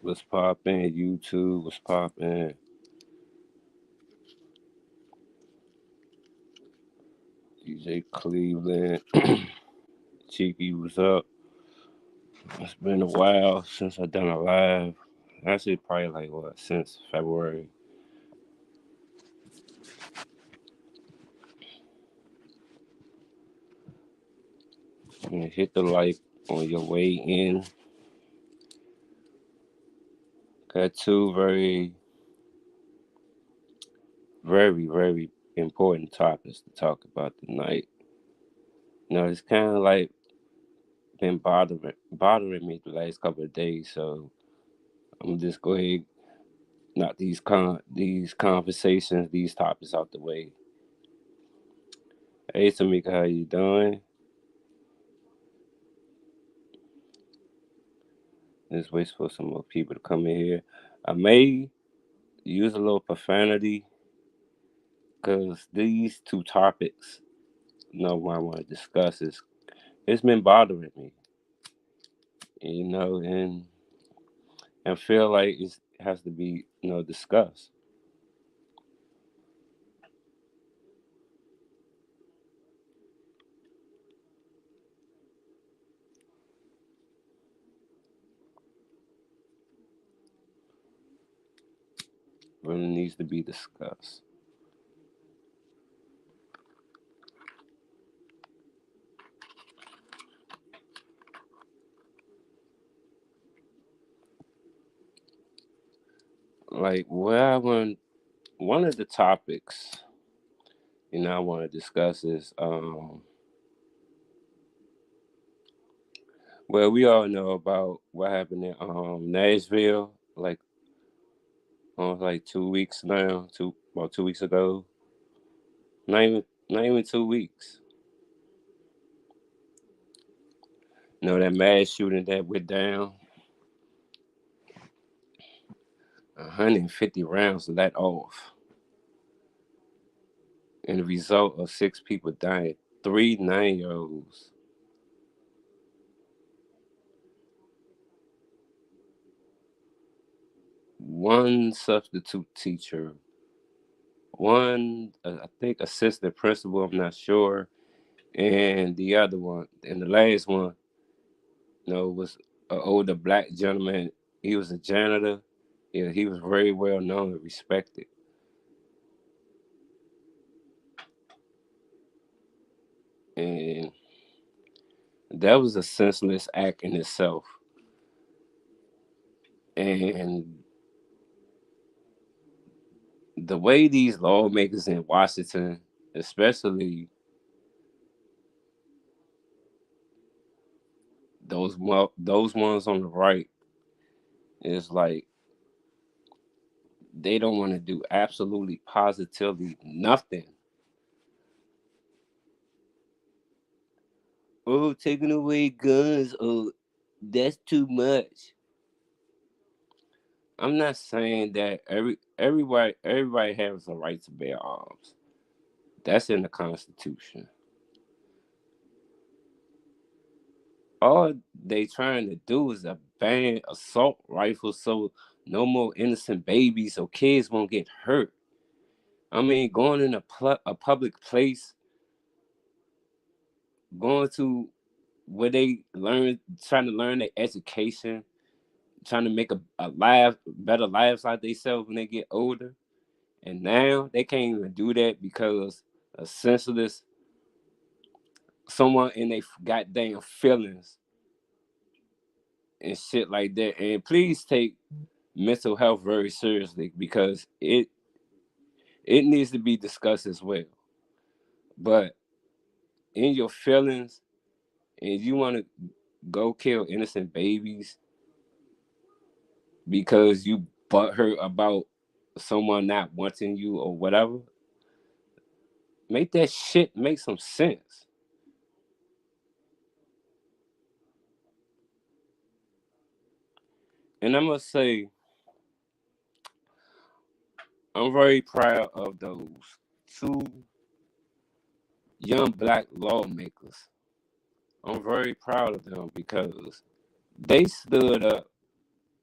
What's poppin'? YouTube, what's poppin'? DJ Cleveland, Cheeky, what's up? It's been a while since I done a live. Actually, probably like what, since February. And hit the like on your way in. Got two very important topics to talk about tonight. It's kind of like been bothering me the last couple of days, so I'm just go ahead knock these conversations, these topics out the way. Hey Tamika, how you doing? Just wait for some more people to come in here. I may use a little profanity because these two topics, what I want to discuss is it's been bothering me, and I feel like it has to be discussed. Really needs to be discussed. Like one of the topics I want to discuss is well, we all know about what happened in Nashville, like 2 weeks now, about 2 weeks ago. Not even 2 weeks. That mass shooting that went down, 150 rounds let off, and the result of 6 people dying, 3 9-year-olds. One substitute teacher, one I think assistant principal, I'm not sure, and the other one, and the last one, was an older black gentleman. He was a janitor. Yeah, he was very well known and respected. And that was a senseless act in itself. And the way these lawmakers in Washington, especially those ones on the right, is like they don't want to do absolutely positively nothing. Oh, taking away guns. Oh, that's too much. I'm not saying that everybody has a right to bear arms. That's in the Constitution. All they trying to do is a ban assault rifles so no more innocent babies or kids won't get hurt. I mean, going in a public place, going to where they trying to learn their education, trying to make better lives out themselves when they get older. And now they can't even do that because a senseless someone in their goddamn feelings and shit like that. And please take mental health very seriously because it needs to be discussed as well. But in your feelings, and you want to go kill innocent babies because you butthurt about someone not wanting you or whatever, make that shit make some sense. And I must say, I'm very proud of those two young black lawmakers. I'm very proud of them because they stood up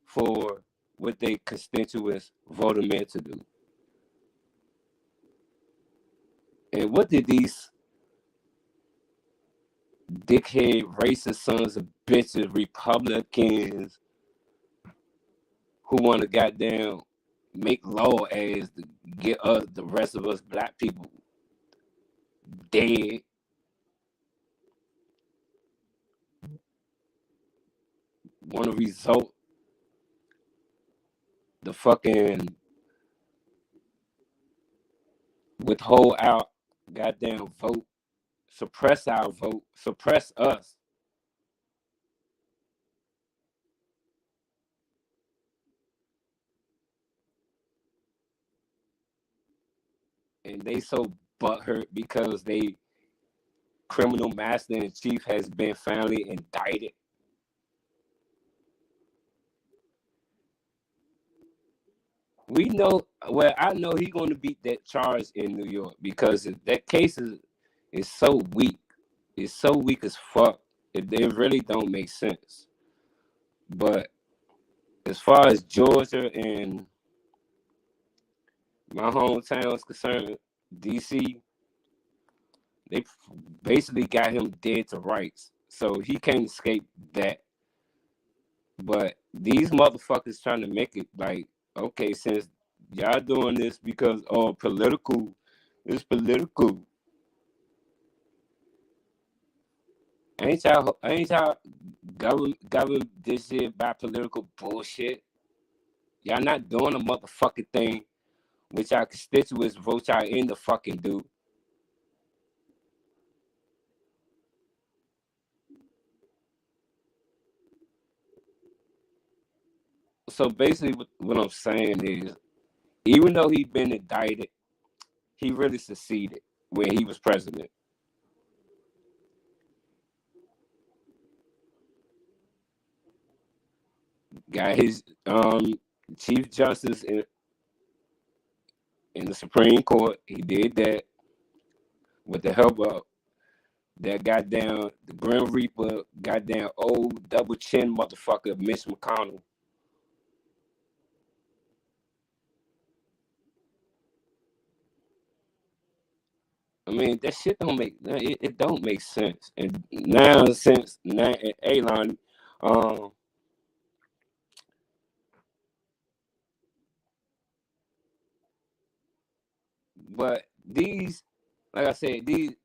for what their constituents voted them in to do. And what did these dickhead, racist sons of bitches, Republicans who want to goddamn make law as to get us, the rest of us black people, dead? Want to result the fucking withhold our goddamn vote, suppress our vote, suppress us. And they so butthurt because they criminal master in chief has been finally indicted. We know, well, I know he's going to beat that charge in New York because that case is so weak. It's so weak as fuck. It really don't make sense. But as far as Georgia and my hometown is concerned, DC, they basically got him dead to rights. So he can't escape that. But these motherfuckers trying to make it like, okay, since y'all doing this because political, it's political. Ain't y'all govern this shit by political bullshit? Y'all not doing a motherfucking thing which our constituents vote y'all in to fucking do. So basically what I'm saying is, even though he's been indicted, he really succeeded when he was president. Got his Chief Justice in the Supreme Court. He did that with the help of that goddamn the Grim Reaper, goddamn old double chin motherfucker, Mitch McConnell. I mean, that shit don't make it don't make sense. And now since now Elon, um, but these, like I said, these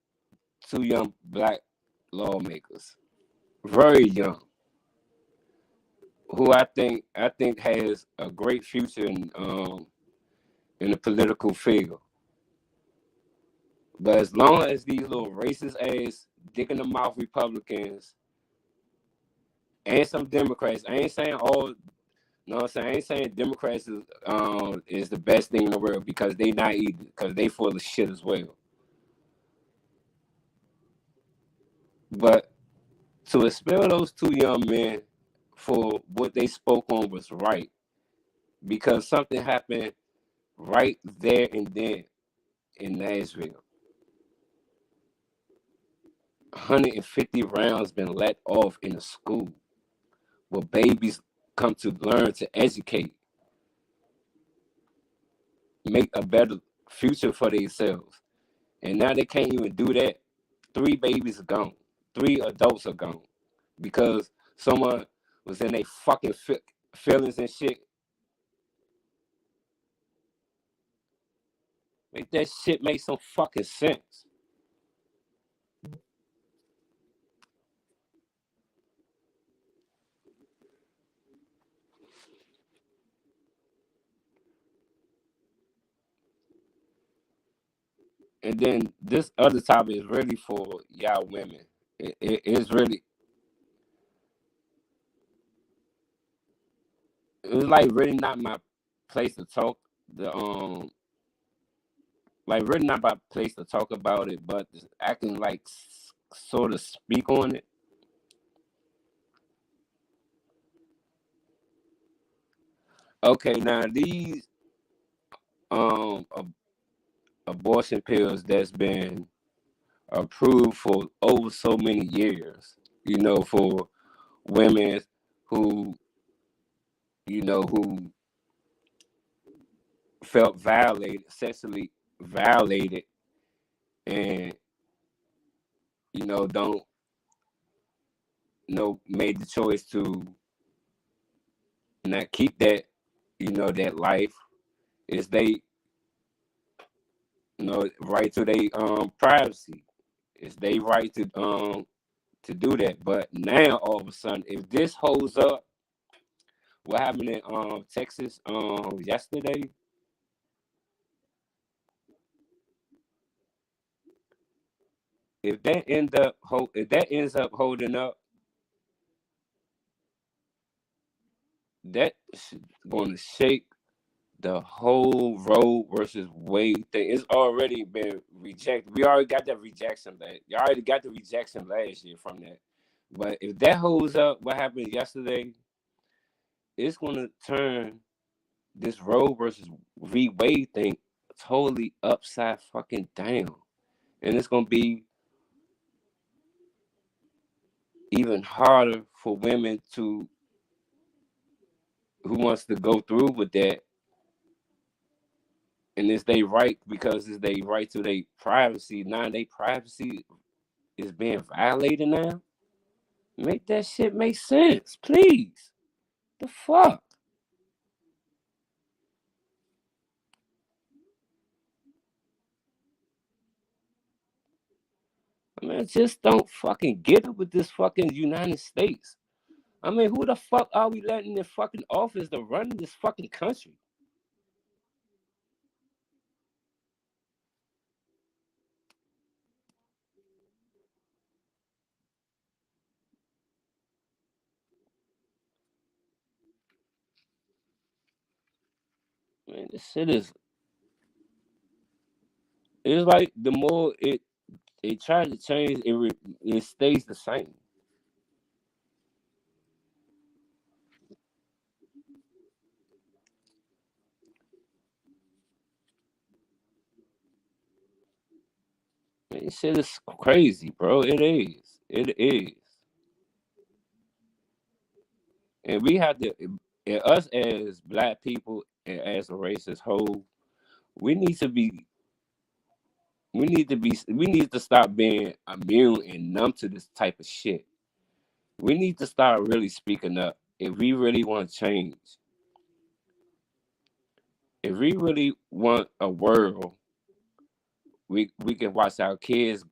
two young black lawmakers, very young, who I think has a great future in the political field. But as long as these little racist ass dick in the mouth Republicans and some Democrats, I ain't saying all. No, I'm saying I ain't saying Democrats is the best thing in the world because they not either, because they full of shit as well. But to expel those two young men for what they spoke on was right, because something happened right there and then in Nashville. 150 rounds been let off in a school where babies come to learn to educate, make a better future for themselves. And now they can't even do that. 3 babies are gone. 3 adults are gone because someone was in their fucking feelings and shit. Make that shit make some fucking sense. And then this other topic is really for y'all women. It's really, it's like really not my place to talk. The like really not my place to talk about it, but I can like sort of speak on it. Okay, now these um abortion pills that's been approved for over so many years, for women who who felt violated, sexually violated, and don't made the choice to not keep that that life, is they right to their privacy. It's they right to do that. But now all of a sudden, if this holds up, what happened in Texas yesterday, if that ends up holding up, that's going to shake the whole Roe versus Wade thing. It's already been rejected. We already got that rejection. You already got the rejection last year from that. But if that holds up, what happened yesterday, it's going to turn this Roe versus Wade thing totally upside fucking down. And it's going to be even harder for women who wants to go through with that. And it's their right, because it's their right to their privacy. Now their privacy is being violated now. Make that shit make sense, please. The fuck? I mean, just don't fucking get it with this fucking United States. I mean, who the fuck are we letting in fucking office to run this fucking country? Man, this shit is. It's like the more it tries to change, it stays the same. Man, this shit is crazy, bro. It is. It is. And we have to, and us as black people and as a race as whole, we need to be, we need to stop being immune and numb to this type of shit. We need to start really speaking up if we really want change. If we really want a world, we can watch our kids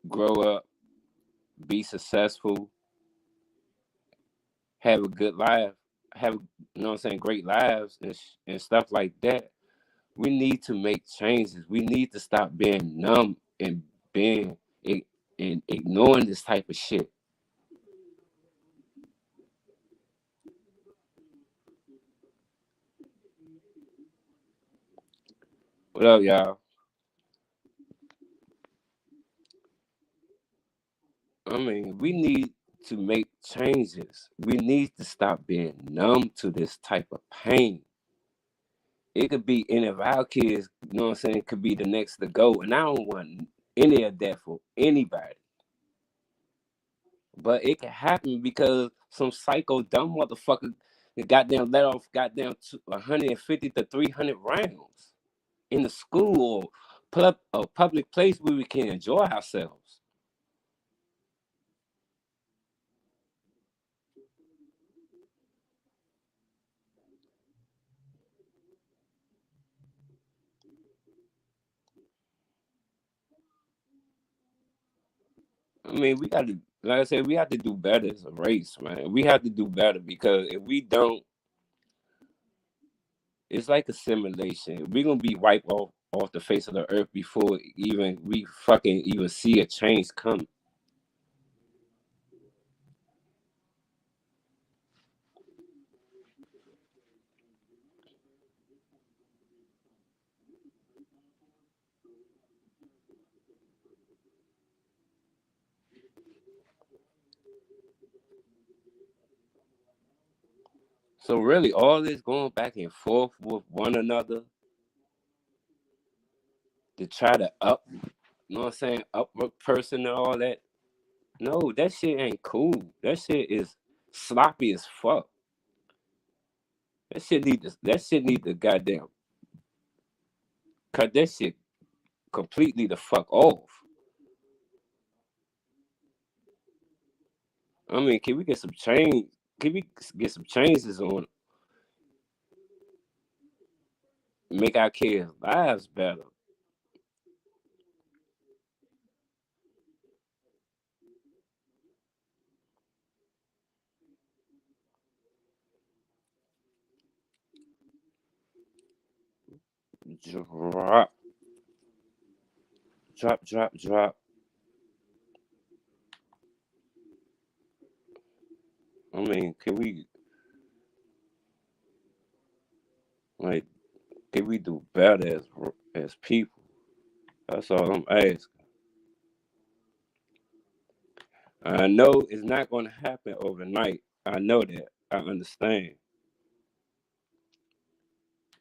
grow up, be successful, have a good life, have great lives and stuff like that. We need to make changes. We need to stop being numb and being and ignoring this type of shit. What up, y'all? I mean, we need to make changes. We need to stop being numb to this type of pain. It could be any of our kids, could be the next to go. And I don't want any of that for anybody. But it can happen because some psycho dumb motherfucker that goddamn let off goddamn 150 to 300 rounds in the school or a public place where we can enjoy ourselves. I mean, we got to, like I said, we have to do better as a race, man. We have to do better, because if we don't, it's like a simulation. We're gonna be wiped off the face of the earth before even we fucking even see a change come. So really, all this going back and forth with one another to try to up a person and all that. No, that shit ain't cool. That shit is sloppy as fuck. That shit need to goddamn cut that shit completely the fuck off. I mean, can we get some change? Can we get some changes on make our kids' lives better? Drop, drop. I mean, can we like can we do better as people? That's all I'm asking. I know it's not going to happen overnight. I know that. I understand.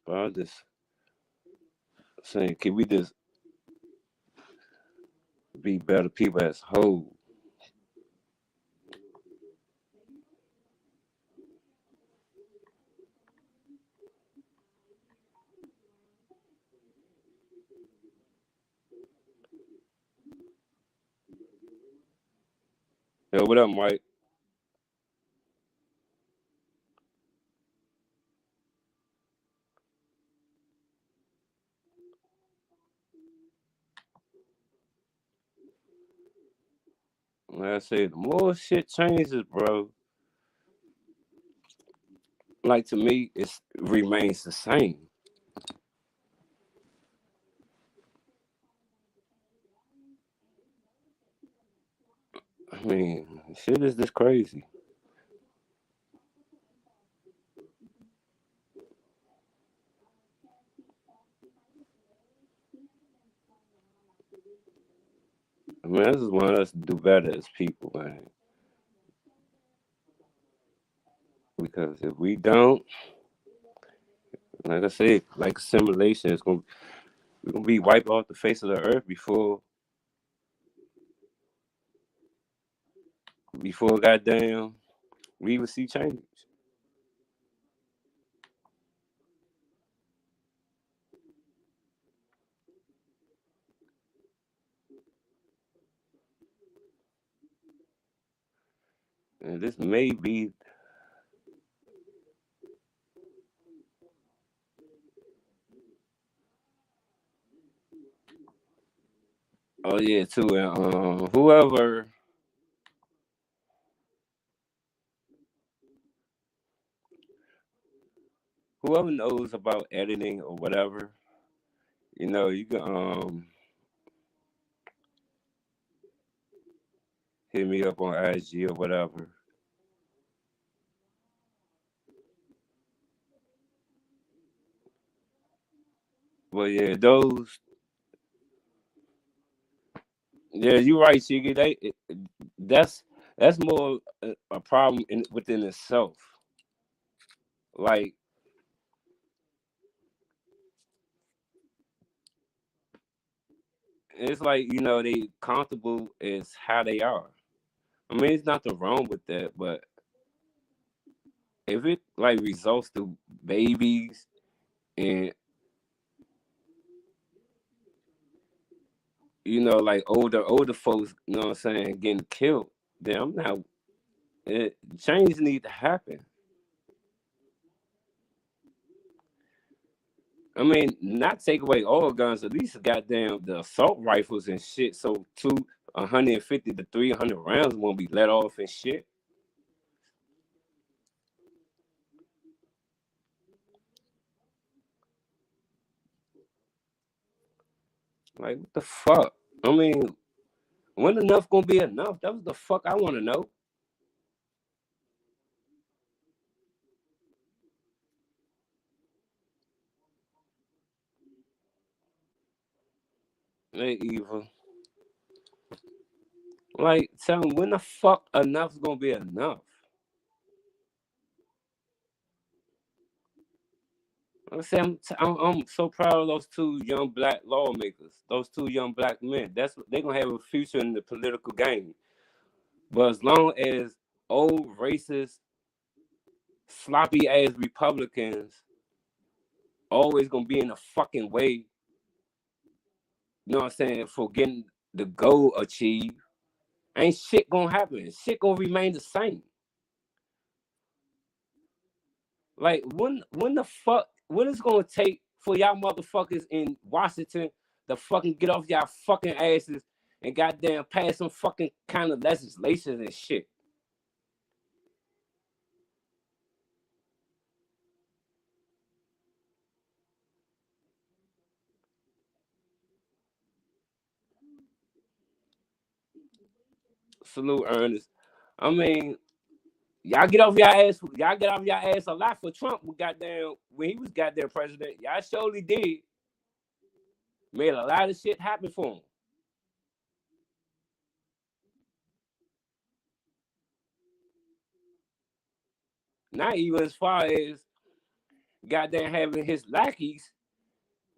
But I'm just saying, can we just be better people as whole? Yo, what up, Mike? Like I say, the more shit changes, bro, like to me, it remains the same. I mean, shit is just crazy. I mean, I just want us to do better as people, man. Because if we don't, like I said, like assimilation, we're gonna be wiped off the face of the earth before goddamn we even see change. And this may be, oh yeah, too. And whoever knows about editing or whatever, you can hit me up on IG or whatever. But yeah, yeah, you're right, Chiggy. That's that's more a problem within itself. Like it's like they comfortable as how they are. I mean, it's nothing wrong with that, but if it like results to babies and like older folks, what I'm saying, getting killed, then I'm not. Change need to happen. I mean, not take away all guns. At least goddamn the assault rifles and shit. So 150 to 300 rounds won't be let off and shit. Like what the fuck? I mean, when enough gonna be enough? That was the fuck I want to know. Hey, Eva. Like, tell me when the fuck enough's gonna be enough? I'm so proud of those two young black lawmakers, those two young black men. They're gonna have a future in the political game. But as long as old racist, sloppy ass Republicans always gonna be in the fucking way you know what I'm saying, for getting the goal achieved, ain't shit gonna happen. Shit gonna remain the same. Like when the fuck when it's gonna take for y'all motherfuckers in Washington to fucking get off y'all fucking asses and goddamn pass some fucking kind of legislation and shit. Salute Ernest. I mean, y'all get off y'all ass. Y'all get off y'all ass a lot for Trump. Goddamn, when he was goddamn president, y'all surely did. Made a lot of shit happen for him. Not even as far as goddamn having his lackeys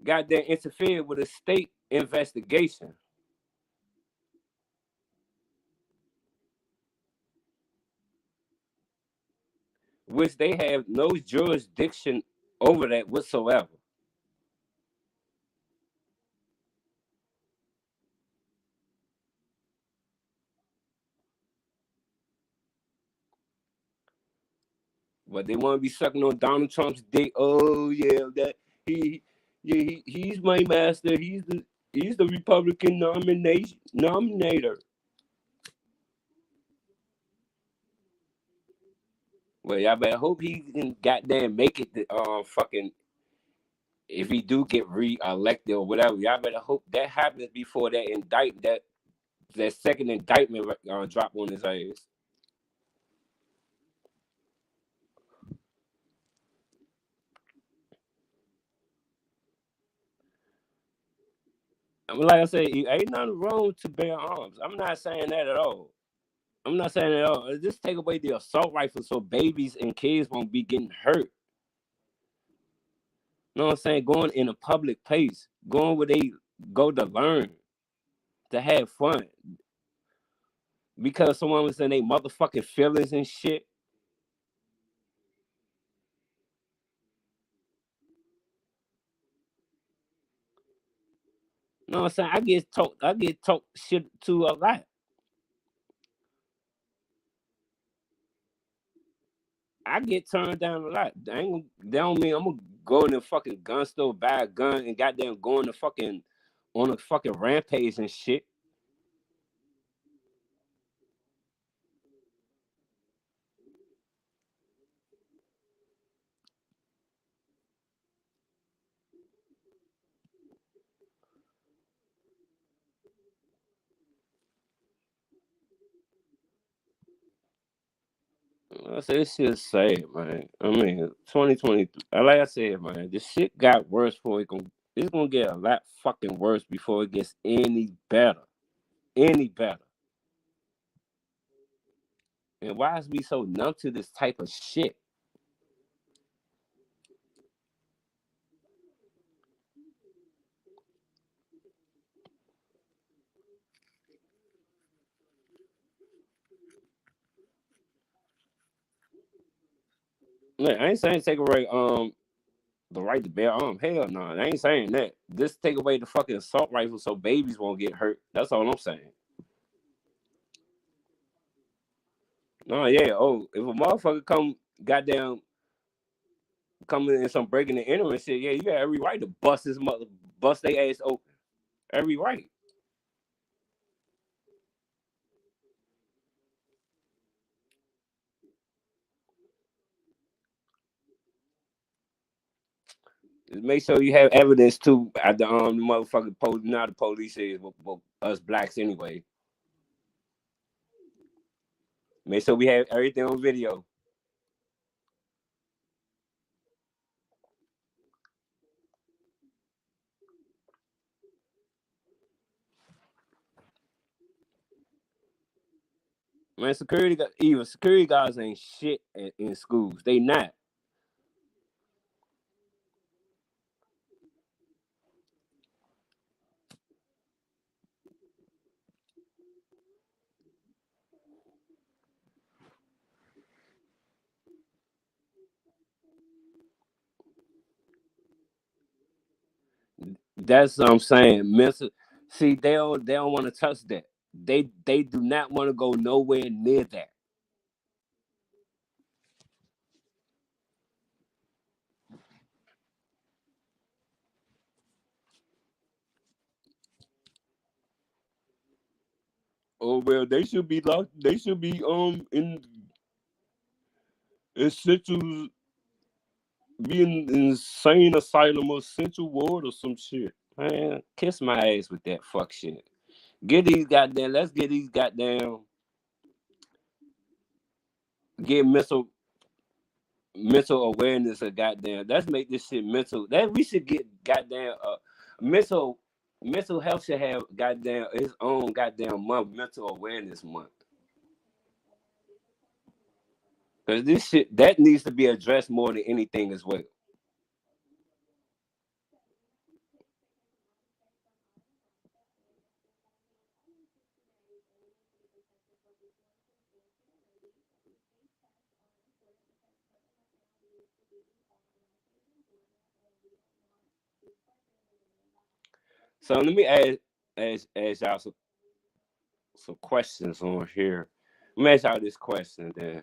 goddamn interfere with a state investigation, which they have no jurisdiction over that whatsoever. But they want to be sucking on Donald Trump's dick. Oh yeah, that he, yeah, he's my master. He's the Republican nomination nominator. Well, y'all better hope he can goddamn make it. To, fucking if he do get re-elected or whatever, y'all better hope that happens before that second indictment drop on his ass. I mean, like I said, ain't nothing wrong to bear arms. I'm not saying that at all. I'm not saying at all. Just take away the assault rifle so babies and kids won't be getting hurt. You know what I'm saying? Going in a public place, going where they go to learn, to have fun. Because someone was in their motherfucking feelings and shit. You know what I'm saying? I get talked shit to a lot. I get turned down a lot. That don't mean I'm gonna go in the fucking gun store, buy a gun, and goddamn go on a fucking rampage and shit. I say this shit's sad, man. I mean, 2020. Like I said, man, this shit got worse before it's gonna get a lot fucking worse before it gets any better. Any better. And why is we so numb to this type of shit? Man, I ain't saying take away the right to bear arms. Hell no, I ain't saying that. Just take away the fucking assault rifle so babies won't get hurt. That's all I'm saying. No, yeah. Oh, if a motherfucker goddamn, coming in some breaking and entering shit, yeah, you got every right to bust their ass open. Every right. Make sure you have evidence too at the motherfucking police. Not the police is, but us blacks anyway. Make sure we have everything on video. Man, even security guards ain't shit in schools. They not. That's what I'm saying. Mental. See, they don't want to touch that. They do not want to go nowhere near that. Oh well, they should be locked. They should be in central, be in insane asylum or central ward or some shit. Man, kiss my ass with that fuck shit. Let's get these goddamn get mental awareness of goddamn. Let's make this shit mental. That we should get goddamn mental mental health should have goddamn its own goddamn month, mental awareness month. Because this shit that needs to be addressed more than anything as well. So let me ask y'all some questions on here. Let me ask y'all this question then.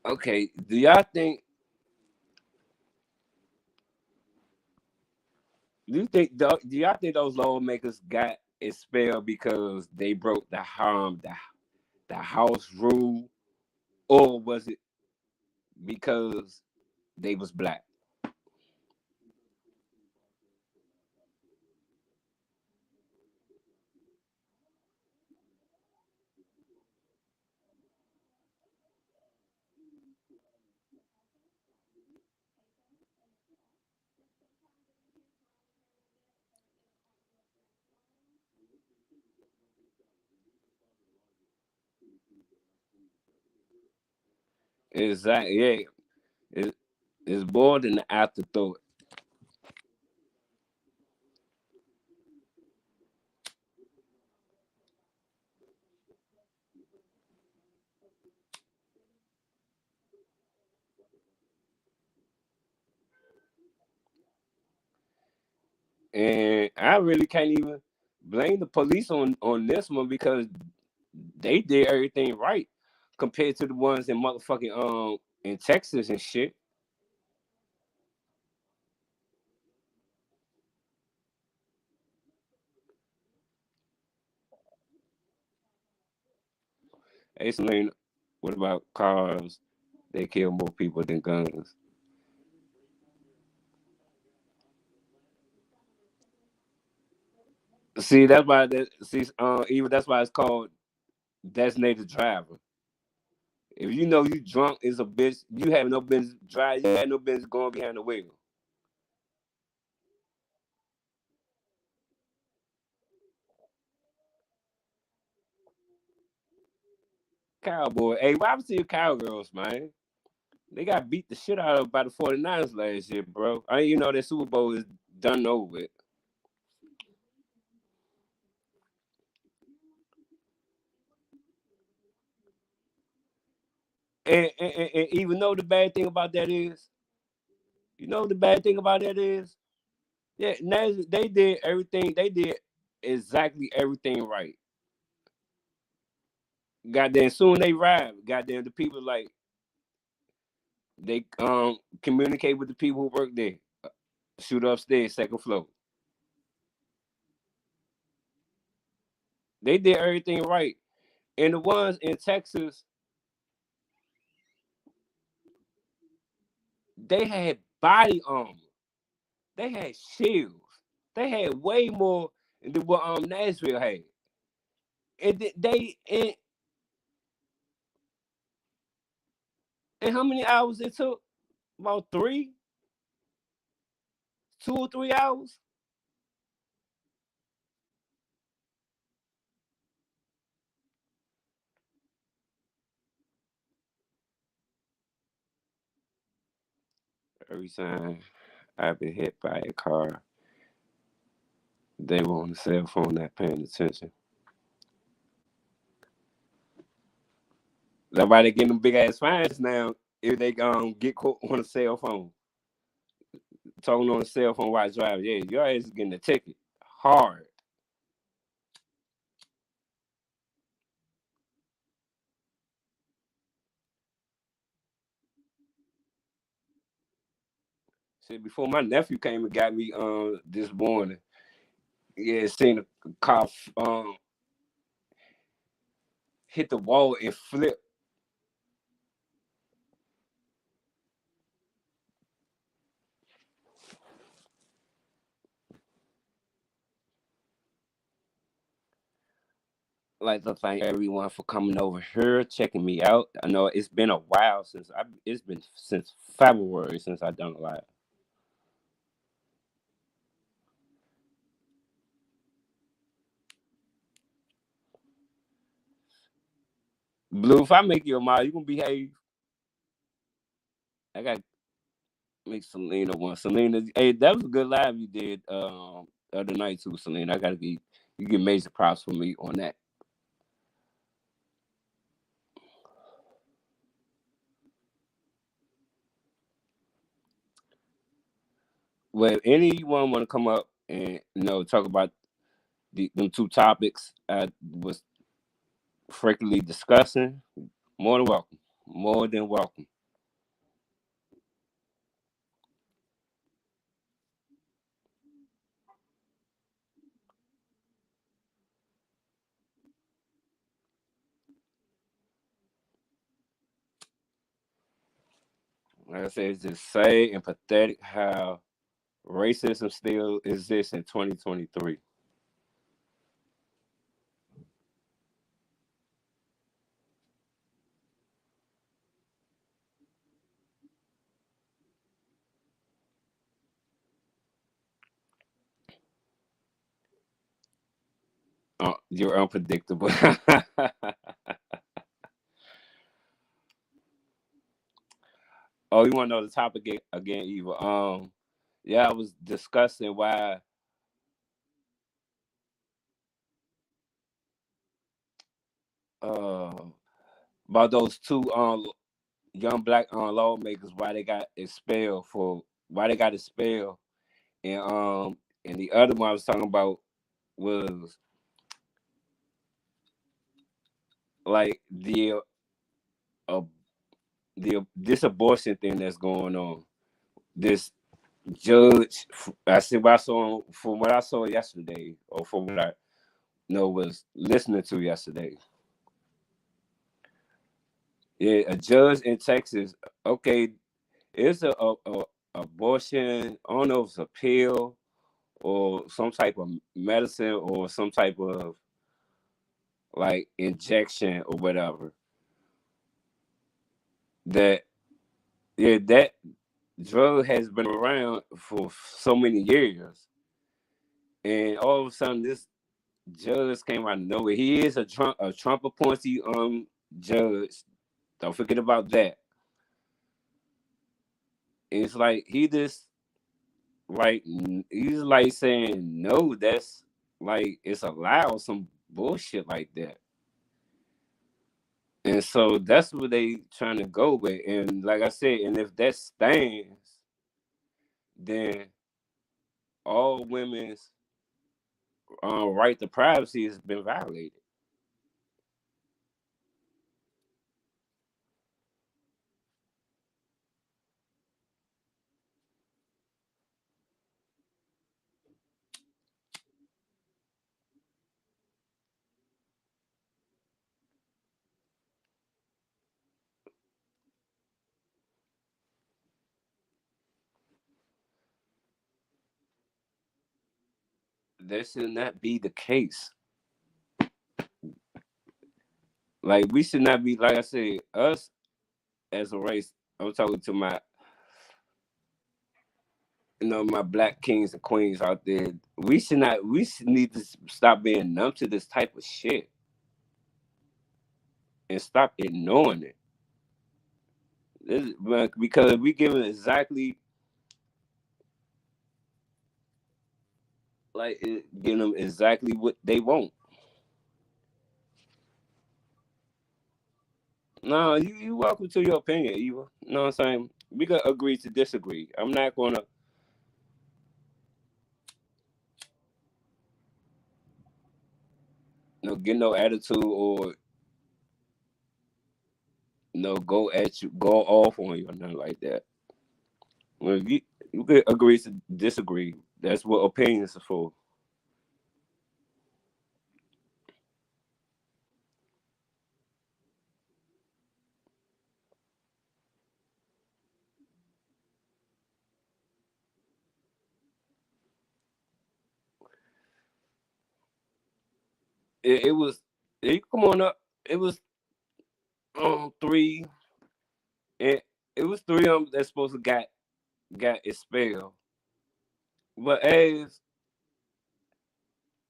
Okay, do y'all think those lawmakers got expelled because they broke the house rule, or was it because they was black? Exactly. Yeah, it, it's more than the afterthought. And I really can't even blame the police on this one because they did everything right compared to the ones in motherfucking in Texas and shit. Hey, Selena, what about cars? They kill more people than guns. See, that's why even that's why it's called designated driver. If you know you drunk is a bitch, you have no business drive. You have no business going behind the wheel. Cowboy, hey, why was your cowgirls, man? They got beat the shit out of by the 49ers last year, bro. I you know that Super Bowl is done over with. And even though the bad thing about that is, you know the bad thing about that is, yeah, they did everything. They did exactly everything right. Goddamn, soon they arrived. Goddamn, the people like they communicate with the people who work there. Shoot upstairs, second floor. They did everything right. And the ones in Texas, they had body armor. They had shields. They had way more than what Nashville had. And and how many hours it took? About 2 or 3 hours. Every time I've been hit by a car, they were on the cell phone not paying attention. That's why they getting them big ass fines now if they get caught on a cell phone. talking on the cell phone while driving. Yeah, your ass is getting a ticket hard. See, before my nephew came and got me this morning, yeah, seen a car hit the wall and flip. Like to thank everyone for coming over here, checking me out. I know it's been a while it's been since February since I done a live. Blue, if I make you a mod, you gonna behave. I got make Selena one. Selena, hey, that was a good live you did other night too, Selena. I gotta be you get major props for me on that. Well, if anyone want to come up and talk about them two topics I was frequently discussing, more than welcome. More than welcome. Like I said, it's just sad and pathetic how racism still exists in 2023. You're unpredictable. Oh, you want to know the topic again, Eva? Yeah, I was discussing why uh about those two young black lawmakers why they got expelled for why they got expelled and the other one I was talking about was like uh, the this abortion thing that's going on. This judge, I said what I saw from what I saw yesterday, or from what I was listening to yesterday. Yeah, a judge in Texas. Okay, it's a abortion. I don't know if it's a pill or some type of medicine or some type of like injection or whatever. That yeah, that drug has been around for so many years, and all of a sudden this judge came out of nowhere. He is a Trump appointee judge. Don't forget about that. And it's like he just like he's like saying no, that's like it's allowed some bullshit like that. And so that's what they trying to go with. And like I said, and if that stands, then all women's right to privacy has been violated. That should not be the case. Like we should not be like I said, us as a race. I'm talking to my my black kings and queens out there. We should need to stop being numb to this type of shit and stop ignoring it. Because we give them exactly like give them exactly what they want. No, you welcome to your opinion, Eva. You know what I'm saying? We can agree to disagree. I'm not gonna. get no attitude or go at you, go off on you or nothing like that. Well, you could agree to disagree. That's what opinions are for. It was come on up. It was three, and it was three of them that's supposed to got expelled. But as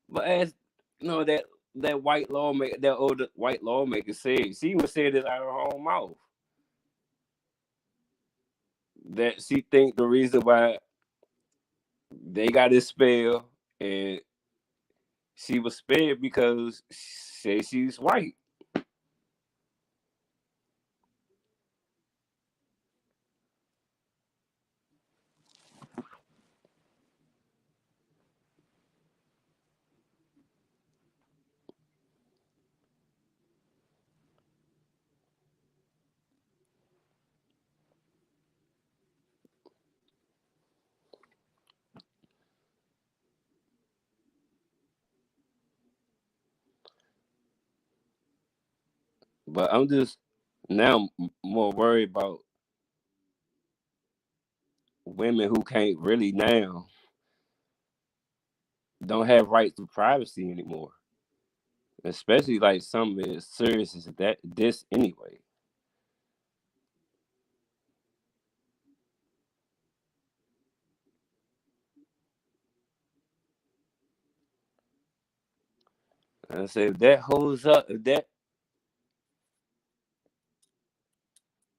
that white lawmaker, that older white lawmaker said, she even said this out of her own mouth that she think the reason why they got expelled and she was spared because she said she's white. But I'm just now more worried about women who can't really now don't have rights to privacy anymore, especially like something as serious as that. This anyway. And I say if that holds up, if that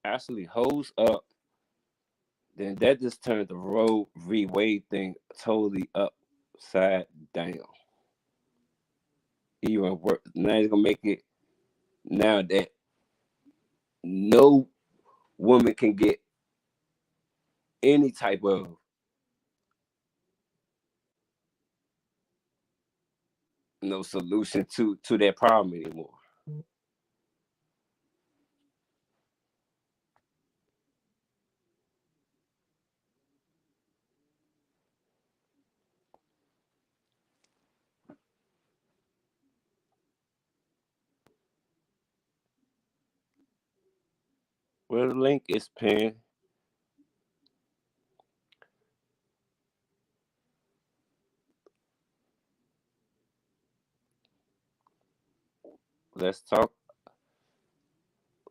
actually holds up, then that just turned the Roe v. Wade thing totally upside down. Even worse. Now it's gonna make it now that no woman can get any type of no solution to that problem anymore. Well, the link is pinned. Let's talk.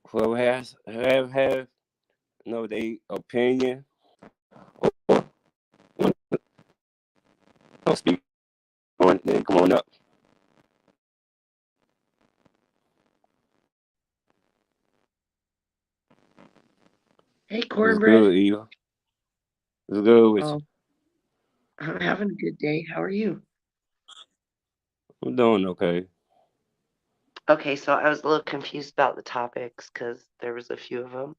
Whoever have they opinion. Don't speak on it, then come on up. Hey, It's Cornbread. good, Eva. It's good with you. Oh, I'm having a good day. How are you? I'm doing okay. Okay, so I was a little confused about the topics because there was a few of them.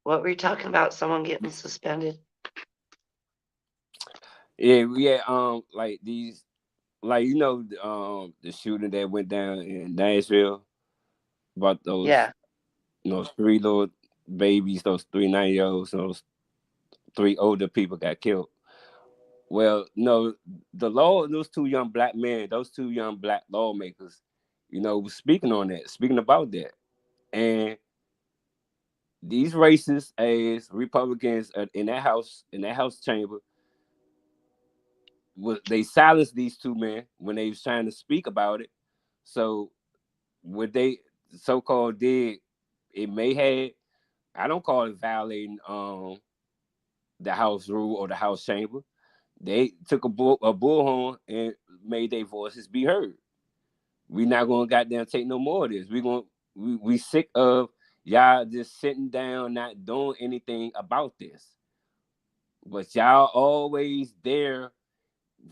What were you talking about? Someone getting suspended? Yeah. Like these, like the shooting that went down in Nashville about those, Yeah. three little babies, those 3 9-year-olds, those three older people got killed. Well, no, the law, those two young black men, those two young black lawmakers, was speaking on that, speaking about that, and these racist as Republicans in that house chamber, they silenced these two men when they was trying to speak about it. So what they so-called did, it may have, I don't call it violating the house rule or the house chamber. They took a bullhorn and made their voices be heard. We not gonna goddamn take no more of this. We sick of y'all just sitting down, not doing anything about this. But y'all always there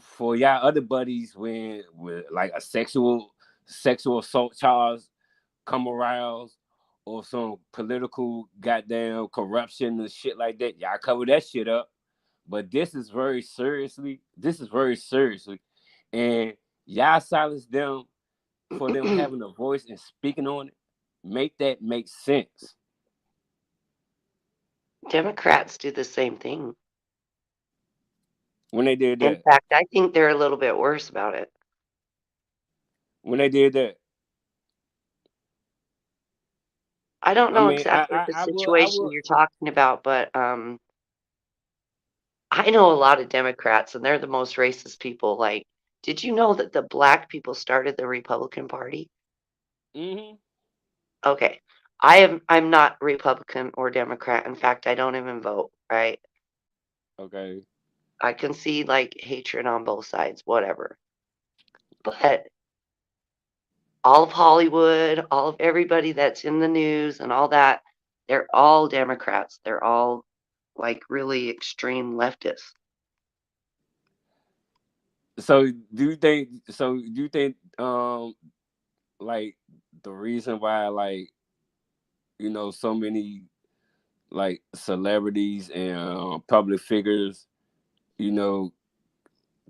for y'all other buddies when with like a sexual assault charge come around or some political goddamn corruption and shit like that. Y'all cover that shit up. But this is very seriously. This is very seriously. And y'all silence them for them having a voice and speaking on it, make that make sense. Democrats do the same thing. When they did In that, fact, I think they're a little bit worse about it. when they did that, I don't I know mean, exactly the I situation will. you're talking about, but I know a lot of Democrats, and they're the most racist people. Like, did you know that the black people started the Republican Party? Mm-hmm. Okay. I'm not Republican or Democrat. In fact, I don't even vote, right? Okay. I can see like hatred on both sides, whatever. But all of Hollywood, all of everybody that's in the news and all that, they're all Democrats. They're all like really extreme leftists. So do you think? So do you think? Like the reason why, like, so many like celebrities and public figures, you know,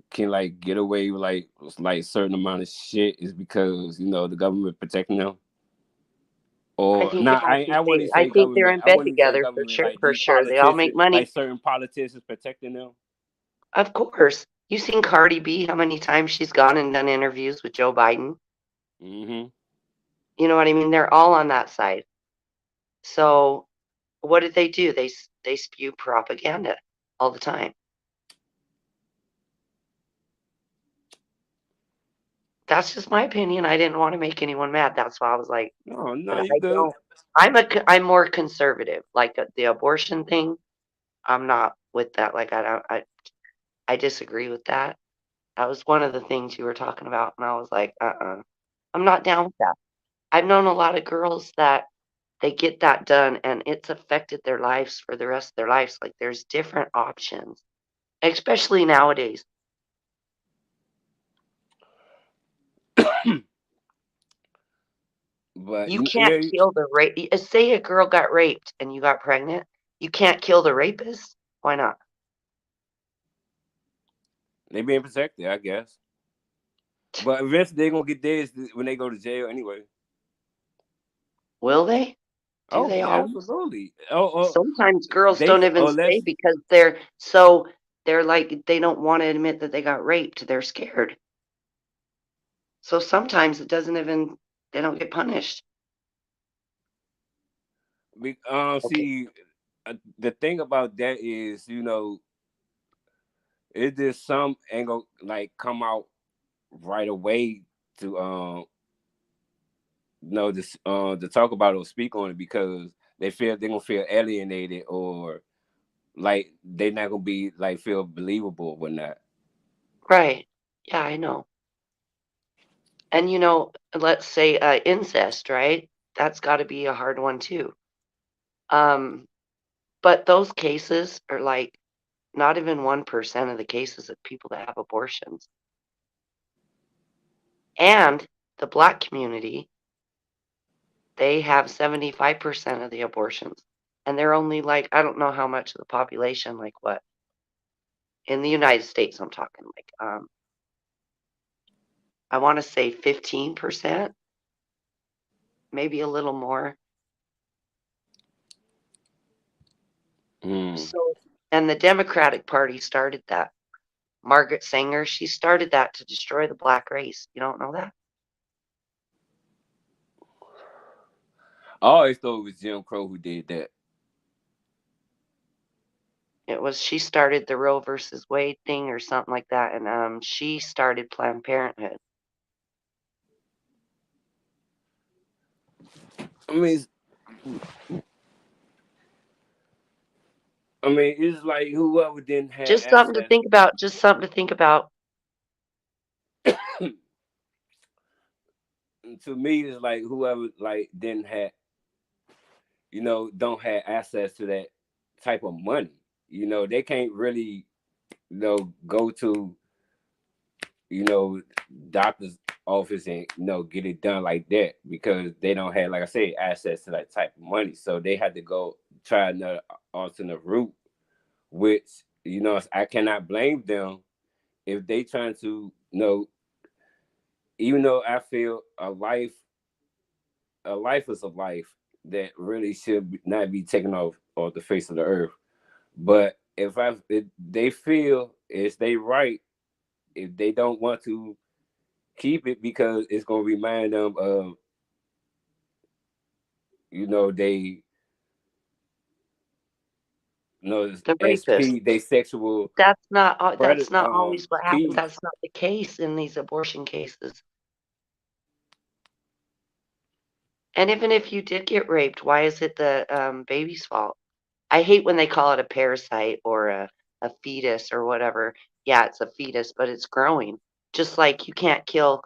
can like get away with like certain amount of shit is because the government protecting them. I Or think it not, has I to wouldn't say, I say think they're government. in I bed wouldn't say together government like for these sure. They all make politicians, money. like certain politicians protecting them. Of course. You seen Cardi B, how many times she's gone and done interviews with Joe Biden? Mm-hmm. You know what I mean? They're all on that side. So what did they do? They spew propaganda all the time. That's just my opinion. I didn't want to make anyone mad. That's why I was like, No, no, but you I good. don't. I'm more conservative. Like the abortion thing, I'm not with that. Like I don't. I disagree with that. That was one of the things you were talking about, and I was like, I'm not down with that. I've known a lot of girls that they get that done, and it's affected their lives for the rest of their lives. Like there's different options, especially nowadays. But You can't kill the rape. Say a girl got raped and you got pregnant. You can't kill the rapist. Why not? they being protected, I guess. But eventually they're gonna get theirs when they go to jail anyway. Will they? Do Oh they yeah, always? absolutely. Oh, Sometimes girls they don't even let's say because they're like they don't want to admit that they got raped. They're scared. So sometimes it doesn't even they don't get punished. Okay. see, the thing about that is, it just some ain't gonna like come out right away to to talk about it or speak on it because they're gonna feel alienated or like they're not gonna be like feel believable or whatnot. Right. Yeah, I know. And let's say incest, right? That's got to be a hard one too. Um, but those cases are like not even 1% of the cases of people that have abortions. And the black community, they have 75% of the abortions. And they're only like, I don't know how much of the population, like what? In the United States, I'm talking like, I want to say 15%, maybe a little more. Mm. So, and the Democratic Party started that. Margaret Sanger, she started that to destroy the black race. You don't know that? I always thought it was Jim Crow who did that. She started the Roe versus Wade thing or something like that, and she started Planned Parenthood. I mean, it's like whoever didn't have Just something to access. think about. Just something to think about. To me, it's like whoever like didn't have, don't have access to that type of money. They can't really, go to, doctor's office and get it done like that because they don't have, like I said, access to that type of money. So they had to go try another alternate route, which I cannot blame them if they trying to even though I feel a life is a life that really should not be taken off the face of the earth. But if they feel it's they right, if they don't want to keep it because it's gonna remind them of they The rapist. SP they sexual That's predator not always what happens. peeve. That's not the case in these abortion cases. And even if you did get raped, why is it the baby's fault? I hate when they call it a parasite or a fetus or whatever. Yeah, it's a fetus, but it's growing. Just like you can't kill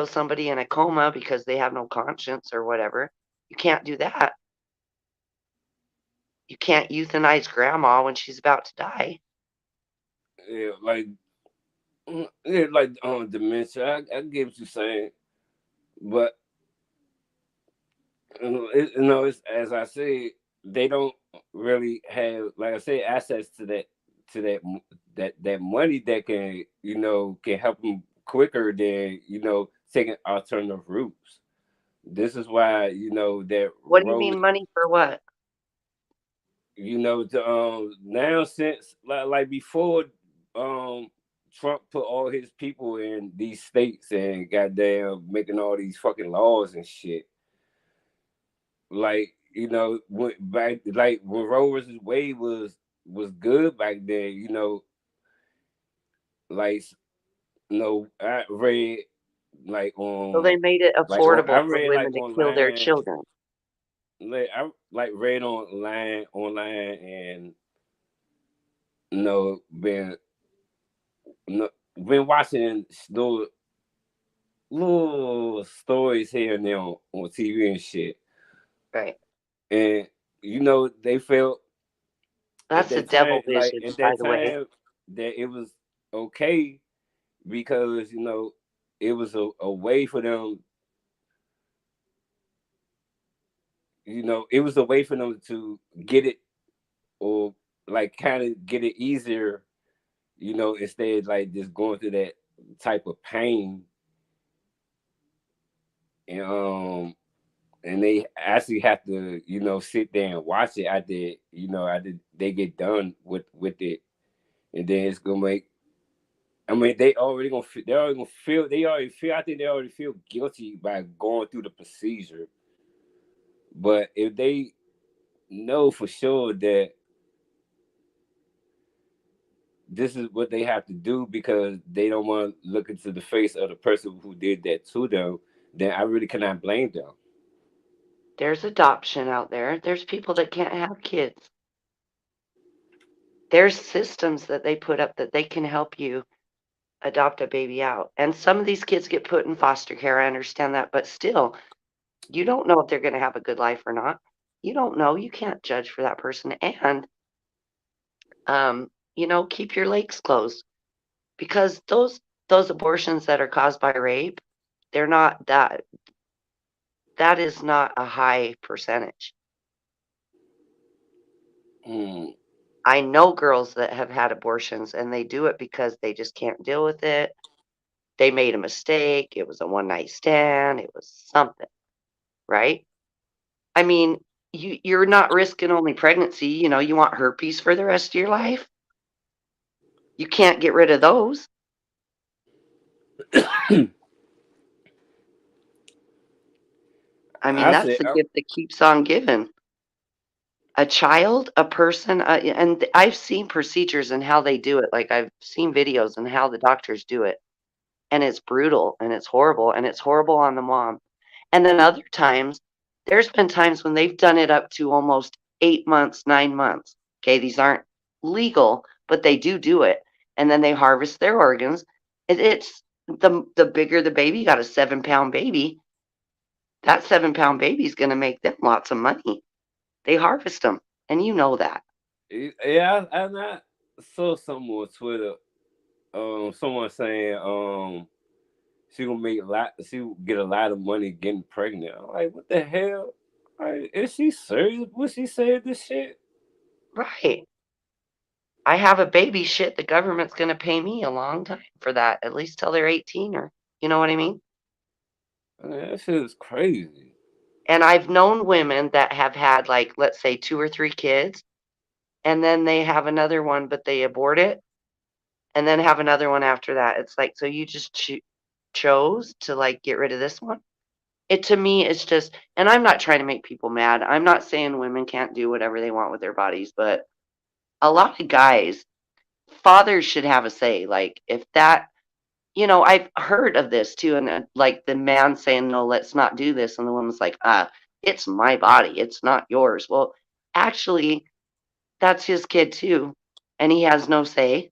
somebody in a coma because they have no conscience or whatever. You can't do that. You can't euthanize grandma when she's about to die. Yeah, like dementia. I get what you're saying, but it's as I said, they don't really have, like I said, access to that money that can help them quicker than taking alternative routes. This is why that What do you road, mean money for what? now since like before um Trump put all his people in these states and goddamn making all these fucking laws and shit. Like when back, like when Roe versus Wade was good back then. Like I read like So they made it I affordable for read like women to kill their online. children. Like I like read online and been been watching little stories here and there on TV and shit. Right. And they felt at That's the that time, devil visage, at by that the way. time that it was okay because it was a way for them, it was a way for them to get it, or like kind of get it easier, instead like just going through that type of pain. And they actually have to sit there and watch it after they get done with it, and then it's gonna make. I mean, they already feel. I think they already feel guilty by going through the procedure. But if they know for sure that this is what they have to do because they don't want to look into the face of the person who did that to them, then I really cannot blame them. There's adoption out there. There's people that can't have kids. There's systems that they put up that they can help you adopt a baby out. And some of these kids get put in foster care. I understand that, but still, you don't know if they're going to have a good life or not. You don't know. You can't judge for that person. And keep your legs closed because those abortions that are caused by rape, they're not that is not a high percentage. Mm. I know girls that have had abortions and they do it because they just can't deal with it. They made a mistake. It was a one night stand. It was something, right? I mean, you're not risking only pregnancy. You want herpes for the rest of your life. You can't get rid of those. I mean, I that's said, the gift that keeps on giving. A child, a person, and I've seen procedures and how they do it. Like I've seen videos and how the doctors do it, and it's brutal and it's horrible and it's horrible on the mom. And then other times, there's been times when they've done it up to almost 8 months, 9 months. Okay, these aren't legal, but they do it, and then they harvest their organs. It's the bigger the baby, you got a 7 pound baby. That 7 pound baby is going to make them lots of money. They harvest them, and you know that. yeah, I saw something on Twitter. Someone saying, she gonna make a lot. She will get a lot of money getting pregnant. I'm like, what the hell? Like, is she serious? What she said this shit? Right. I have a baby, shit, the government's going to pay me a long time for that, at least till they're 18 or You know what I mean? That shit is crazy. And I've known women that have had, like, let's say 2 or 3 kids, and then they have another one, but they abort it, and then have another one after that. It's like, so you just chose to, like, get rid of this one? It to me, it's just, and I'm not trying to make people mad. I'm not saying women can't do whatever they want with their bodies, but a lot of guys, fathers should have a say. Like, if that, I've heard of this too, and like the man saying, "No, let's not do this," and the woman's like, it's my body, it's not yours." Well, actually, that's his kid too, and he has no say.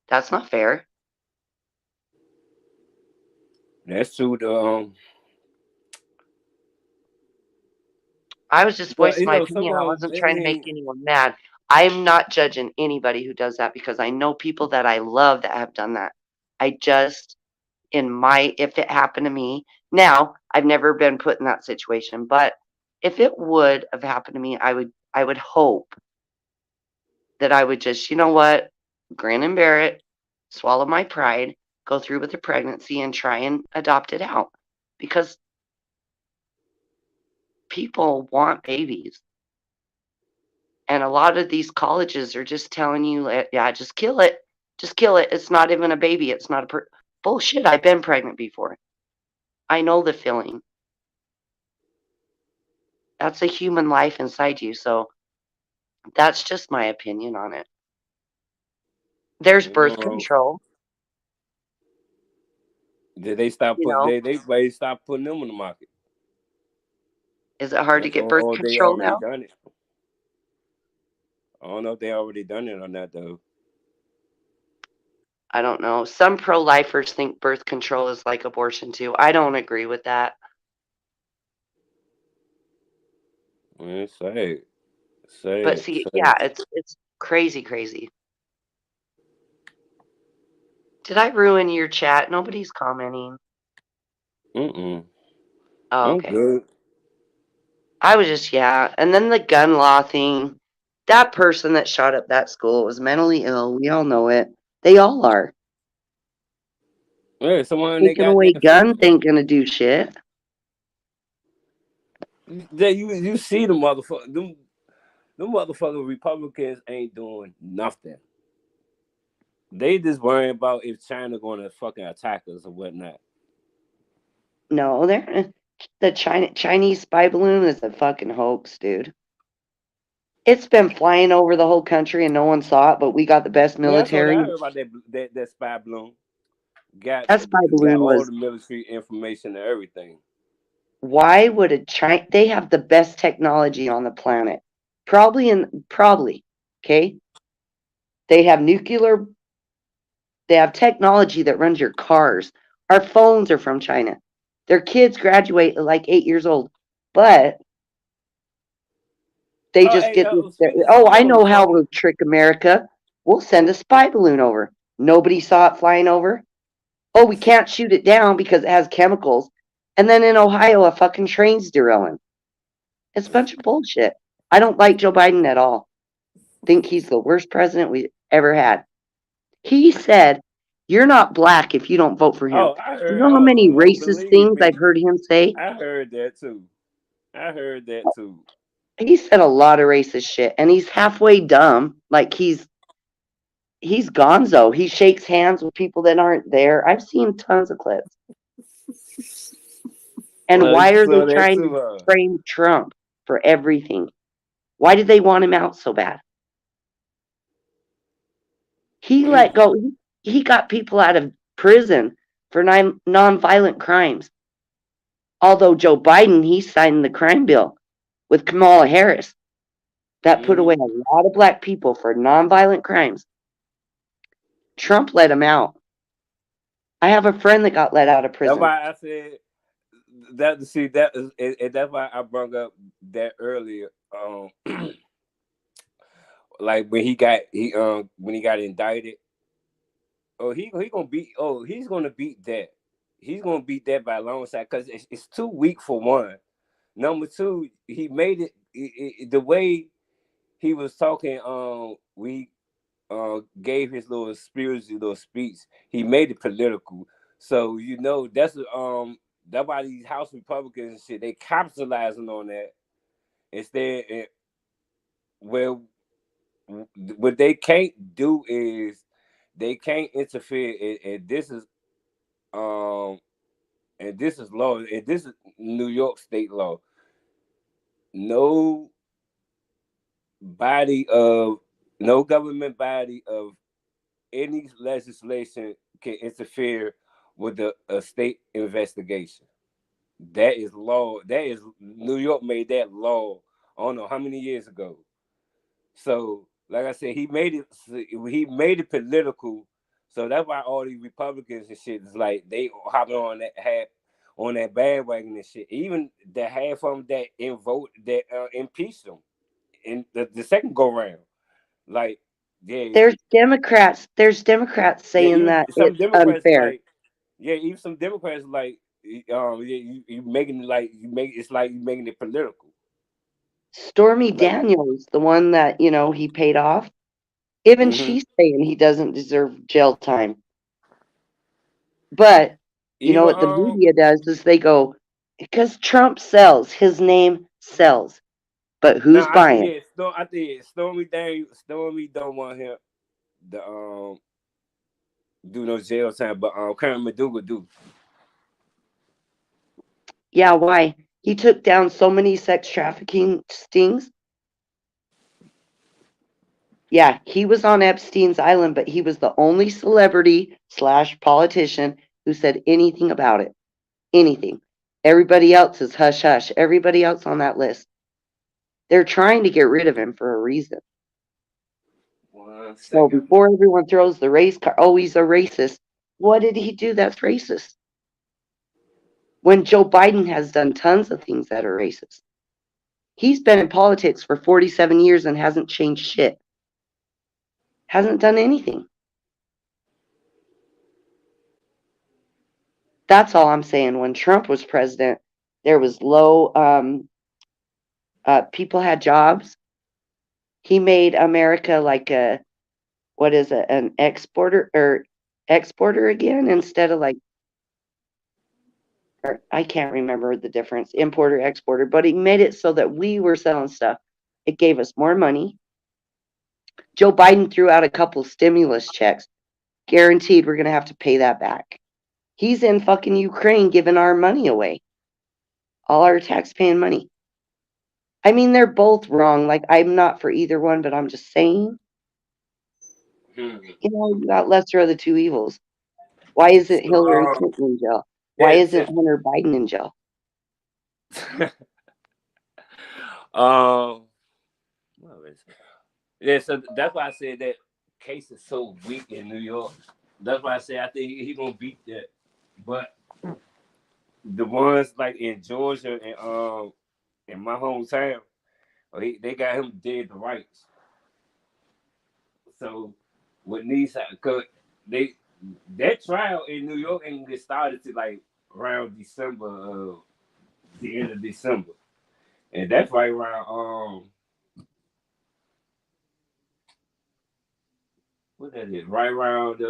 That's not fair. That's true. I was just But voicing my opinion. I wasn't I trying to make mean, anyone mad. I'm not judging anybody who does that because I know people that I love that have done that. I just, if it happened to me, now I've never been put in that situation, but if it would have happened to me, I would hope that I would just, you know what, grin and bear it, swallow my pride, go through with the pregnancy and try and adopt it out because people want babies. And a lot of these colleges are just telling you, yeah, just kill it. Just kill it. It's not even a baby. It's not bullshit. I've been pregnant before. I know the feeling. That's a human life inside you. So that's just my opinion on it. There's birth well, control, did they stop you put know. they stop putting them on the market? Is it hard to That's get birth or they control already now? done it. I don't know if they already done it or not though. I don't know. Some pro lifers think birth control is like abortion too. I don't agree with that. Man, say But it, see, say yeah, it. it's crazy, crazy. Did I ruin your chat? Nobody's commenting. Mm-mm. Oh, I'm okay. good. I was just, yeah. And then the gun law thing. That person that shot up that school was mentally ill. We all know it. They all are. Yeah, someone they Taking got away that guns feeling. ain't gonna do shit. You see the motherfucker them motherfucking Republicans ain't doing nothing. They just worrying about if China gonna fucking attack us or whatnot. No, the Chinese spy balloon is a fucking hoax, dude. It's been flying over the whole country and no one saw it, but we got the best Yeah, that's what I military. heard about that spy balloon. Got That spy got balloon all was, the military information and everything. why would a China, they have the best technology on the planet. Probably, okay? They have they have technology that runs your cars. Our phones are from China. Their kids graduate at like 8 years old, but they Oh, just hey, get this. Oh, speaking I on the know how phone. to trick America. We'll send a spy balloon over. Nobody saw it flying over. Oh, we can't shoot it down because it has chemicals. And then in Ohio, a fucking train's derailing. It's a bunch of bullshit. I don't like Joe Biden at all. Think he's the worst president we ever had. He said, "You're not black if you don't vote for him." Oh, I You heard. know how many Oh, racist believe things I've me, heard him say? I heard that too. I heard that too. He said a lot of racist shit, and he's halfway dumb. Like he's gonzo. He shakes hands with people that aren't there. I've seen tons of clips. And Well, why you are they saw that trying too, to huh? frame Trump for everything? Why did they want him out so bad? He let go. He got people out of prison for nonviolent crimes. Although Joe Biden, he signed the crime bill with Kamala Harris that put away Mm. a lot of black people for nonviolent crimes. Trump let him out. I have a friend that got let out of That's prison. why I said that. See, that is, and that's why I brought up that earlier. Like when he got indicted. Oh, he gonna beat. Oh, he's gonna beat that. He's gonna beat that by a long shot because it's too weak for one. Number two, he made it the way he was talking. We gave his little spiritual little speech. He made it political. So that's why these House Republicans and shit they capitalizing on that. Instead, well, what they can't do is they can't interfere, um and this is law, and this is New York state law. No body of no government body of any legislation can interfere with a state investigation. That is law. That is New York made that law. I don't know how many years ago. So, like I said, he made it political. So that's why all these Republicans and shit is like they hopping on that bandwagon and shit. Even the half of them that impeached him in the second go round. Like, yeah, There's Democrats yeah. saying Even that some it's Democrats unfair. like, yeah, even some Democrats like, yeah, you making it like it's like you making it political. Stormy Like, Daniels, the one that, he paid off, even hmm she's saying he doesn't deserve jail time. But even what the media does is they go, because Trump sells, his name sells. But no, who's buying? I think Stormy don't want him to do no jail time, but Karen McDougal do. Yeah, why? He took down so many sex trafficking stings. Yeah, he was on Epstein's island, but he was the only celebrity slash politician who said anything about it. Anything. Everybody else is hush hush. Everybody else on that list. They're trying to get rid of him for a reason. 1 second. So before everyone throws the race card, oh, he's a racist. What did he do that's racist? When Joe Biden has done tons of things that are racist. He's been in politics for 47 years and hasn't changed shit. Hasn't done anything. That's all I'm saying. When Trump was president, there was low, people had jobs. He made America like what is it, an exporter again instead of like, or I can't remember the difference, importer, exporter, but he made it so that we were selling stuff. It gave us more money. Joe Biden threw out a couple stimulus checks. Guaranteed we're going to have to pay that back. He's in fucking Ukraine giving our money away. All our tax-paying money. I mean, they're both wrong. Like, I'm not for either one, but I'm just saying, you got lesser of the two evils. Why isn't So, Hillary Clinton in jail? Why yeah, isn't Hunter Biden in jail? um, yeah. So that's why I said that case is so weak in New York. That's why I say I think he gonna beat that. But the ones like in Georgia and in my hometown, they got him dead to rights. So what needs cause they that trial in New York ain't get started to like around December, the end of December, and that's right around what that is, right around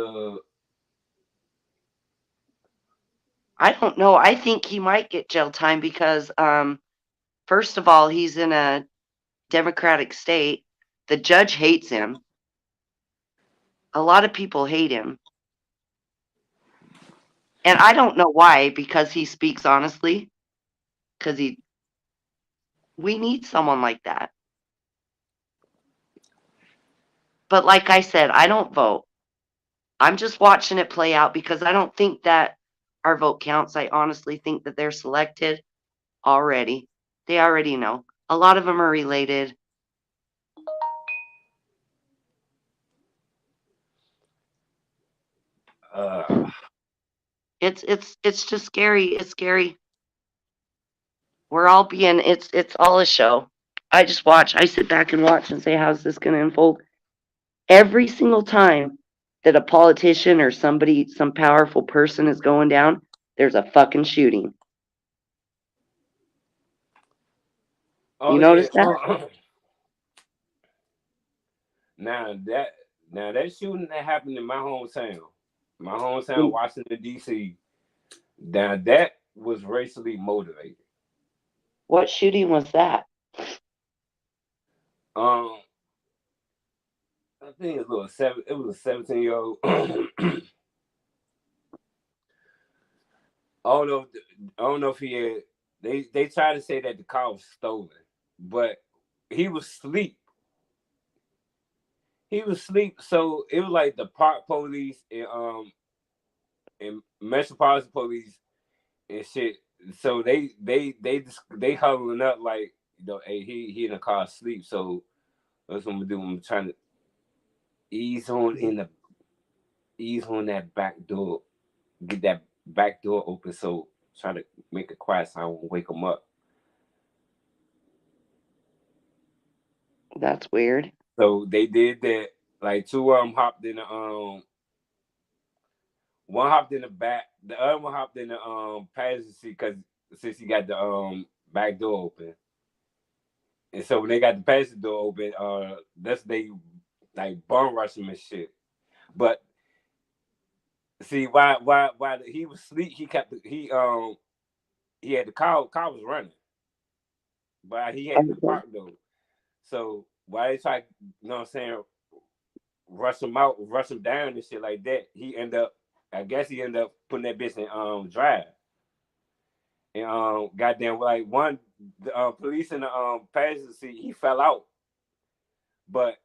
I don't know. I think he might get jail time because, first of all, he's in a Democratic state. The judge hates him. A lot of people hate him. And I don't know why, because he speaks honestly. Because we need someone like that. But like I said, I don't vote. I'm just watching it play out because I don't think that our vote counts. I honestly think that they're selected already. They already know. A lot of them are related. uh It's just scary. It's scary. We're all being it's all a show. I just watch. I sit back and watch and say, how's this going to unfold? Every single time that a politician or somebody, some powerful person is going down, there's a fucking shooting. oh You yeah. notice that? Now that now that shooting that happened in my hometown, In Washington D.C. Now that was racially motivated. What shooting was that? Um, I think it was It was a 17-year-old. I don't know. I don't know if he had. They tried to say that the car was stolen, but he was asleep. He was asleep. So it was like the park police and metropolitan police and shit. So they huddling up like, hey, he in the car asleep. So that's what I'm gonna do. I'm trying to ease on in the ease on that back door, get that back door open. So try to make a quiet so I won't wake him up. That's weird. So they did that. Like two of them hopped in the one hopped in the back, the other one hopped in the passenger seat because since he got the back door open. And so when they got the passenger door open, that's they like bum rush him and shit. But see why he was asleep, he had the car was running, but he had the Okay. park though. So why they try, what I'm saying, rush him out, rush him down and shit like that, I guess he ended up putting that bitch in drive. And goddamn, like one the police in the passenger seat, he fell out, but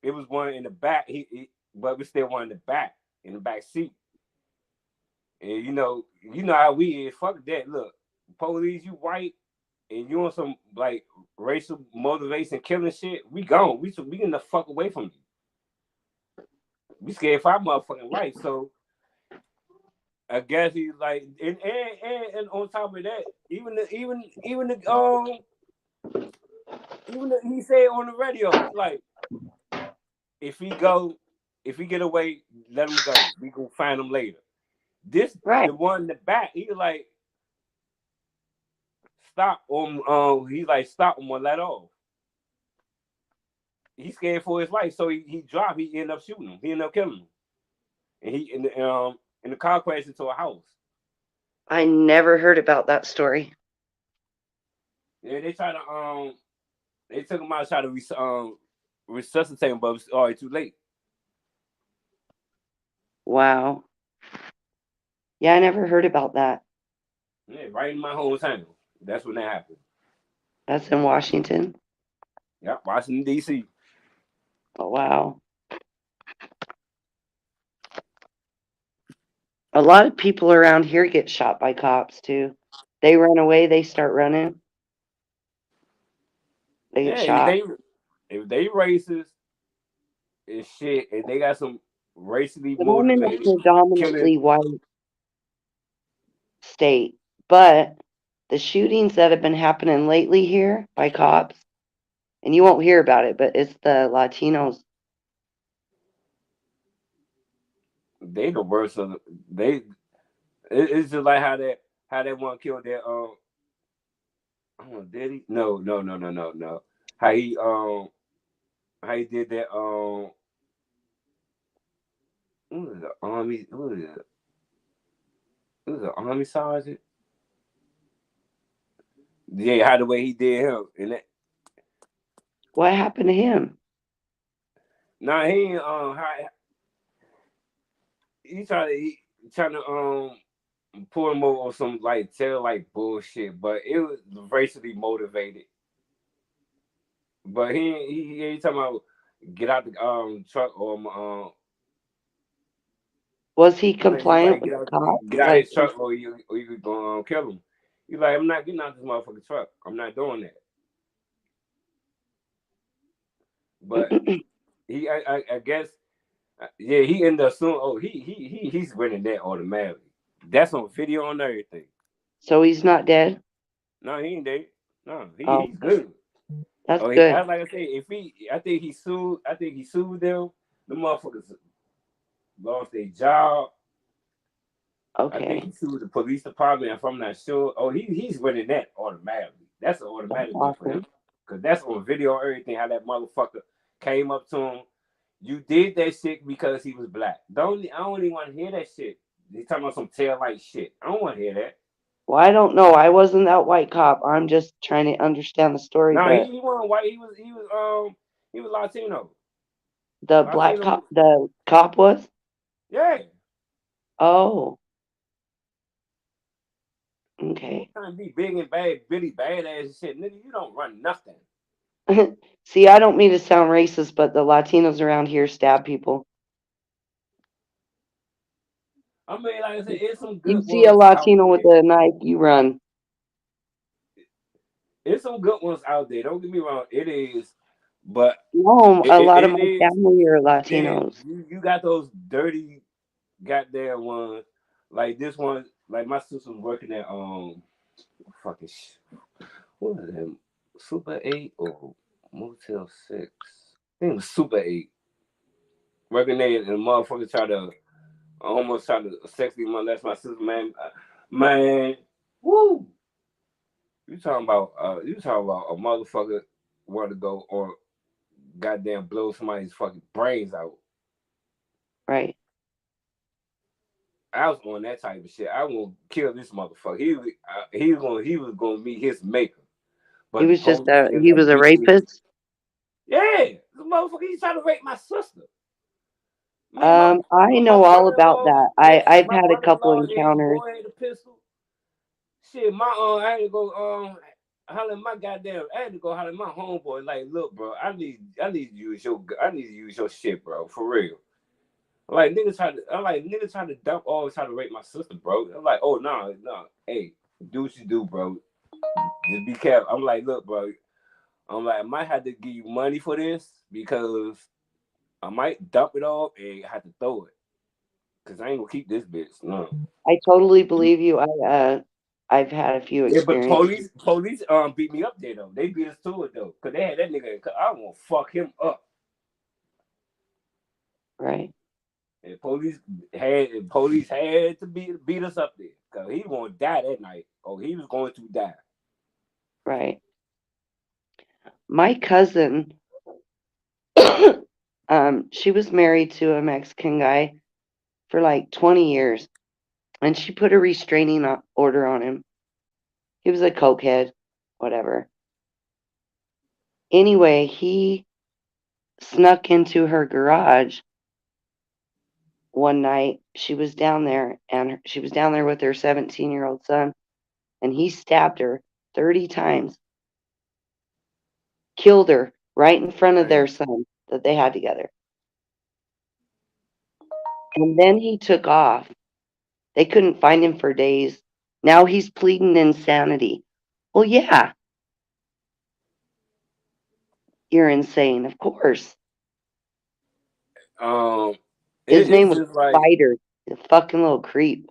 it was one in the back. But we still one in the back seat. And you know how we is. Fuck that. Look, police, you white, and you on some like racial motivation killing shit. We gone. We getting the fuck away from you. We scared for our motherfucking life. So I guess he's like, and on top of that, he said on the radio, he's like, if he go, if he get away, let him go. We gonna find him later. This Right. the one in the back. He like stop him. He like stop him or let off. He scared for his life, so he dropped. He ended up shooting him. He ended up killing him, and he in the car crashed into a house. I never heard about that story. Yeah, they took him out, try to resuscitate him, but it was already too late. Wow. Yeah, I never heard about that. Yeah, right in my hometown. That's when that happened. That's in Washington. Yep, Washington D.C. Oh, wow. A lot of people around here get shot by cops too. They run away, they start running, they get Yeah, shot. if they racist and shit, and they got some racially But I'm in a motivated killing. predominantly white state. But the shootings that have been happening lately here by cops, and you won't hear about it, but it's the Latinos. They the worst of they. It's just like how that one killed that oh, did he? No. How he how he did that what was the army what was it was an army sergeant. Yeah, how the way he did him and that. What happened to him? Nah, he ain't, how he trying to pull him over on some like tell like bullshit, but it was racially motivated. But he ain't talking about get out the truck or Was he he's compliant like with the cops? get out Like, his truck or you gonna kill him. He's like, I'm not getting out this motherfucking truck. I'm not doing that. But I guess yeah, he ended up soon. Oh, he's winning that automatically. That's on video on everything. so he's not dead? No, he ain't dead. No, Oh, he's good. that's Oh, good. like I say, if I think he sued. I think he sued them. The motherfuckers lost their job. I think Okay. he sued the police department. If I'm not sure, oh, he's winning that automatically. That's an That's automatic win for him awesome. because that's on video. Everything how that motherfucker came up to him. You did that shit because he was black. I don't even want to hear that shit. He's talking about some tail light shit. I don't want to hear that. Well, I don't know. I wasn't that white cop. I'm just trying to understand the story. No, But he wasn't white. He was Latino. the black cop, Latino. the cop was. Yeah. Oh, Who okay. trying to be big and bad, Billy badass and shit, nigga? You don't run nothing. See, I don't mean to sound racist, but the Latinos around here stab people. I mean, like I said, it's some You good see a ones out Latino with there. a knife, you run. It's some good ones out there. Don't get me wrong. It is, but No, it, a it, lot of it my is. family are Then Latinos. you got those dirty goddamn ones. Like this one, like my sister was working at fucking what was it? Super 8 or Motel 6? I think it was Super 8. Working there and the motherfucker tried to almost tried to sexually molest my sister, man. Man, woo! You talking about a motherfucker want to go or goddamn blow somebody's fucking brains out. Right. I was on that type of shit. I want to kill this motherfucker. He was gonna meet his maker. He But the was just police ended he up was a beating his. rapist. Yeah, the motherfucker. He's trying to rape my sister. Man, my I my know all about brother-in-law. that. Yeah, I've my had a couple brother-in-law and his encounters. boy had a pistol. Shit, I had to go holler at my goddamn. I had to go holler at my homeboy. Like, look, bro, I need to use your shit, bro, for real. Niggas try to dump all try to rape my sister, bro. I'm like, oh no, no, hey, do what you do, bro. Just be careful. I'm like, look, bro. I'm like, I might have to give you money for this because I might dump it all and have to throw it. Cause I ain't gonna keep this bitch. No. I totally believe you. I've had a few Yeah, but experiences. police beat me up there though. They beat us to it though. Cause they had that nigga I want to fuck him up. Right. And police had to beat us up there. Cause he was gonna die that night. Oh, he was going to die. Right. My cousin, she was married to a Mexican guy for like 20 years, and she put a restraining order on him. He was a cokehead, whatever. Anyway, he snuck into her garage one night. She was down there, and she was down there with her 17-year-old son, and he stabbed her 30 times, killed her right in front of their Damn. son that they had together. And then he took off. They couldn't find him for days. Now he's pleading insanity. Well, yeah, you're insane, of course. Um, His name it's was just like Spider, the fucking little creep.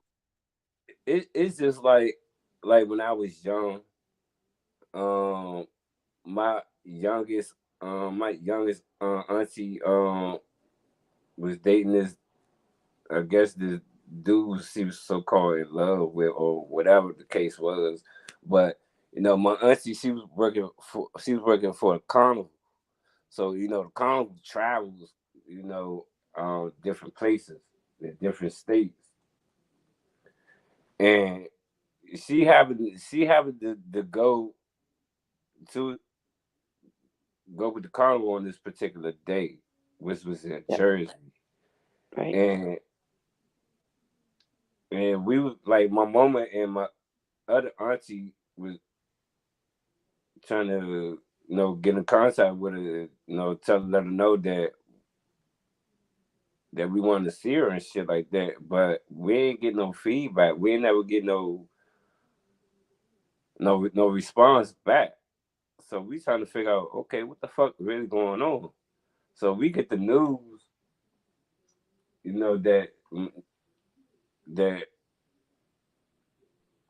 it's just like when I was young. Um, my youngest auntie was dating this. I guess this dude she was so called in love with, or whatever the case was. But my auntie she was working for a carnival. So the carnival travels, different places in different states, and she happened to to go with the carnival on this particular day, which was in Yeah, Jersey, right. and we was like my mama and my other auntie was trying to get in contact with her, let her know that we wanted to see her and shit like that, but we ain't get no feedback. We ain't never get no response back. So we trying to figure out, okay, what the fuck really going on? So we get the news, that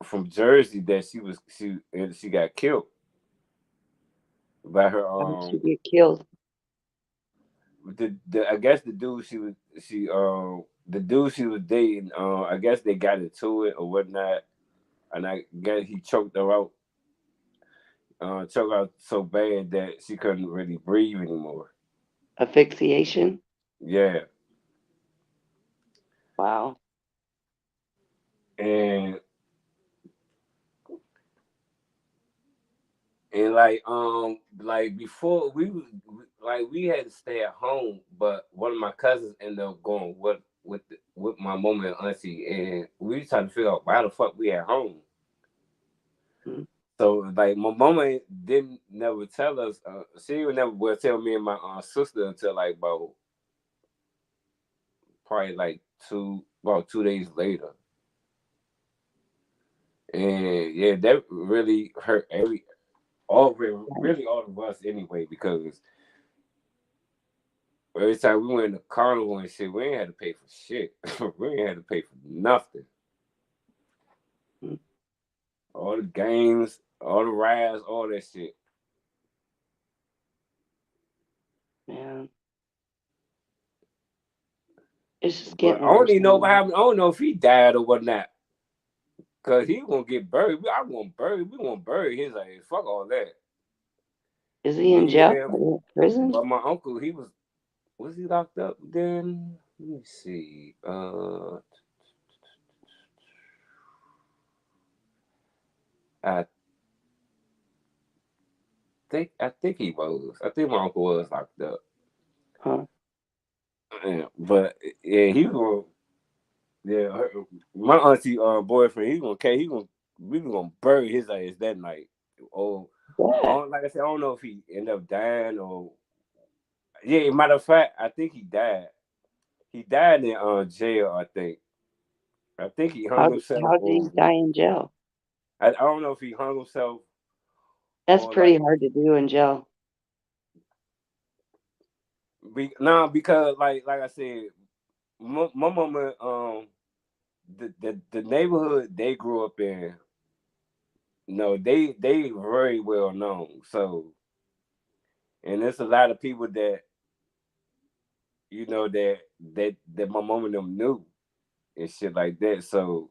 from Jersey that she got killed by her How did she get killed? I guess the dude she was dating, I guess they got into it or whatnot, and I guess he choked out so bad that she couldn't really breathe anymore. Asphyxiation? Yeah. Wow. and like before we had to stay at home, but one of my cousins ended up going with my mom and auntie, and we tried to figure out why the fuck we at home. Mm. So like my mama didn't never tell us. She would never will tell me and my sister until like about probably like about 2 days later. And yeah, that really hurt really all of us anyway, because every time we went in the carnival and shit, we ain't had to pay for shit. We ain't had to pay for nothing. Mm. All the games, all the rides, all that shit. Man, it's just But getting I don't worse even know and what worse. happened. I don't know if he died or whatnot. Cause he gonna get buried. I want buried. We gonna bury his ass. Fuck all that. Is he in Me jail and or in prison? but my uncle, was he locked up then? Let me see. I I think he was. I think my uncle was locked up. Huh? Yeah, but yeah, he was. Yeah, my auntie boyfriend, we gonna bury his ass that night. Oh, Yeah. like I said, I don't know if he ended up dying or yeah. Matter of fact, I think he died. He died in jail. I think he hung himself, How did he or die in jail? I don't know if he hung himself That's or pretty like hard to do in jail. no, because like I said, my mama the neighborhood they grew up in, no, they very well known. So and there's a lot of people that that my mom and them knew and shit like that. So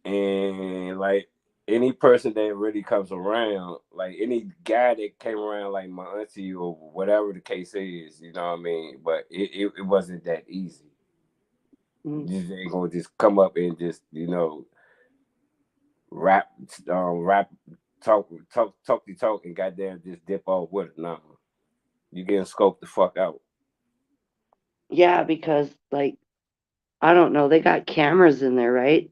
and like any person that really comes around, like any guy that came around, like my auntie or whatever the case is, you know what I mean. But it wasn't that easy. Mm. You just ain't gonna just come up and just rap, rap, talk, and goddamn just dip off with it. No, you getting scoped the fuck out. Yeah, because like I don't know, they got cameras in there, right?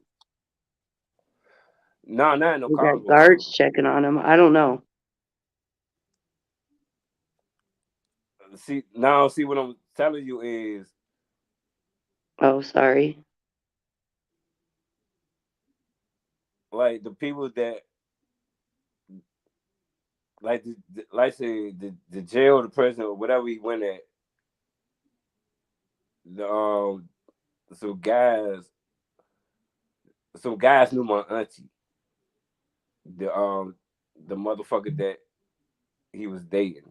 No, not in no They got carnival. guards checking on them. I don't know. See what I'm telling you is Oh, sorry. like the people that like like say the jail, the prison, or whatever he went at. The some guys, some guys knew my auntie, the the motherfucker that he was dating,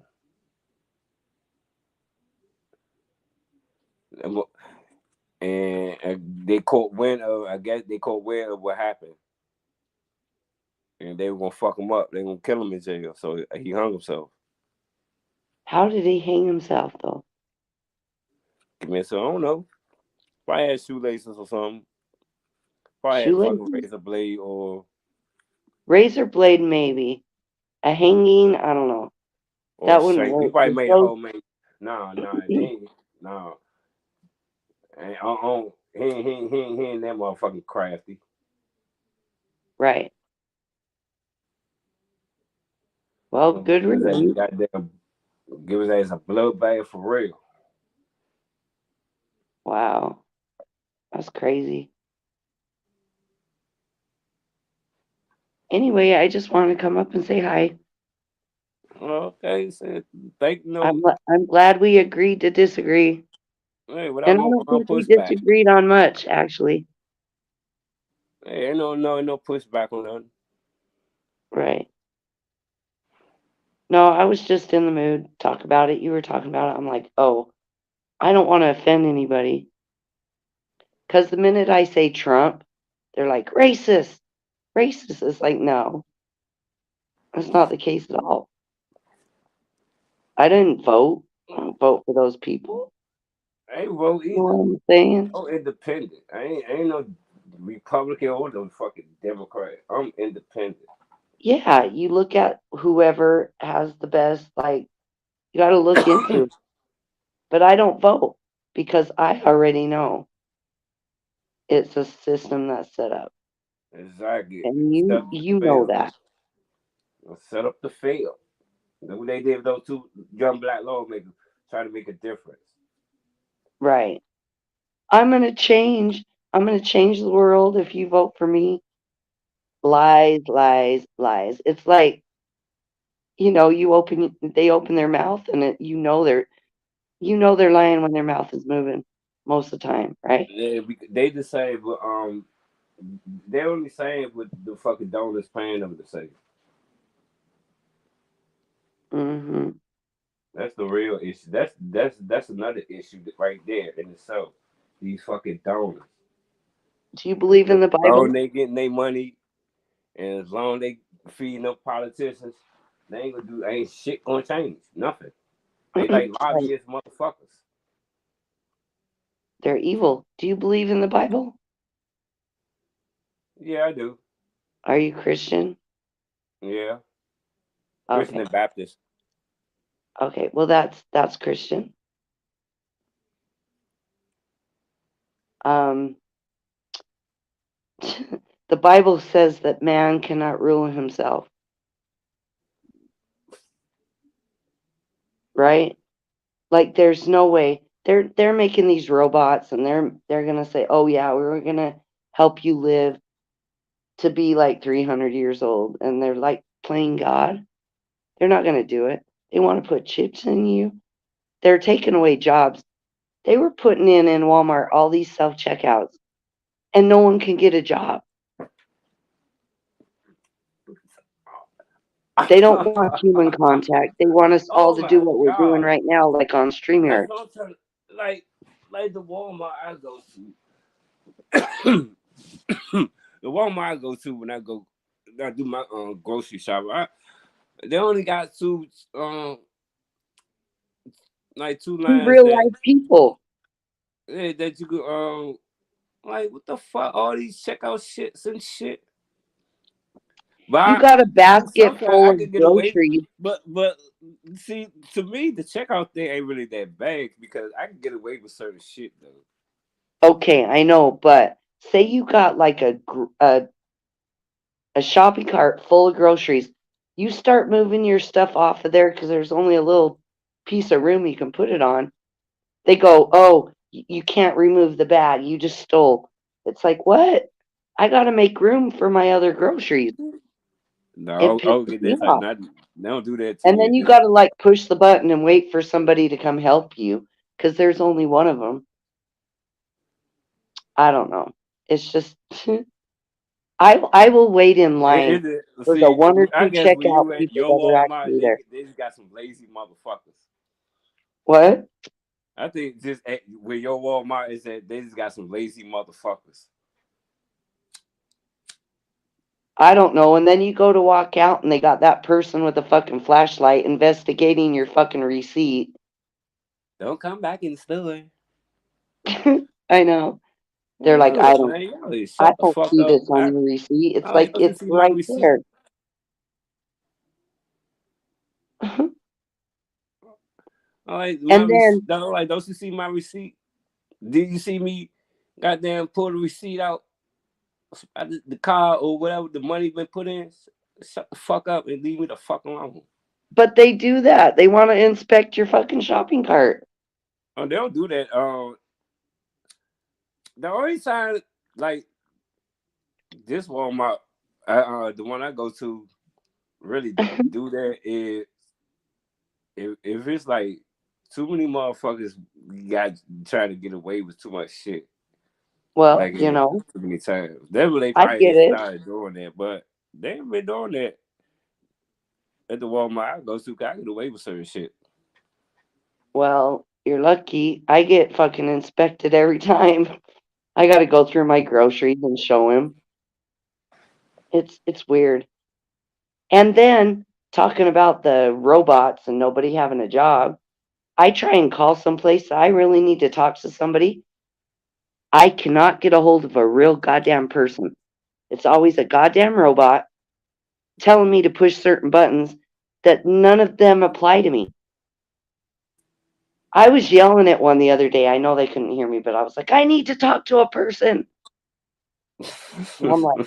and they caught wind of. I guess they caught wind of what happened, and they were gonna fuck him up. They were gonna kill him in jail, so he hung himself. How did he hang himself though? I mean, so I don't know. Probably had shoelaces or something. Probably had a fucking Shoelaces? razor blade Razor blade maybe. A hanging, I don't know. or That wouldn't shank. He work. probably The made a clothes homemade. Nah, they ain't. Nah, and he ain't that motherfucking crafty. right. Well, good Give his ass a riddance. goddamn, give his ass a bloodbath for real. Wow. That's crazy. Anyway, I just wanted to come up and say hi. Okay, so thank no, I'm glad we agreed to disagree. hey, without And I no don't think we pushback. disagreed on much, actually. Hey, ain't no pushback on nothing. Right. No, I was just in the mood. Talk about it. You were talking about it. I'm like, oh, I don't want to offend anybody. Because the minute I say Trump, they're like, racist. Racist. It's like, no, that's not the case at all. I didn't vote. I don't vote for those people. I ain't vote You know either. what I'm saying? I'm independent. I ain't no Republican or no fucking Democrat. I'm independent. Yeah, you look at whoever has the best, like, you got to look into it. But I don't vote because I already know it's a system that's set up. Exactly. And Set you up you to know fail. that. Set up to fail. That's what they did with those two young black lawmakers, trying to make a difference. Right. I'm going to change. I'm going to change the world if you vote for me. Lies, lies, lies. It's like, they open their mouth and they're lying when their mouth is moving most of the time, right? They just say, but they only saying what the fucking donors paying them to say. Hmm. That's the real issue. That's another issue right there in itself. These fucking donors. Do you believe in As the long Bible? they getting their money, and as long they feeding up politicians, they ain't shit gonna change. Nothing. They like Right. lobbyist motherfuckers. They're evil. Do you believe in the Bible? Yeah, I do. Are you Christian? Yeah, Christian Okay. and Baptist. Okay. Well, that's Christian. Um, the Bible says that man cannot rule himself, right? Like there's no way. They're making these robots and they're going to say, "Oh yeah, we're going to help you live to be like 300 years old." And they're like playing God. They're not going to do it. They want to put chips in you. They're taking away jobs. They were putting in Walmart all these self-checkouts and no one can get a job. They don't want human contact. They want us all Oh to do my what we're doing god! right now, like on StreamYard. That's what I'm trying. Like the Walmart I go to. The Walmart I go to when I do my grocery shopping. They only got two We lines real that life people. that you could like what the fuck, all these checkout shits and shit. But You got a basket sometimes full I of could get away. groceries. But see, to me, the checkout thing ain't really that bad because I can get away with certain shit though. Okay, I know, but say you got like a shopping cart full of groceries. You start moving your stuff off of there because there's only a little piece of room you can put it on. They go, "Oh, you can't remove the bag. You just stole." It's like, what? I got to make room for my other groceries. It No, pisses okay, me that's like off. not. They don't do that to And me. then you got to like push the button and wait for somebody to come help you because there's only one of them. I don't know. It's just, I will wait in line for the See, one or I two guess when checkout you at people your that are Walmart, actually there. they just got some lazy motherfuckers. What? I think just where your Walmart is at, they just got some lazy motherfuckers. I don't know. And then you go to walk out and they got that person with a fucking flashlight investigating your fucking receipt. Don't come back in the store. I know. They're like, Oh, man, y'all I shut the don't fuck see up. this on your receipt. It's I like like those to it's see my right receipt. there. I like my And receipt. then, I like those to see my receipt. Did you see me? Goddamn, pull the receipt out the car or whatever the money been put in. Shut the fuck up and leave me the fuck alone. but they do that. They want to inspect your fucking shopping cart. Oh, they don't do that. The only time like this Walmart, the one I go to, really do that is if it's like too many motherfuckers got trying to get away with too much shit. Well, Like too many times. That's when they I probably get it. started doing that, but they ain't been doing that at the Walmart I go to. 'Cause I get away with certain shit. Well, you're lucky. I get fucking inspected every time. I got to go through my groceries and show him. It's weird. And then talking about the robots and nobody having a job. I try and call someplace that I really need to talk to somebody. I cannot get a hold of a real goddamn person. It's always a goddamn robot telling me to push certain buttons that none of them apply to me. I was yelling at one the other day. I know they couldn't hear me, but I was like, I need to talk to a person. And I'm like,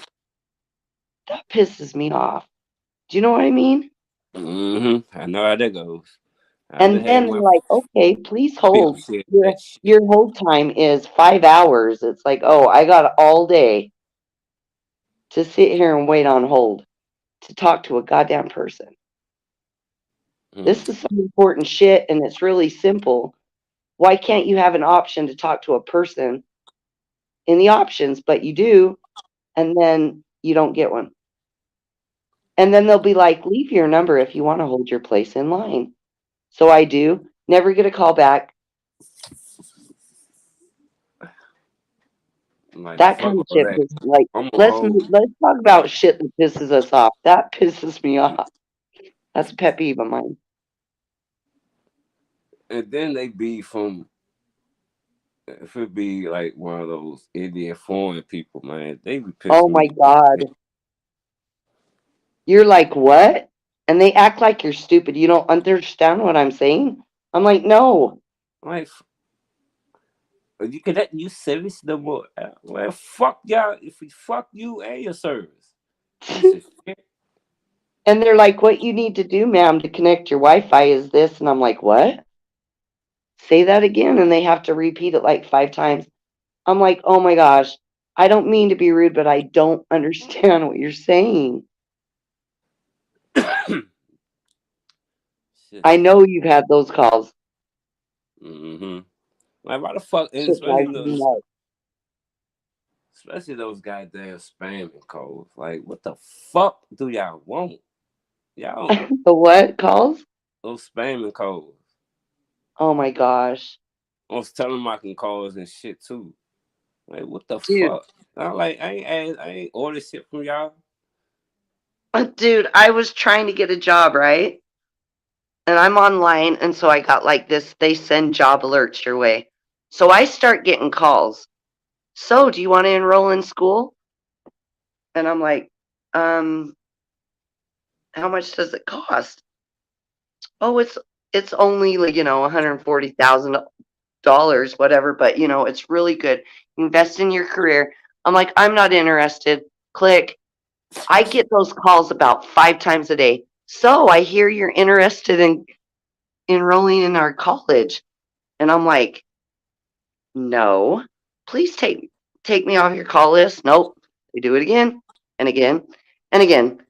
that pisses me off. Do you know what I mean? I know how that goes. I done And had then they're my like, okay, please fair hold. share of Your that shit. your hold time is 5 hours. It's like, oh, I got all day to sit here and wait on hold to talk to a goddamn person. This is some important shit and it's really simple. Why can't you have an option to talk to a person in the options, but you do, and then you don't get one? And then they'll be like, leave your number if you want to hold your place in line. So I do, never get a call back. I'm like, That fuck kind of all shit that. is like, I'm a let's hoe. let's talk about shit that pisses us off. That pisses me off. That's a pet peeve of mine. And then they be from, if it be like one of those Indian foreign people, man, they be Oh pissing my me God. off. You're like, what? And they act like you're stupid. You don't understand what I'm saying? I'm like, no. Like, you can let you service no more. Well, fuck y'all. If we fuck you and your service, piece of shit. And they're like, what you need to do, ma'am, to connect your Wi-Fi is this. And I'm like, what? Say that again. And they have to repeat it like 5 times. I'm like, oh my gosh. I don't mean to be rude, but I don't understand what you're saying. Shit. I know you've had those calls. Mm-hmm. Like, why the fuck? And Shit drives me nuts. especially those goddamn spamming calls. Like, what the fuck do y'all want? Y'all The what calls? those spamming calls. Oh my gosh. I was telling my can calls and shit too. Like, what the Dude, fuck? I ain't order shit from y'all. dude, I was trying to get a job, right? And I'm online, and so I got like this, they send job alerts your way. So I start getting calls. So, do you want to enroll in school? And I'm like, um, how much does it cost? Oh, it's only like, $140,000, whatever, but it's really good. Invest in your career. I'm like, I'm not interested. Click. I get those calls about 5 times a day. So I hear you're interested in enrolling in our college. And I'm like, no, please take me off your call list. Nope. They do it again and again and again.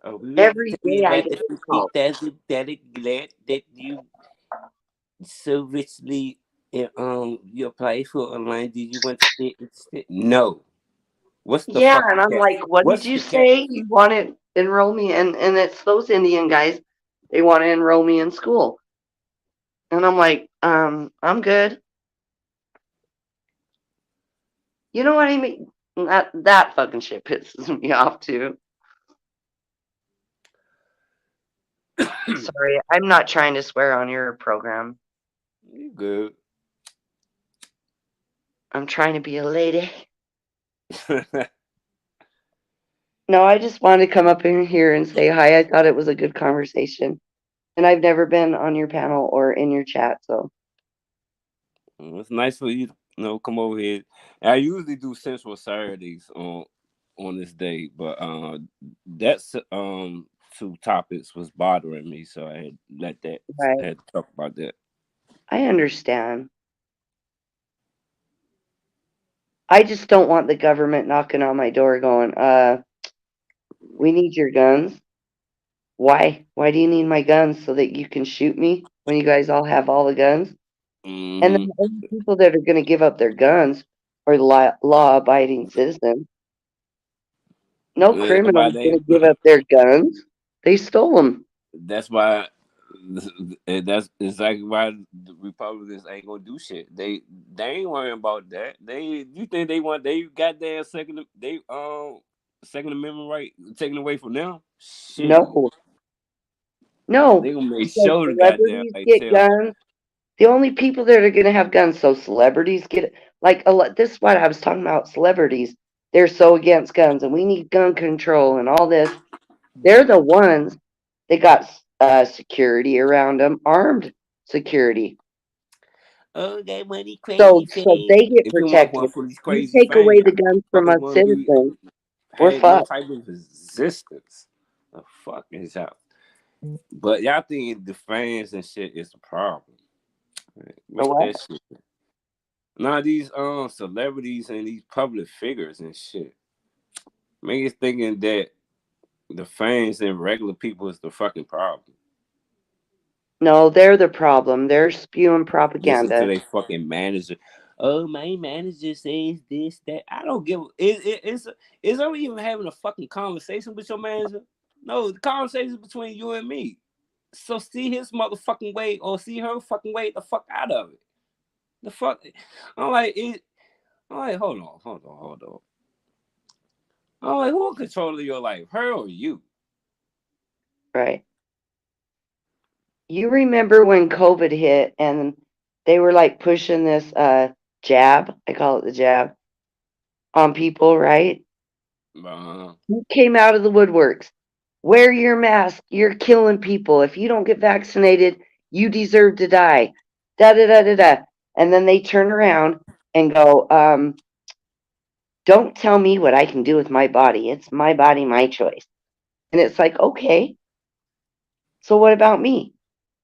We would like to Every tell you day I that get the this call. 50,000 glad that you so richly you apply for online. Did you want to stay instead? No. What's the Yeah, and fucking I'm catch? like, what did What's you the catch? say? You want to enroll me? And it's those Indian guys. They want to enroll me in school. And I'm like, I'm good. You know what I mean? That fucking shit pisses me off too. Sorry, I'm not trying to swear on your program. You good. I'm trying to be a lady. No, I just wanted to come up in here and say hi. I thought it was a good conversation. And I've never been on your panel or in your chat, so It's nice for you to come over here. I usually do Central Saturdays on this day, but that's two topics was bothering me, so I right. had to talk about that. I understand. I just don't want the government knocking on my door going, we need your guns. Why? Why do you need my guns so that you can shoot me when you guys all have all the guns? And then Hmm. the only people that are going to give up their guns are the law-abiding citizens. No criminal Why is going they? to give up their guns. They stole them. That's why. That's exactly why the Republicans ain't gonna do shit. They ain't worrying about that. You think they want they got their Second Amendment right taken away from them? Shit. No. No, They gonna make because sure to goddamn celebrities like get tell. guns. The only people that are going to have guns, so celebrities get like a lot. This is what I was talking about. Celebrities, they're so against guns, and we need gun control and all this. They're the ones that got security around them, armed security. Oh, that money So, crazy so fame. they get If it weren't one protected. for these You crazy take fame, away the y'all guns from motherfuckers us wouldn't be citizens, we're had no fucked. type of existence. The fuck is out. But y'all think the fans and shit is the problem. The Make what? that shit. Now these celebrities and these public figures and shit. Make it thinking that the fans and regular people is the fucking problem. No, they're the problem. They're spewing Listen to propaganda. their fucking manager. Oh, my manager says this, that. I don't give. It's only even having a fucking conversation with your manager. No, the conversation is between you and me. So see his motherfucking way or see her fucking way the fuck out of it. The fuck. I'm like it. I'm like, hold on. I'm like, who in control of your life, her or you? Right. You remember when COVID hit and they were like pushing this jab, I call it the jab, on people, right? Uh, Who came out of the woodworks? Wear your mask. You're killing people. If you don't get vaccinated, you deserve to die. Da da da da da. And then they turn around and go, don't tell me what I can do with my body. It's my body, my choice. And it's like, okay, so what about me?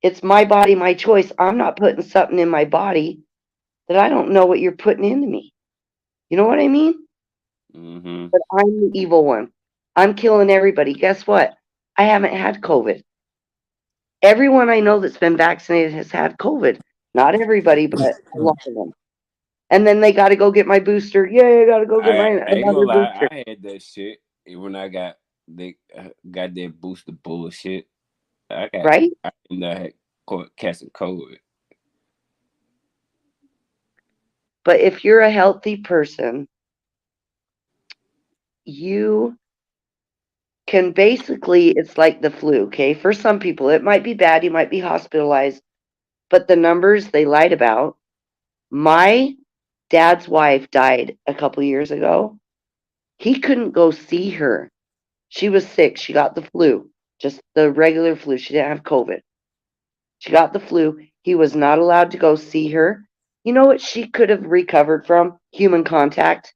It's my body, my choice. I'm not putting something in my body that I don't know what you're putting into me. You know what I mean? mm-hmm. But I'm the evil one. I'm killing everybody. Guess what? I haven't had COVID. Everyone I know that's been vaccinated has had COVID. Not everybody, but a lot of them. And then they got to go get my booster. Yay, I got to go get my I ain't gonna another lie, booster. I had that shit when I got that booster bullshit. Right? I ended up catching COVID. But if you're a healthy person, you can basically, it's like the flu, okay? For some people, it might be bad. You might be hospitalized. But the numbers they lied about, my dad's wife died a couple years ago. He couldn't go see her. She was sick. She got the flu, just the regular flu. She didn't have COVID. She got the flu. He was not allowed to go see her. You know what she could have recovered from? Human contact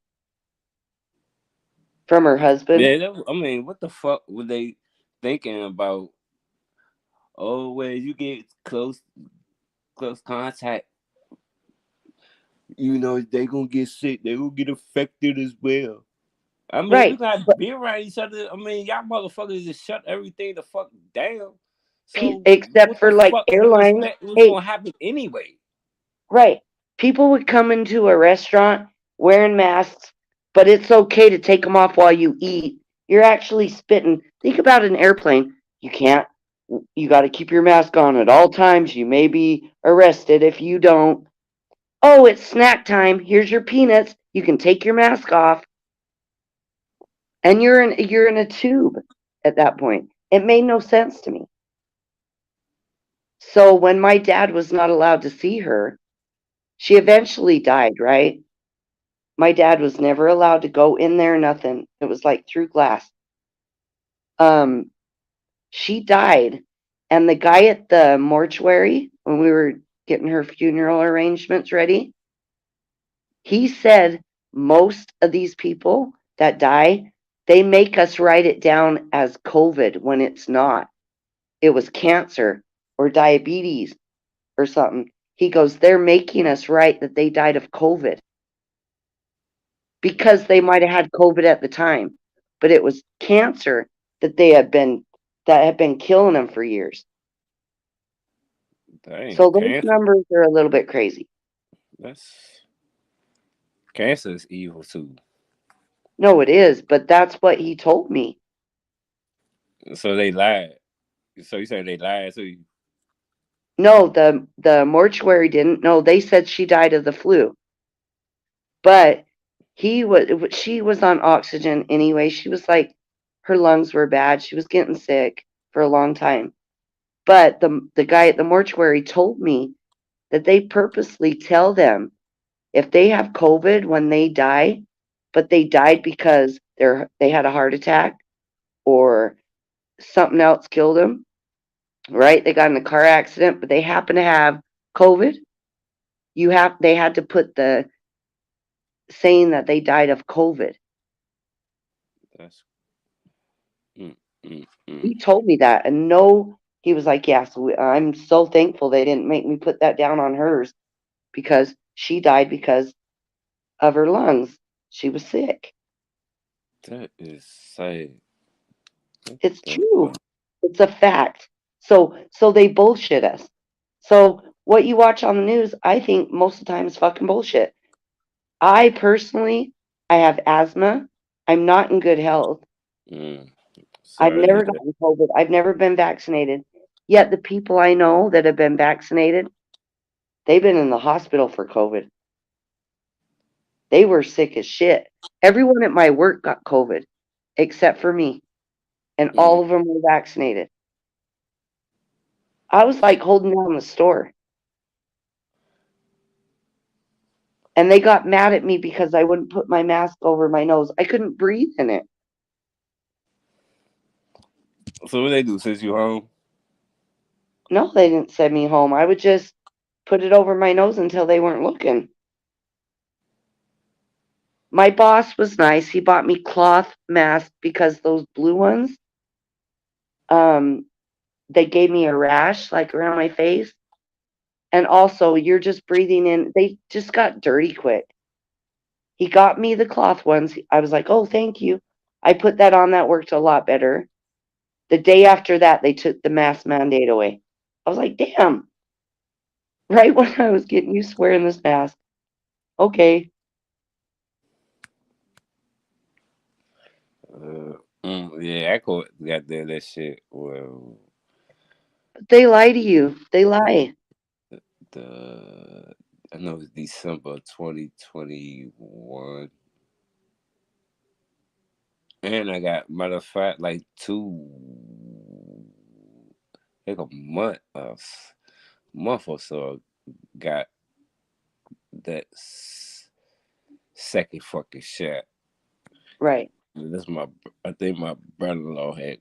from her husband. Yeah, I mean, what the fuck were they thinking about? Oh, well, you get close contact, they gonna get sick. They gonna get affected as well. I mean, we Right. gotta But be around each other. I mean, y'all motherfuckers just shut everything the fuck down. So except what the for like fuck you airlines. expect was Hey, gonna happen anyway? right. People would come into a restaurant wearing masks, but it's okay to take them off while you eat. You're actually spitting. Think about an airplane. You can't, you got to keep your mask on at all times. You may be arrested if you don't. Oh, it's snack time. Here's your peanuts. You can take your mask off. And you're in a tube at that point. It made no sense to me. So when my dad was not allowed to see her, she eventually died, right? My dad was never allowed to go in there, nothing. It was like through glass. Um, she died, and the guy at the mortuary, when we were getting her funeral arrangements ready, he said most of these people that die, they make us write it down as COVID when it's not. It was cancer or diabetes or something. He goes, they're making us write that they died of COVID because they might have had COVID at the time, but it was cancer that that had been killing them for years. Dang, So those numbers are a little bit crazy. that's cancer is evil too. No, it is, but that's what he told me. So they lied. So you say they lied to you? No, the mortuary didn't. No, they said she died of the flu. But she was on oxygen anyway. She was like her lungs were bad. She was getting sick for a long time. But the guy at the mortuary told me that they purposely tell them if they have COVID when they die, but they died because they had a heart attack or something else killed them, right? They got in a car accident, but they happen to have COVID. They had to put the saying that they died of COVID. That's mm, mm, mm. He told me that, and no, he was like, "Yeah, so I'm so thankful they didn't make me put that down on hers because she died because of her lungs. She was sick." That is sad. What It's the true. fuck? It's a fact. So they bullshit us. So what you watch on the news, I think most of the time is fucking bullshit. I personally, I have asthma. I'm not in good health. Mm. I've Sorry to hear never that. gotten COVID. I've never been vaccinated. Yet the people I know that have been vaccinated, they've been in the hospital for COVID. They were sick as shit. Everyone at my work got COVID except for me, and Mm. all of them were vaccinated. I was like holding down the store. And they got mad at me because I wouldn't put my mask over my nose. I couldn't breathe in it. So what they do since you home? No, they didn't send me home. I would just put it over my nose until they weren't looking. My boss was nice. He bought me cloth masks because those blue ones, um, they gave me a rash like around my face. And also, you're just breathing in. They just got dirty quick. He got me the cloth ones. I was like, oh, thank you. I put that on. That worked a lot better. The day after that, they took the mask mandate away. I was like, damn, right when I was getting used to wearing this mask. Okay. Yeah, I caught got there that shit. Well, But they lie to you. They lie. the I know it's December 2021, and I got matter of fact like like a month or so got that second fucking shot. Right. That's my I think my brother-in-law had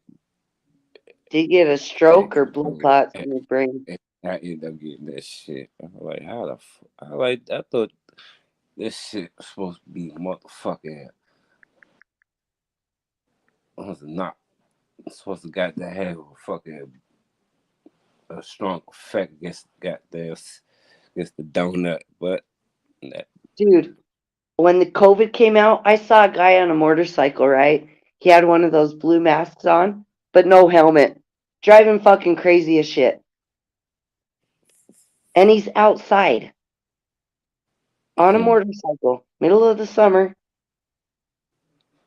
Did you get a had stroke or blood COVID, clots in your brain? and I ended up getting that shit. I'm like, how the I like I thought this shit was supposed to be motherfucking was not supposed to got to have a fucking a strong effect against goddamn against the donut, but that, Dude, when the COVID came out, I saw a guy on a motorcycle, right? He had one of those blue masks on, but no helmet. Driving fucking crazy as shit. And he's outside on a hmm, motorcycle, middle of the summer.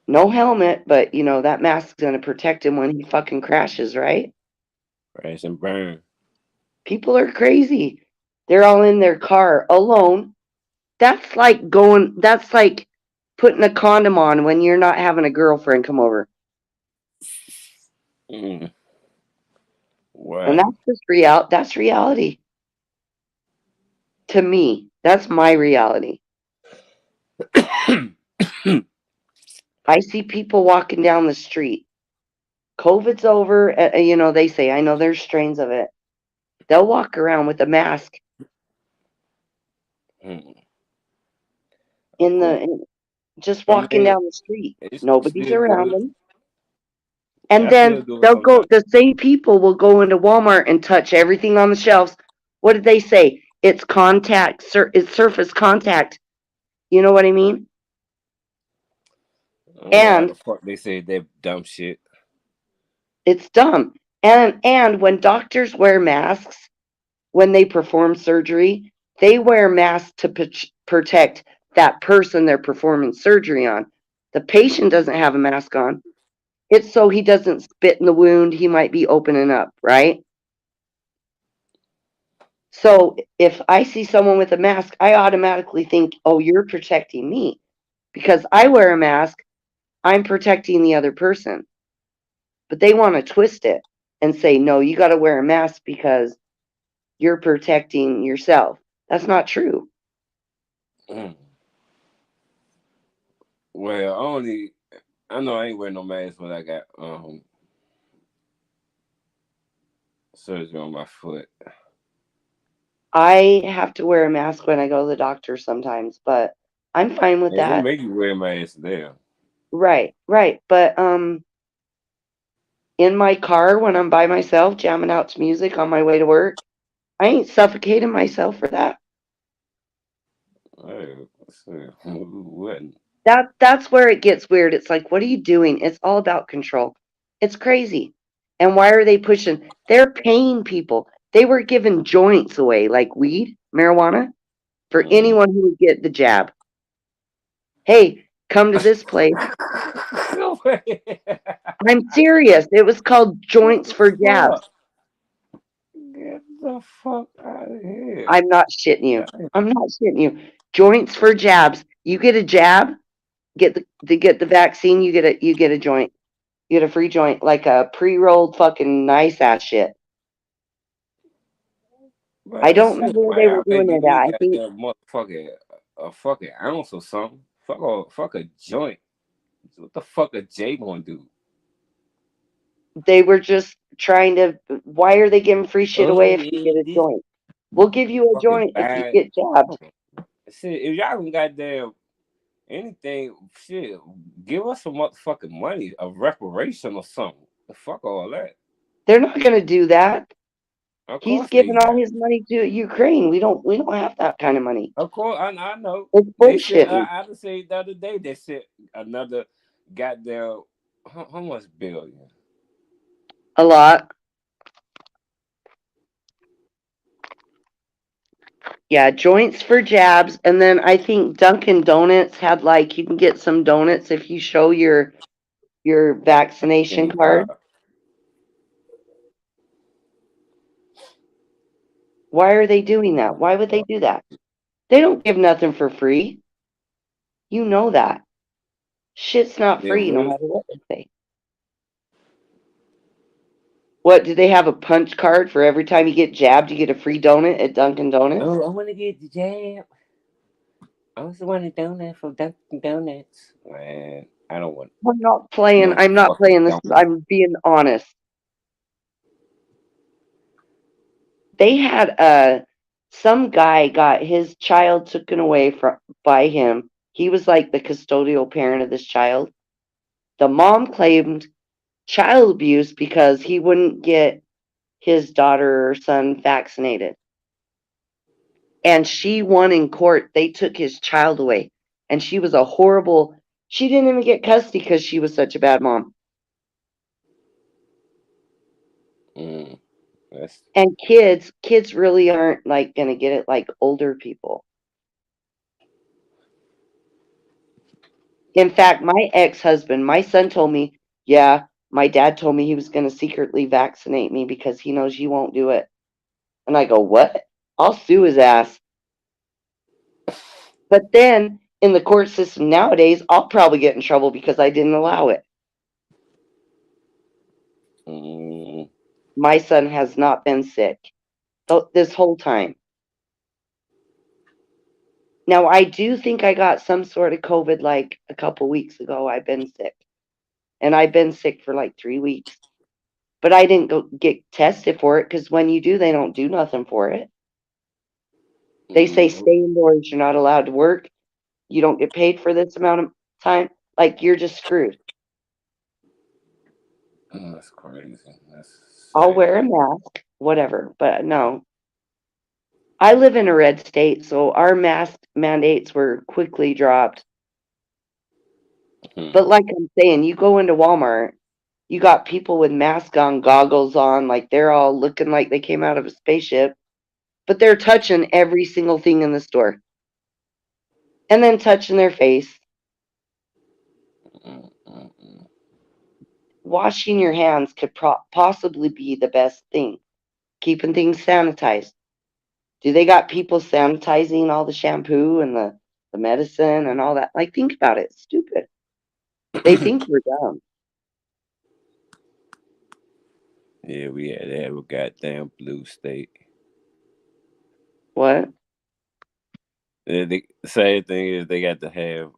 No helmet, but that mask's gonna protect him when he fucking crashes, right? crash and burn. People are crazy. They're all in their car alone. That's like putting a condom on when you're not having a girlfriend come over. Mm, And wow. that's reality. To me, that's my reality. I see people walking down the street. COVID's over. They say, I know there's strains of it. They'll walk around with a mask Hmm. in Oh, the just I walking mean, down the street. it's Nobody's still around do it. them. And I still then do it they'll go, sometimes. the same people will go into Walmart and touch everything on the shelves. What did they say? It's contact, it's surface contact. You know what I mean? I don't know why And the fuck they say that dumb shit. it's dumb. And when doctors wear masks when they perform surgery, they wear masks to protect that person they're performing surgery on. The patient doesn't have a mask on. It's so he doesn't spit in the wound he might be opening up, right? So if I see someone with a mask, I automatically think, oh, you're protecting me. Because I wear a mask, I'm protecting the other person. But they want to twist it. and say, no, you got to wear a mask because you're protecting yourself. That's not true. Mm. Well, I know I ain't wearing no mask when I got surgery on my foot. I have to wear a mask when I go to the doctor sometimes, but I'm fine with And they that. make you wear a mask there. Right, right. But in my car when I'm by myself jamming out to music on my way to work, I ain't suffocating myself for that. Hey, shit, who wouldn't? That's where it gets weird. It's like, what are you doing? It's all about control. It's crazy. And why are they pushing? They're paying people. They were giving joints away, like weed, marijuana, for Mm. anyone who would get the jab. Hey, come to this place. No way. I'm serious. It was called What joints the for jabs. fuck? Get the fuck out of here. I'm not shitting you. Damn. I'm not shitting you. Joints for jabs. You get a jab, get the vaccine, you get a joint. You get a free joint, like a pre-rolled fucking nice ass shit. I Well, don't know shit, where why they were y'all doing making it me at. I think goddamn motherfucking a fucking ounce or something? Fuck a joint. What the fuck a J gonna do? they were just trying to. Why are they giving free shit Oh away if you yeah, get a this joint? We'll give you a fucking joint if you bad. get jabbed. Shit, if y'all can goddamn anything, shit, give us some motherfucking money, a reparation or something. Fuck all that. They're not going to do that. Of He's course they giving all not. his money to Ukraine. We don't have that kind of money. Of course, I know. It's They said bullshitting. I just say the other day they said another goddamn how much billion? A lot. Yeah, joints for jabs, and then I think Dunkin' Donuts had like you can get some donuts if you show your vaccination card. Why are they doing that? Why would they do that? They don't give nothing for free. You know that. Shit's not Then free no really, matter what they say. What, do they have a punch card for every time you get jabbed, you get a free donut at Dunkin' Donuts? oh, I want to get the jab. I also want a donut from Dunkin' Donuts. Man, I don't want I'm not playing. no I'm not fucking playing this. donut. I'm being honest. They had some guy got his child taken away from by him. He was like the custodial parent of this child. The mom claimed child abuse because he wouldn't get his daughter or son vaccinated. And she won in court. They took his child away. And she was a horrible, she didn't even get custody because she was such a bad mom. Mm, that's And kids really aren't like going to get it like older people. In fact, my ex-husband, my son told me, yeah, my dad told me he was going to secretly vaccinate me because he knows you won't do it. And I go, what? I'll sue his ass. But then in the court system nowadays, I'll probably get in trouble because I didn't allow it. mm, My son has not been sick this whole time. Now, I do think I got some sort of COVID like a couple weeks ago. I've been sick. And I've been sick for like 3 weeks. But I didn't go get tested for it because when you do, they don't do nothing for it. They say mm, stay indoors. You're not allowed to work. You don't get paid for this amount of time. Like you're just screwed. that's crazy. That's I'll sad. wear a mask, whatever. But no, I live in a red state, so our mask mandates were quickly dropped. Hmm. But like I'm saying, you go into Walmart, you got people with masks on, goggles on, like they're all looking like they came out of a spaceship, but they're touching every single thing in the store and then touching their face. Mm, mm, mm. Washing your hands could possibly be the best thing. Keeping things sanitized. Do they got people sanitizing all the shampoo and the medicine and all that? Like, think about it. It's stupid. They think we're dumb. Yeah, we had to have a goddamn blue state. What? The same thing is they got to have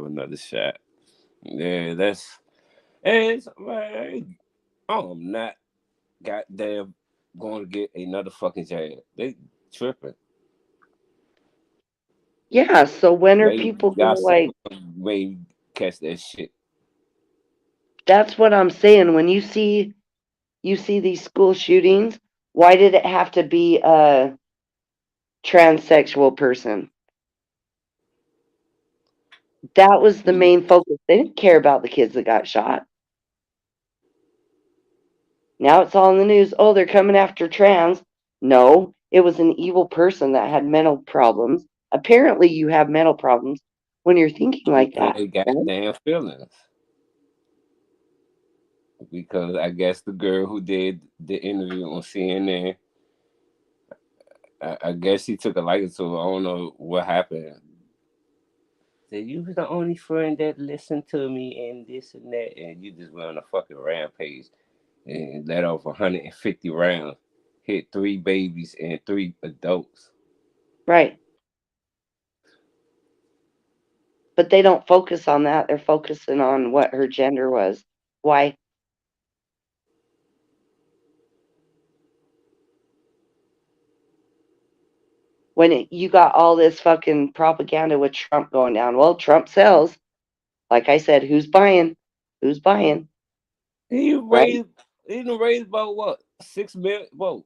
another shot. Yeah, that's it's man. I'm not goddamn going to get another fucking jab. They tripping. Yeah, so when are Maybe people gonna y'all like maybe catch that shit. that's what I'm saying. When you see these school shootings, why did it have to be a transsexual person? That was the main focus. They didn't care about the kids that got shot. Now it's all in the news. Oh, they're coming after trans. No, it was an evil person that had mental problems. Apparently, you have mental problems when you're thinking like And that. they got Right? damn feelings because I guess the girl who did the interview on CNN, I guess she took a liking to her. I don't know what happened. Said you was the only friend that listened to me and this and that, and you just went on a fucking rampage and let off 150 rounds, hit 3 babies and 3 adults. Right. But they don't focus on that. They're focusing on what her gender was. Why? When you got all this fucking propaganda with Trump going down. Well, Trump sells. Like I said, who's buying? Who's buying? He Right? raised, he done raised about what 6 million, whoa,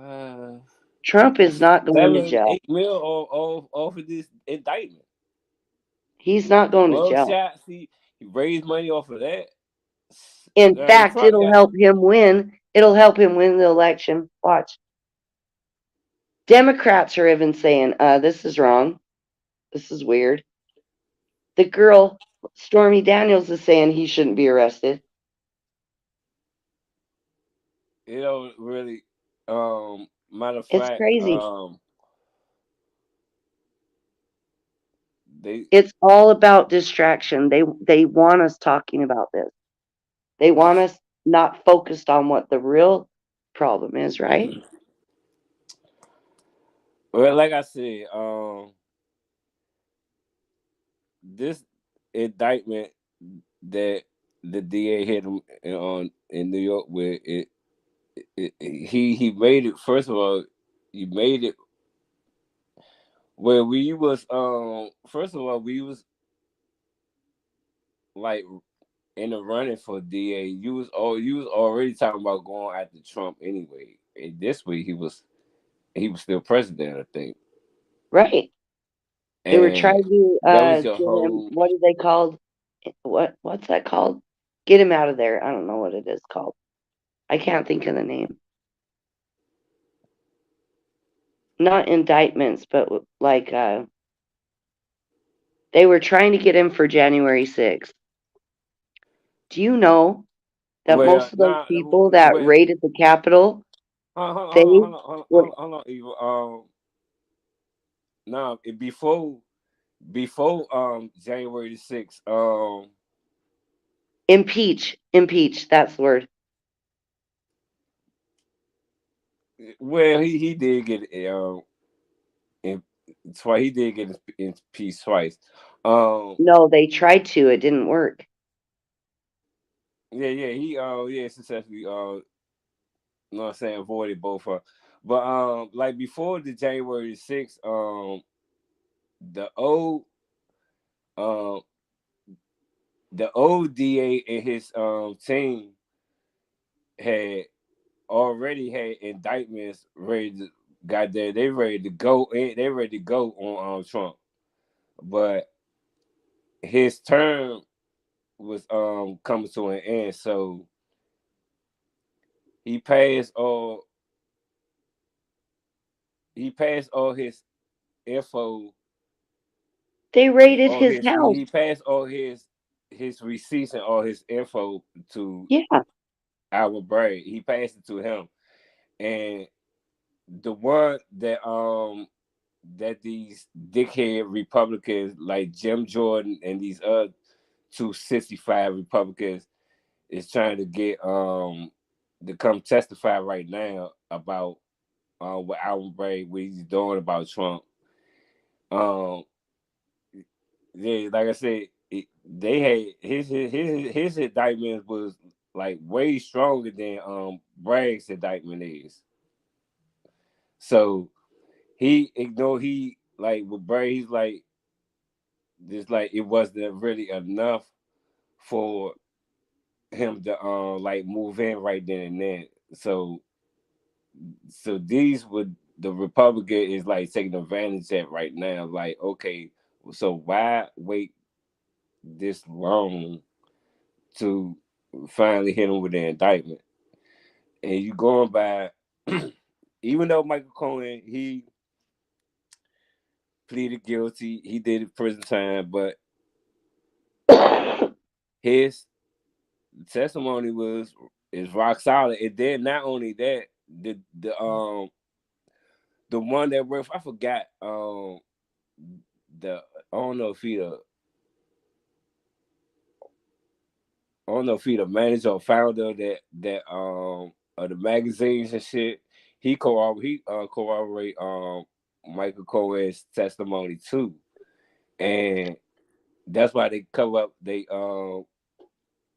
uh, Trump is not going to seven, jail. 8 mil off of this indictment. He's not The going to mug jail. shots, he raised money off of that. In fact, Trump it'll got help him win. It'll help him win the election. Watch. Democrats are even saying, this is wrong. This is weird. The girl, Stormy Daniels, is saying he shouldn't be arrested. you know really. Matter of It's fact, crazy. they It's all about distraction. They want us talking about this. They want us not focused on what the real problem is, right? well, like I said, this indictment that the DA hit him on in New York with he made it. First of all, he made it where we was first of all we was like in the running for DA. You was already talking about going after Trump anyway. And this week he was still president, I think. Right. They were And trying to that was your get him. whole What are they called? What's that called? Get him out of there. I don't know what it is called. I can't think of the name. Not indictments, but like they were trying to get him for January 6th. Do you know that well most of those nah people that well raided the Capitol, hold on, they hold on, hold on, hold on, were hold on, Eva. Nah, before January the 6th, impeach, that's the word. well he did get in twice. He did get in peace twice. Um, No, they tried to, it didn't work. yeah, he yeah successfully you know what I'm saying, avoided both but like before the January 6th, the old um the old DA and his team had already had indictments ready to got there. They ready to go they ready to go on Trump. But his term was coming to an end, so he passed all his info, They raided all his his house. he passed all his receipts and all his info to Yeah, our brain. He passed it to him. And the one that these dickhead Republicans like Jim Jordan and these other 265 Republicans is trying to get to come testify right now about what Alvin Bragg what he's doing about Trump. Um, yeah, like I said, they had his indictment was like way stronger than Bragg's indictment is. So he like with Bragg, he's like just like it wasn't really enough for him to like move in right then and there. So these would the Republican is like taking advantage of right now. Like, okay, so why wait this long to finally hit him with the indictment? And you going by, even though Michael Cohen he pleaded guilty, he did prison time, but his testimony was is rock solid. And then not only that, the one that worked, I forgot the I don't know if he I don't know if he the manager or founder that of the magazines and shit. He corroborate Michael Cohen's testimony too, and that's why they cover up they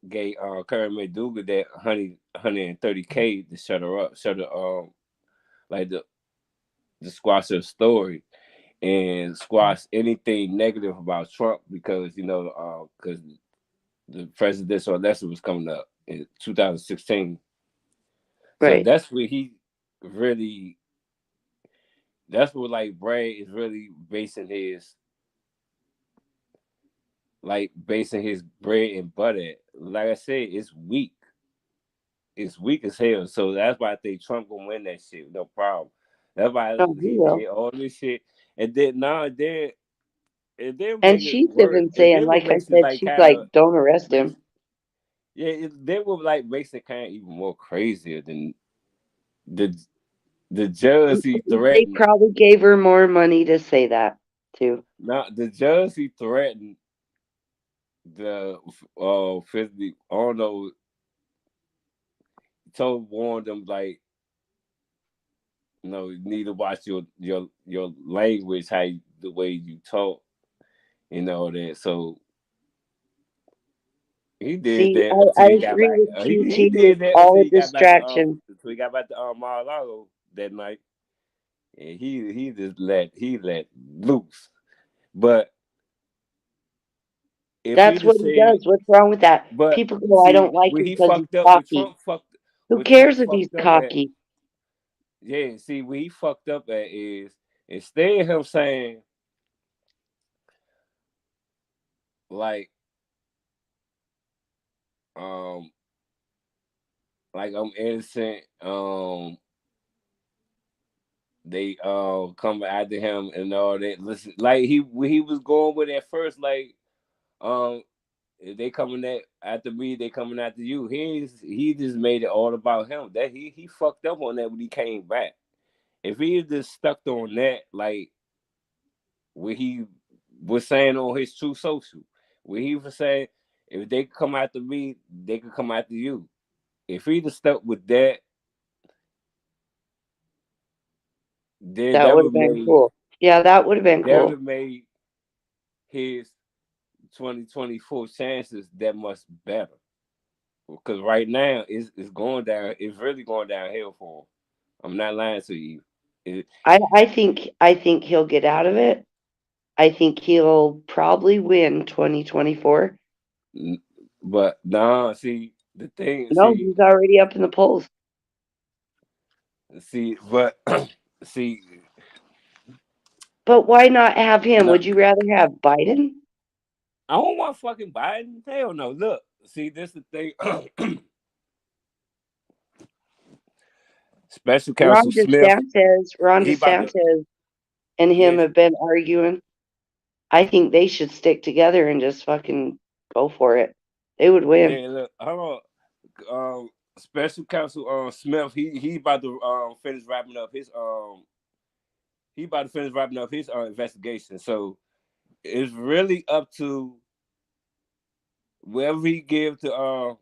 gave Karen McDougal that 130K to shut her up, shut her like the squash her story and squash anything negative about Trump because because the presidential election was coming up in 2016. So Right. that's where he really, that's what like Brad is really basing his bread and butter. Like I said, it's weak. It's weak as hell. So that's why I think Trump gonna win that shit, no problem. That's why Oh, he he will. did all this shit, and then now and then And make it she's worse. even And saying, then what like I makes it said, like she's kind like, of don't arrest makes him. yeah, then what like makes it kind of even more crazier than the the judge he They threatened. probably gave her more money to say that too. Not the judge he threatened the 50. I don't know. Told warned them like you need to watch your language, the way you talk, that. So he did See, that until I he got agree back. with He QT with did that all until the he got back to distraction. until he got back to Mar-a-Lago that night, and he just let loose. But if he That's what just he said, does. What's wrong with that? but People go, I see don't like when him he because he's fucked up, cocky. Who when Trump cares if he's fucked up at, cocky? yeah, see when he fucked up at is instead of him saying like um I'm innocent, they come after him and all that. Listen, like he was going with at first, like um if they coming after me, they coming after you. He just made it all about him. That he fucked up on that when he came back. If he had just stuck on that, like what he was saying on his True Social, where he was saying, if they come after me, they could come after you. If he'd have stuck with that, then That would have been cool. Yeah, that would have been that would cool. have made his 2024 chances that much better. Because right now it's going down. It's really going downhill for him. I'm not lying to you. It, I think he'll get out of it. I think he'll probably win 2024. but nah, see the thing. No, he's already up in the polls. But see, But why not have him? no, Would you rather have Biden? I don't want fucking Biden. Hell no. Look, see, this the thing. Special Counsel Ron Smith, DeSantis, Ron he about to DeSantis and him yes, have been arguing. I think they should stick together and just fucking go for it. They would win. yeah. Look, hold on. Special Counsel Smith, he about to finish wrapping up his investigation. So it's really up to wherever he give to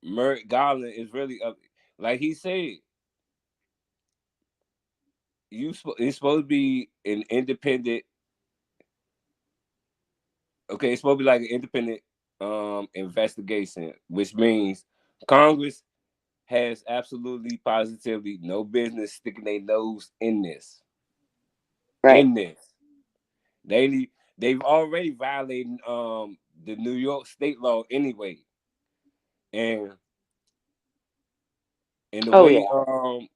Merrick Garland is really up. Like he said, it's supposed to be an independent. Okay, it's supposed to be like an independent investigation, which means Congress has absolutely positively no business sticking their nose in this. Right. In this. They've already violated the New York state law anyway. And in the Oh yeah. way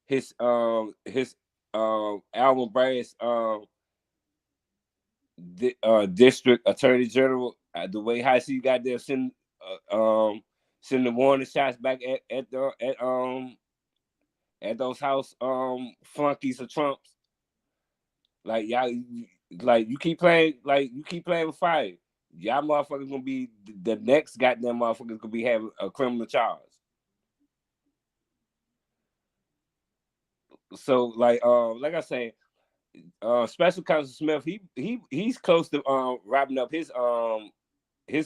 his Alvin Bragg's district attorney general, the way how she got there send the warning shots back at those house flunkies of Trump's. Like y'all, like you keep playing with fire. Y'all motherfuckers gonna be the next goddamn motherfuckers gonna be having a criminal charge. So like I say, Special Counsel Smith, he's close to wrapping up his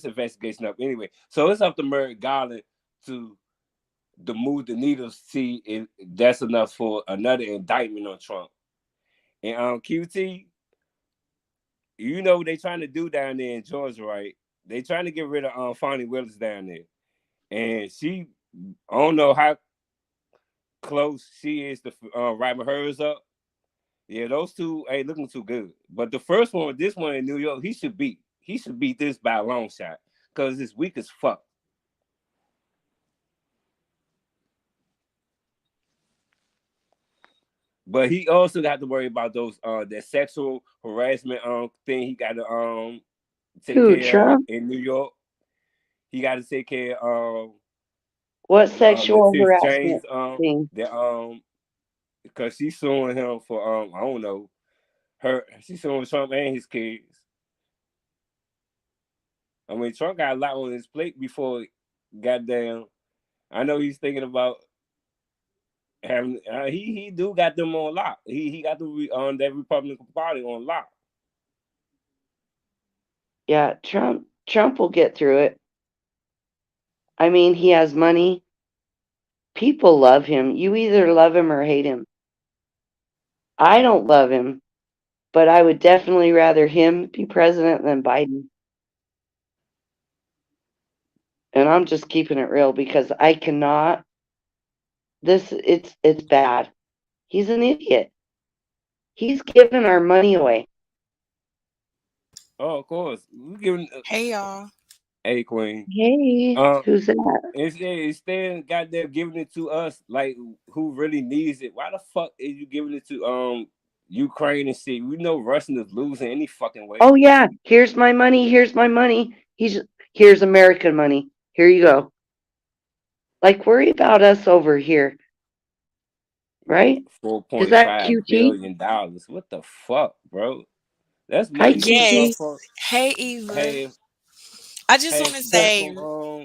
investigation up anyway. So it's up to Merrick Garland to move the needle, see if that's enough for another indictment on Trump. And QT, you know what they trying to do down there in Georgia, right? They trying to get rid of Fonnie Willis down there, and I don't know how close she is to wrapping hers up. Yeah, those two ain't looking too good. But the first one, this one in New York, he should beat this by a long shot because it's weak as fuck. But he also got to worry about those that sexual harassment thing he got to take Who, care of Trump? in New York. He got to take care of What sexual Letitia harassment James thing? the because she's suing him for I don't know she's suing Trump and his kids. I mean Trump got a lot on his plate before goddamn. I know he's thinking about having he do got them on lock. He got the on that Republican Party on lock. Yeah, Trump will get through it. I mean, he has money. People love him. You either love him or hate him. I don't love him, but I would definitely rather him be president than Biden. And I'm just keeping it real because I cannot it's bad. He's an idiot. He's giving our money away. Oh, of course. We giving Hey y'all. a Queen. Hey, Um, who's that? instead, goddamn, giving it to us, like who really needs it. Why the fuck is you giving it to Ukraine and shit? We know Russian is losing any fucking way. Oh yeah, here's my money. Here's my money. Here's American money. Here you go. Like worry about us over here, right? Four Is point that five QT? billion dollars. What the fuck, bro? That's Hi money you Yes. QT. motherfucker Hey Eva. had I just want to got say from the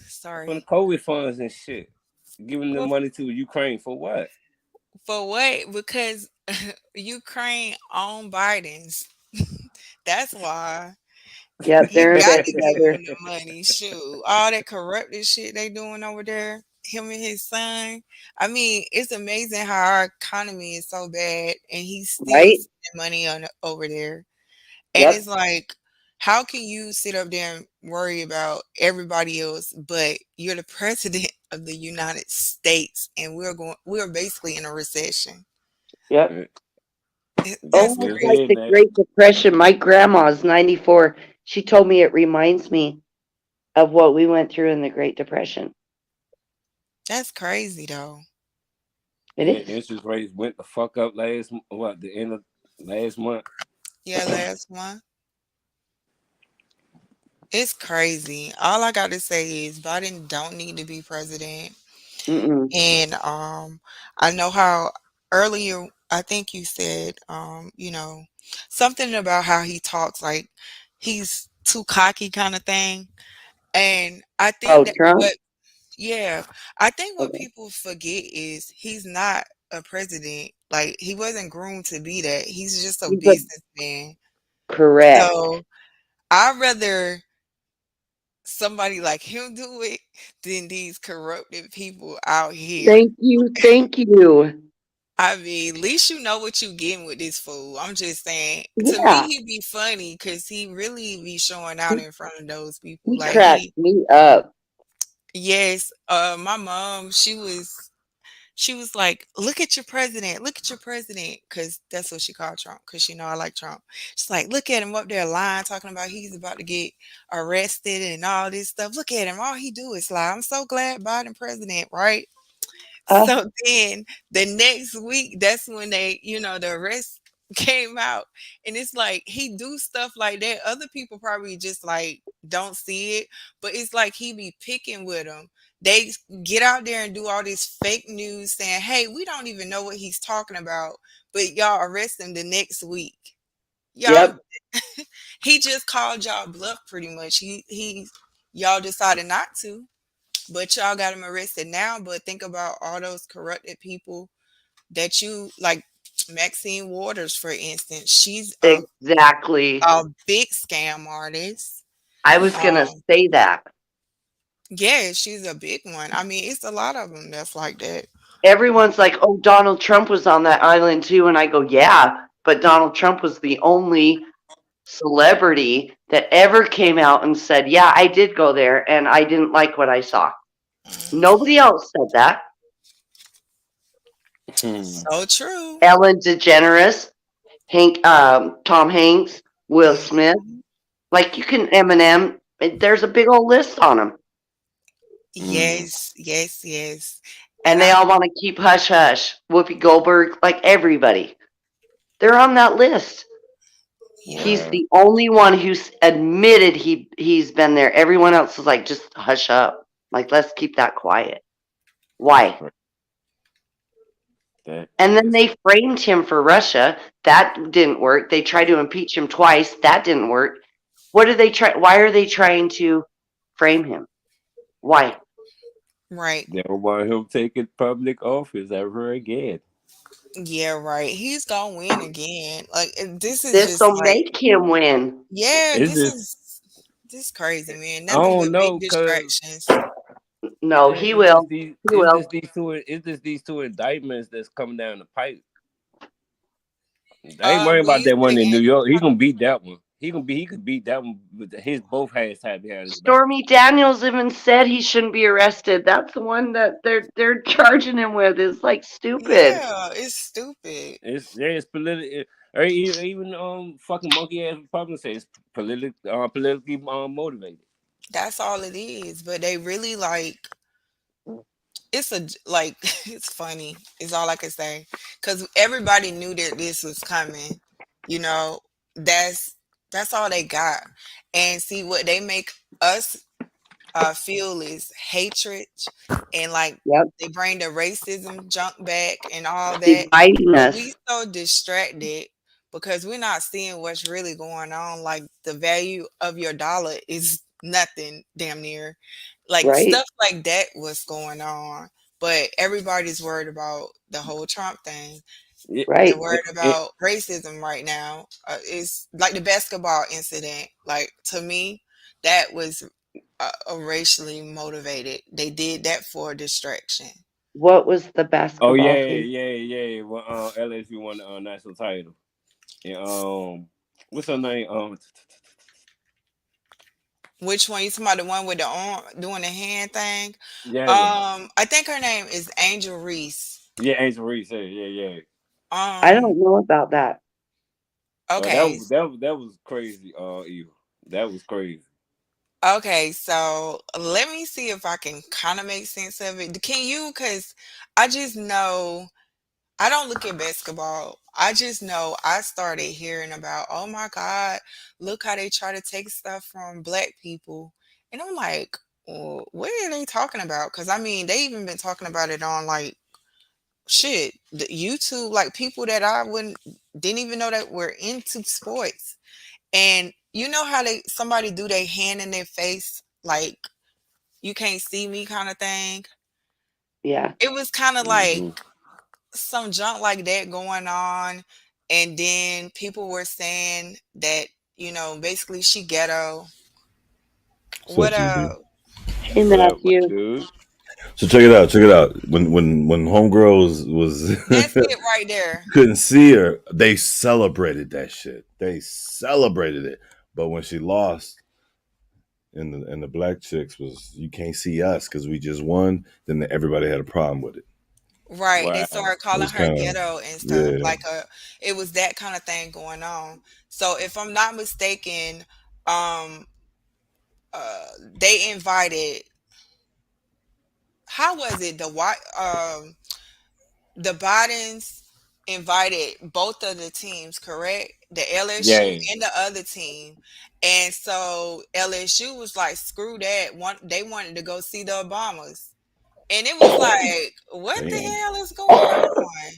sorry. COVID funds and shit. Giving the Well, money to Ukraine for what? for what? Because Ukraine owned Biden's. That's why Yep, he they're in got bed to give together. him the money. Shoot, all that corrupted shit they doing over there. Him and his son. I mean, it's amazing how our economy is so bad, and he's still Right? spending money on over there. And Yep. it's like, how can you sit up there and worry about everybody else, but you're the president of the United States and we're basically in a recession. Yep. Uh, That's Almost This like is crazy. the that. Great Depression. My grandma's 94. She told me it reminds me of what we went through in the Great Depression. That's crazy though. It is. Interest rates went the fuck up the end of last month. Yeah, last one. It's crazy. All I got to say is Biden don't need to be president. Mm-mm. And I know how earlier I think you said something about how he talks like he's too cocky kind of thing. And I think Oh, that Trump? what yeah, I think what Okay. people forget is he's not a president. Like he wasn't groomed to be that. He's just a He's a businessman. correct. So I rather somebody like him do it than these corrupted people out here. Thank you. Thank you. I mean, at least you know what you getting with this fool. I'm just saying. To me, Yeah. he'd be funny because he really be showing out He, in front of those people. he Like cracked he, me up. yes. My mom, she was like, "Look at your president. Look at your president," because that's what she called Trump. Because she know I like Trump. She's like, "Look at him up there lying, talking about he's about to get arrested and all this stuff. Look at him. All he do is lie. I'm so glad Biden president, right?" Uh, So then the next week, that's when the arrest came out. And it's like he do stuff like that. Other people probably just like don't see it, but it's like he be picking with them. They get out there and do all this fake news saying, "Hey, we don't even know what he's talking about," but y'all arrest him the next week. Y'all, yep. he just called y'all bluff pretty much. Y'all decided not to. But y'all got him arrested now. But think about all those corrupted people that you like. Maxine Waters, for instance, she's a, Exactly. a big scam artist. I was going to Um, say that. yeah, she's a big one. I mean, it's a lot of them that's like that. Everyone's like, oh, Donald Trump was on that island too. And I go, yeah, but Donald Trump was the only celebrity that ever came out and said, yeah, I did go there and I didn't like what I saw. Mhm. Nobody else said that. Hmm. So true. Ellen DeGeneres, Tom Hanks, Will Smith. Mhm. Like you can Eminem. There's a big old list on them, Hmm. Yes, yes, yes. And and they all want to keep hush hush. Whoopi Goldberg, like everybody, they're on that list. yeah, He's Wow. the only one who's admitted he's been there. Everyone else is like, just hush up. Like, let's keep that quiet. That's Why? crazy. That And then is. they framed him for Russia. That didn't work. They tried to impeach him twice. That didn't work. What do they try? Why are they trying to frame him? Why? right. They don't want him taking public office ever again. Yeah, right. He's gonna win again. Like this is This just will like, make him win. yeah, It's this just is this crazy, man. I Nothing don't but big know, cause distractions. No, he will. He will. it's just these two indictments that's coming down the pipe. I ain't worrying What about you that said one in again? New York. He gonna beat that one. He could beat that one with his both hands tied behind his back. Stormy Daniels even said he shouldn't be arrested. That's the one that they're charging him with. It's like stupid. Yeah, it's stupid. It's political. Or even fucking monkey ass Republicans say it's politically motivated. That's all it is. But they really like like it's funny. Is all I can say. Because everybody knew that this was coming. You know, that's that's all they got. And see what they make us feel is hatred, and like Yep. they bring the racism junk back and all that. Dividing But us. we so distracted because we're not seeing what's really going on. Like the value of your dollar is nothing, damn near. Like Right? stuff like that was going on. But everybody's worried about the whole Trump thing. It, They're Right. worried it, it, about racism right now. It's like the basketball incident. Like to me, that was racially motivated. They did that for a distraction. What was the oh basketball yeah, thing? yeah, yeah. Well, LSU won the national title. And what's her name? Which one? You talking about the one with the arm doing the hand thing? Yeah, I think her name is Angel Reese. yeah. Angel Reese. Yeah. I Um, don't know about that. Oh, that okay, was that was that was crazy. Evil. That was crazy. okay. So let me see if I can kind of make sense of it. Can you? Because I just know I don't look at basketball. I just know I started hearing about, oh my God, look how they try to take stuff from black people. And I'm like, well, what are they talking about? Because I mean, they even been talking about it on like shit, the YouTube, like people that I wouldn't didn't even know that were into sports. And you know how somebody do their hand in their face, like you can't see me kind of thing. Yeah. It was kind of like Hmm. some junk like that going on, and then people were saying that basically she ghetto, What's up, What TB? Hey, What up, my Matthew. dude? So check it out. Check it out. When homegirl was That's it right there. couldn't see her, they celebrated that shit. They celebrated it. But when she lost, and the black chicks was you can't see us because we just won. Then everybody had a problem with it. Right. They Wow. started It calling was her kind of ghetto and stuff. yeah. Like it was that kind of thing going on. So if I'm not mistaken, um they invited, how was it? The Bidens invited both of the teams, correct? The LSU Yeah. and the other team. And so LSU was like, screw that. They wanted to go see the Obamas. And it was like, what the Damn. hell is going on?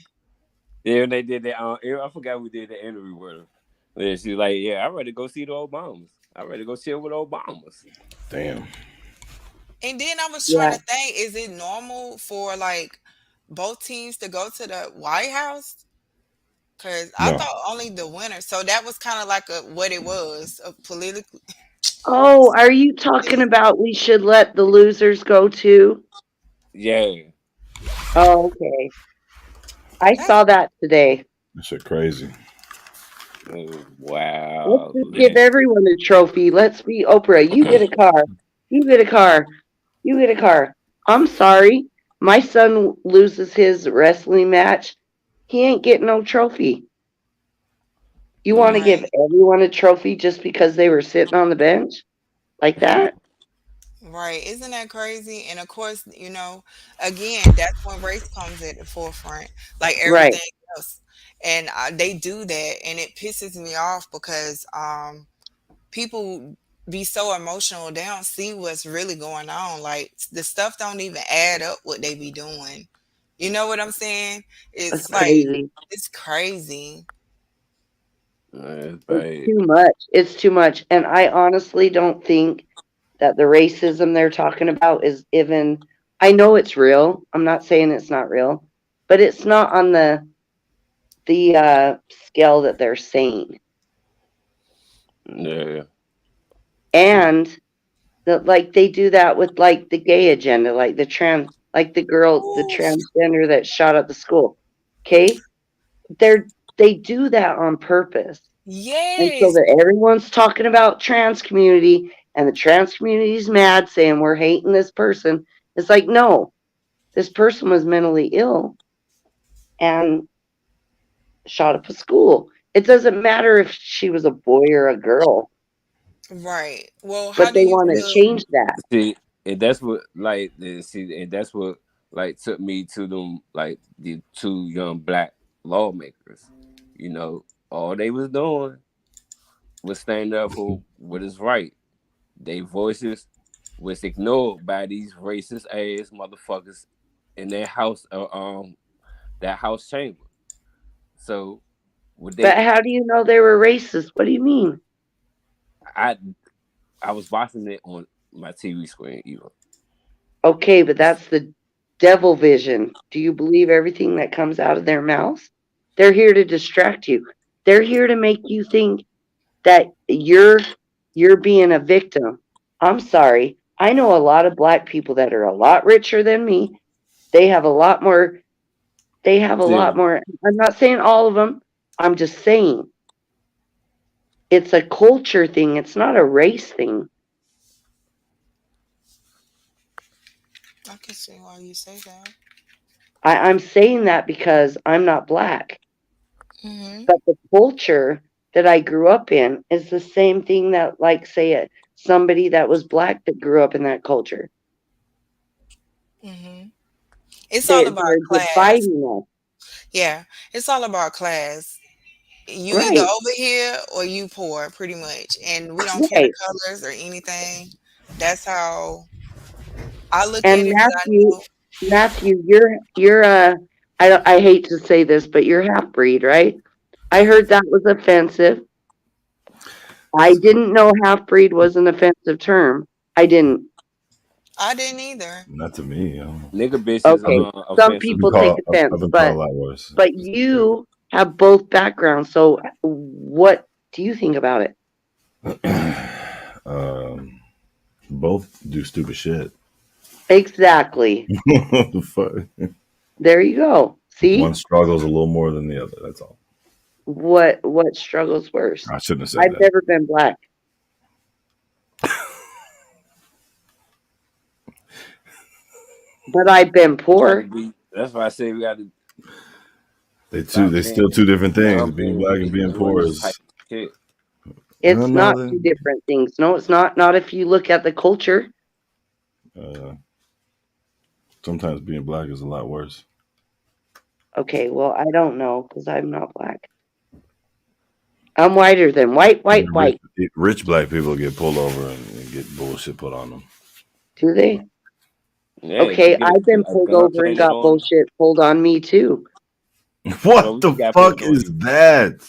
Yeah, when they did that. I forgot we did the interview with her. Yeah, she was like, "Yeah, I'm ready to go see the Obamas. I'm ready to go chill with the Obamas." Damn. And then I was trying Yeah. to think, is it normal for like both teams to go to the White House? Because I No. thought only the winner. So that was kind of like what it was, a political. Oh, are you talking about we should let the losers go too? Yeah. Oh, okay. I That's saw that today. That shit crazy. Let's Wow. just give everyone a trophy. Let's be Oprah. You get a car. You get a car. You get a car. I'm sorry. My son loses his wrestling match. He ain't getting no trophy. You want to Mm. give right. everyone a trophy just because they were sitting on the bench like that? Right. Isn't that crazy? And of course, again, that's when race comes at the forefront, like Right. everything else. And they do that, and it pisses me off because people be so emotional. They don't see what's really going on. Like the stuff don't even add up what they be doing. You know what I'm saying? That's It's like crazy. it's crazy. That's It's bad. too much. It's too much. And I honestly don't think that the racism they're talking about is even, I know it's real. I'm not saying it's not real, but it's not on the scale that they're saying. Yeah. And that like they do that with like the gay agenda, like the Oof. transgender that shot up the school. Okay? They do that on purpose. And so Yes. that everyone's talking about trans community and the trans community's mad saying we're hating this person. It's like, no, this person was mentally ill and shot up a school. It doesn't matter if she was a boy or a girl, Right. Well, how but do they you want to And feel? change that. see, and that's what and that's what like took me to them like the two young black lawmakers. You know, all they was doing was standing up for what is right. Their voices was ignored by these racist ass motherfuckers in their house, that house chamber. So, would But they? how do you know they were racist? What do you mean? I I was watching it on my TV screen, even. Okay, but that's the devil vision. Do you believe everything that comes out of their mouths? They're here to distract you. They're here to make you think that you're being a victim. I'm sorry. I know a lot of black people that are a lot richer than me. They have a lot more they have a lot See, more. I'm not saying all of them. I'm just saying it's a culture thing. It's not a race thing. I can see why you say that. I'm saying that because I'm not black. Mm-hmm. But the culture that I grew up in is the same thing that, like, say, somebody that was black that grew up in that culture. Mm-hmm. It's all about They're class. dividing us, Yeah, it's all about class. You either right? over here or you poor, pretty much. And we don't care the Right. colors or anything. That's how I look at And it. But I know, Matthew, you're I hate to say this, but you're half breed, right? I heard that was offensive. I didn't know half breed was an offensive term. I didn't. I didn't either. Not to me. I don't know. nigga bitch is Okay, some I've offensive been people to me. take called. I've offense, been called but a lot worse. you have both backgrounds. So what do you think about it? um, Both do stupid shit. Exactly. What the fuck? There you go. See One struggles a little more than the other. That's all. what struggles worse. I shouldn't have said I've that. never been black. But I've been We got to poor. be. That's why I say we got to They stop still being two different things. humble Being black and and being doing poor this type is of shit. It's no. not two different things. No, it's not. Not if you look at the culture. Sometimes being black is a lot worse. Okay, well, I don't know because I'm not black. I'm whiter than white. Rich black people get pulled over and get bullshit put on them. Do they? Yeah, if Okay, you get I've been a pulled gun over and planted got on, bullshit pulled on me too. What so the you got fuck put on is you. that?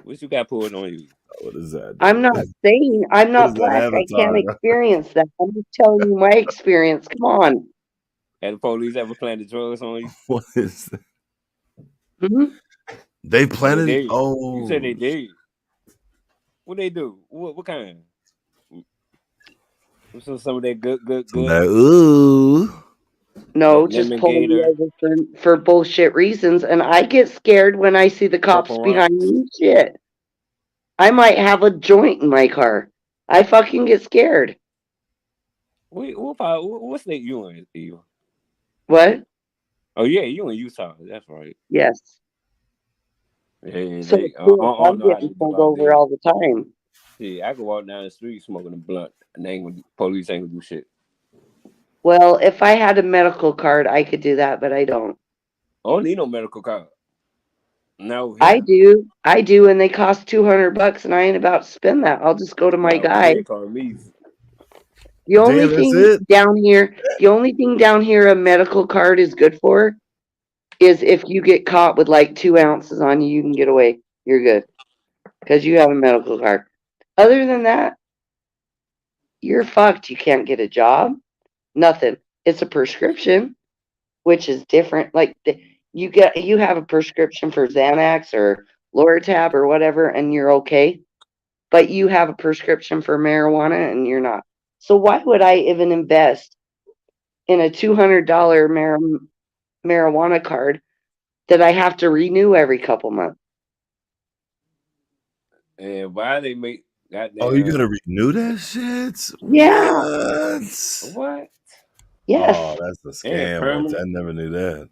What you got pulled on you? What is that? I'm not saying I'm What not is that black. I can't avatar? experience that. I'm just telling you my experience. Come on. Had the police ever planted drugs on you? What is that? Hmm? They They planted. did. Oh, You said they did. What they do? What kind? So some of that good. That, ooh. No, That just lemon pulling me gator, over for bullshit reasons, and I get scared when I see the cops purple behind rocks. me. Shit, I might have a joint in my car. I fucking get scared. What state you in? Eva? What? Oh yeah, you in Utah. That's right. Yes. Yeah, So they. I I'm don't know how getting they do pulled out over there. all the time. See, I can walk down the street smoking a blunt, and police ain't gonna do shit. Well, if I had a medical card, I could do that, but I don't. I don't need no medical card. No, I do, and they cost $200, and I ain't about to spend that. I'll just go to my no, guy. they call me. The only Damn, that's thing it. down here a medical card is good for is if you get caught with like 2 ounces on you, you can get away. You're good because you have a medical card. Other than that, you're fucked. You can't get a job. Nothing. It's a prescription, which is different. Like you have a prescription for Xanax or Loratab or whatever, and you're okay. But you have a prescription for marijuana and you're not. So why would I even invest in a $200 marijuana card that I have to renew every couple months? And why they make goddamn? Oh, you gotta renew that shit. Yeah. What? Yes. Oh, that's a Ain't scam. permanent. I never knew that.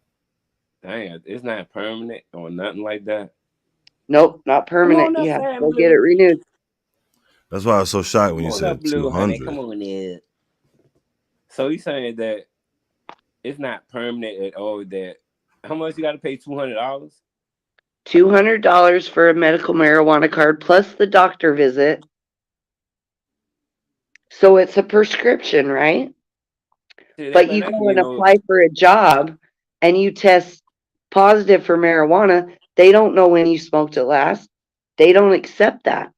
Dang, it's not permanent or nothing like that. Nope, not Come on, permanent. that's You have to that go get it blue. renewed. That's why I was so shocked when Come you on, that said blue, honey. 200. Come on, Ed. So you saying that it's not permanent at all? That how much you got to pay? $200. $200 for a medical marijuana card plus the doctor visit. So it's a prescription, right? Shit, But man, you I go can get and no. apply for a job and you test positive for marijuana. They don't know when you smoked it last. They don't accept that.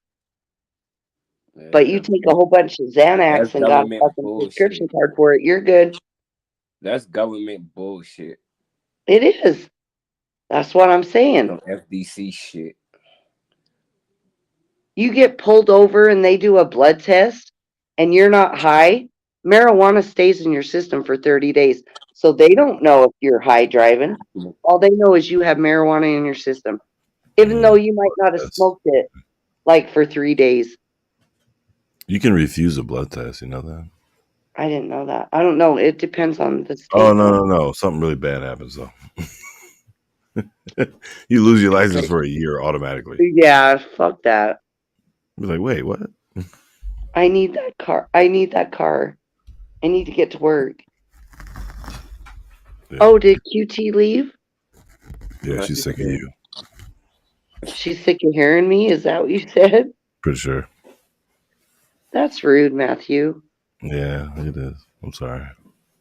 But you take a whole bunch of That's Xanax and got a government fucking prescription bullshit. card for it, you're good. That's government bullshit. It is. That's what I'm saying. Some FDC shit. You get pulled over and they do a blood test and you're not high, marijuana stays in your system for 30 days. So they don't know if you're high driving. All they know is you have marijuana in your system, even though you might not have smoked it like for 3 days. You can refuse a blood test. You know that? I didn't know that. I don't know. It depends on the state. Oh, no. Something really bad happens, though. You lose your license for a year automatically. Yeah, fuck that. You're like, wait, what? I need that car. I need to get to work. Yeah. Oh, did QT leave? Yeah, she's sick of you. She's sick of hearing me? Is that what you said? Pretty sure. That's rude, Matthew. Yeah, it is. I'm sorry.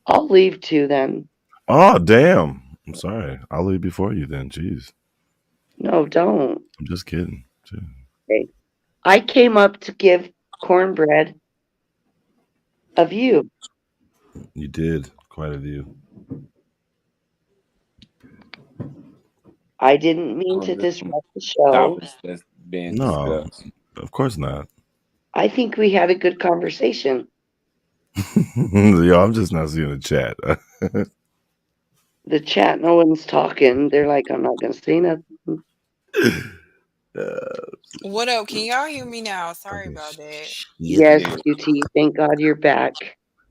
I'll leave too then. Oh, damn. I'm sorry. I'll leave before you then. Jeez. No, don't. I'm just kidding. Jeez. Okay. I came up to give cornbread a view. You did. Quite a view. I didn't mean to disrupt the show. Topics that's being No. discussed. Of course not. I think we had a good conversation. Yo, I'm just not seeing the chat. The chat, no one's talking. They're like, I'm not gonna say nothing. What up? Can y'all hear me now? Sorry Okay, about that. Yes, Yeah. QT. Thank God you're back.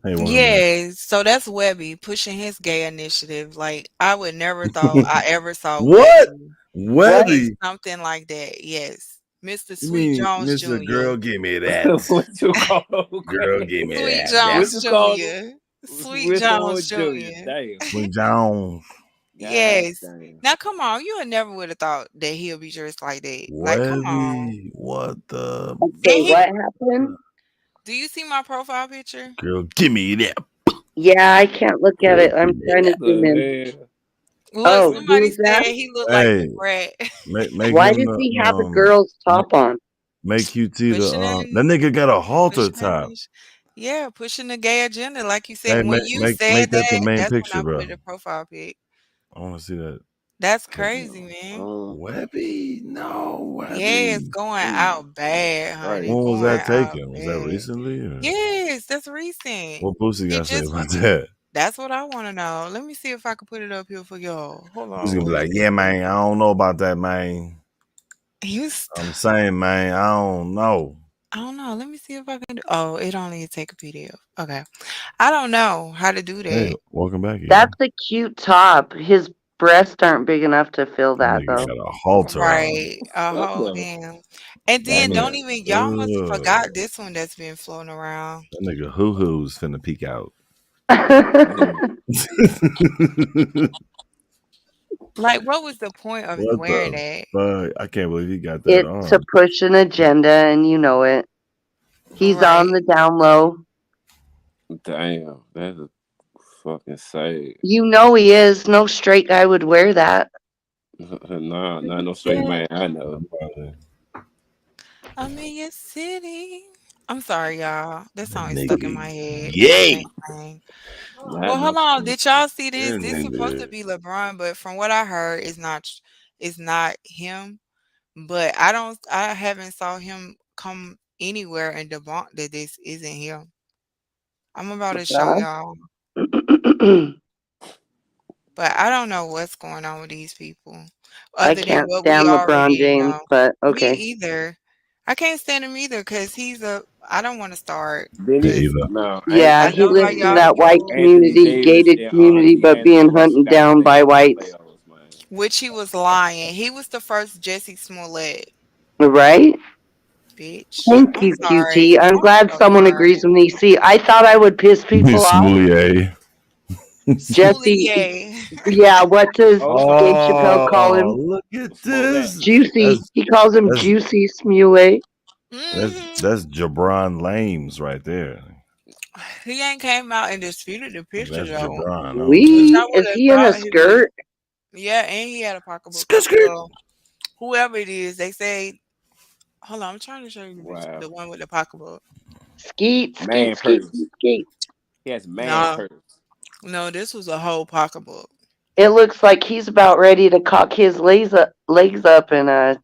Hey, woman. Yes, so that's Webby pushing his gay initiative. Like I would never thought I ever saw What? Webby do Webby? something like that. Yes, Mr. You Sweet mean Jones Mr. Jr. Girl, give me that. What you call Girl, give me Sweet that. What Jones you call him? Jr. Sweet Smith or Jones Junior? Jr. Damn. Queen Jones. God Yes. damn. Now come on, you would never would have thought that he'll be dressed like that. Like, come on. Webby. What the? Okay, And he, what happened? do you see my profile picture? Girl, give me that. Yeah, I can't look at Girl, it. I'm give me trying to that. zoom in. The hell? Look, Oh, somebody who's that? said he looked like Hey, the brat. make Why him does he have a the girl's top on? make QT the Pushing that in, nigga got a halter pushing top. in, yeah, pushing the gay agenda, like you Hey, said. When you make said that the that, main that's picture, when I bro. put the profile pic. I want to see that. That's crazy, man. Webby, no, Yeah, it's Webby. going out bad, honey. When was Going that out taken? Was that bad. recently? Or? Yes, that's recent. What Pussy He got to say just about that? That's what I want to know. Let me see if I can put it up here for y'all. Hold He's on. gonna be Let me like, yeah, see. man, I don't know about that, man. You I'm saying, man, I don't know. I don't know. Let me see if I can do. Oh, it only take a PDF. Okay. I don't know how to do Hey, that. welcome back, Eva. That's a cute top. His breasts aren't big enough to fill That that nigga though. got a halter on. Right. What Oh, the? damn. And That then Damn. don't even y'all must have nigga, forgot this one that's been floating around. that nigga hoo-hoo's finna peek out. Like, what was the point of What wearing the that? fuck? I can't believe he got that It's to on. push an agenda, and you know it. He's Right. on the down low. Damn. That's a fucking sad. You know he is. No straight guy would wear that. Nah, no straight man. I know. I'm in your city. I'm sorry, y'all. That song is stuck in my head. I Yay! can't sing. Not Well, no hold on. straight. Did y'all see this? That This supposed to nigga. be LeBron, but from what I heard, it's not him. But I haven't saw him come anywhere and debunk that this isn't him. I'm about to show y'all, but I don't know what's going on with these people, I other than can't what we stand LeBron already James, know. but Me okay. either. I can't stand him either because I don't want to start Then Hey, he, because Eva. no, Yeah, I he know how lives in y'all that white feel, Anthony community, Davis gated and community, but D'Angelo being Russell hunted got to down stay by out the whites. playoffs, man. which he was lying. He was the first Jesse Smollett, Right? bitch. Thank I'm you, sorry. QT. I'm I'm glad so someone sorry. agrees with me. See, I thought I would piss people off. Smoulier. Jesse, Smoulier. yeah, what does Oh, Dave Chappelle call Oh, him? look at smoke that. this. Juicy. He calls him That's Juicy Smule. Mhm. that's Jabron Lames right there. He ain't came out and disputed the picture That's though, Jabron on which there. I would Is have he in a thought he would. skirt? Yeah, and he had a pocketbook. Skirt, skirt. Well, whoever it is, they say. Hold on, I'm trying to show you the picture, Wow. the one with the pocketbook. Skeet, skeet, Man skeet, purse. skeet, skeet. He has man No, purse. no, this was a whole pocketbook. It looks like he's about ready to cock his legs up and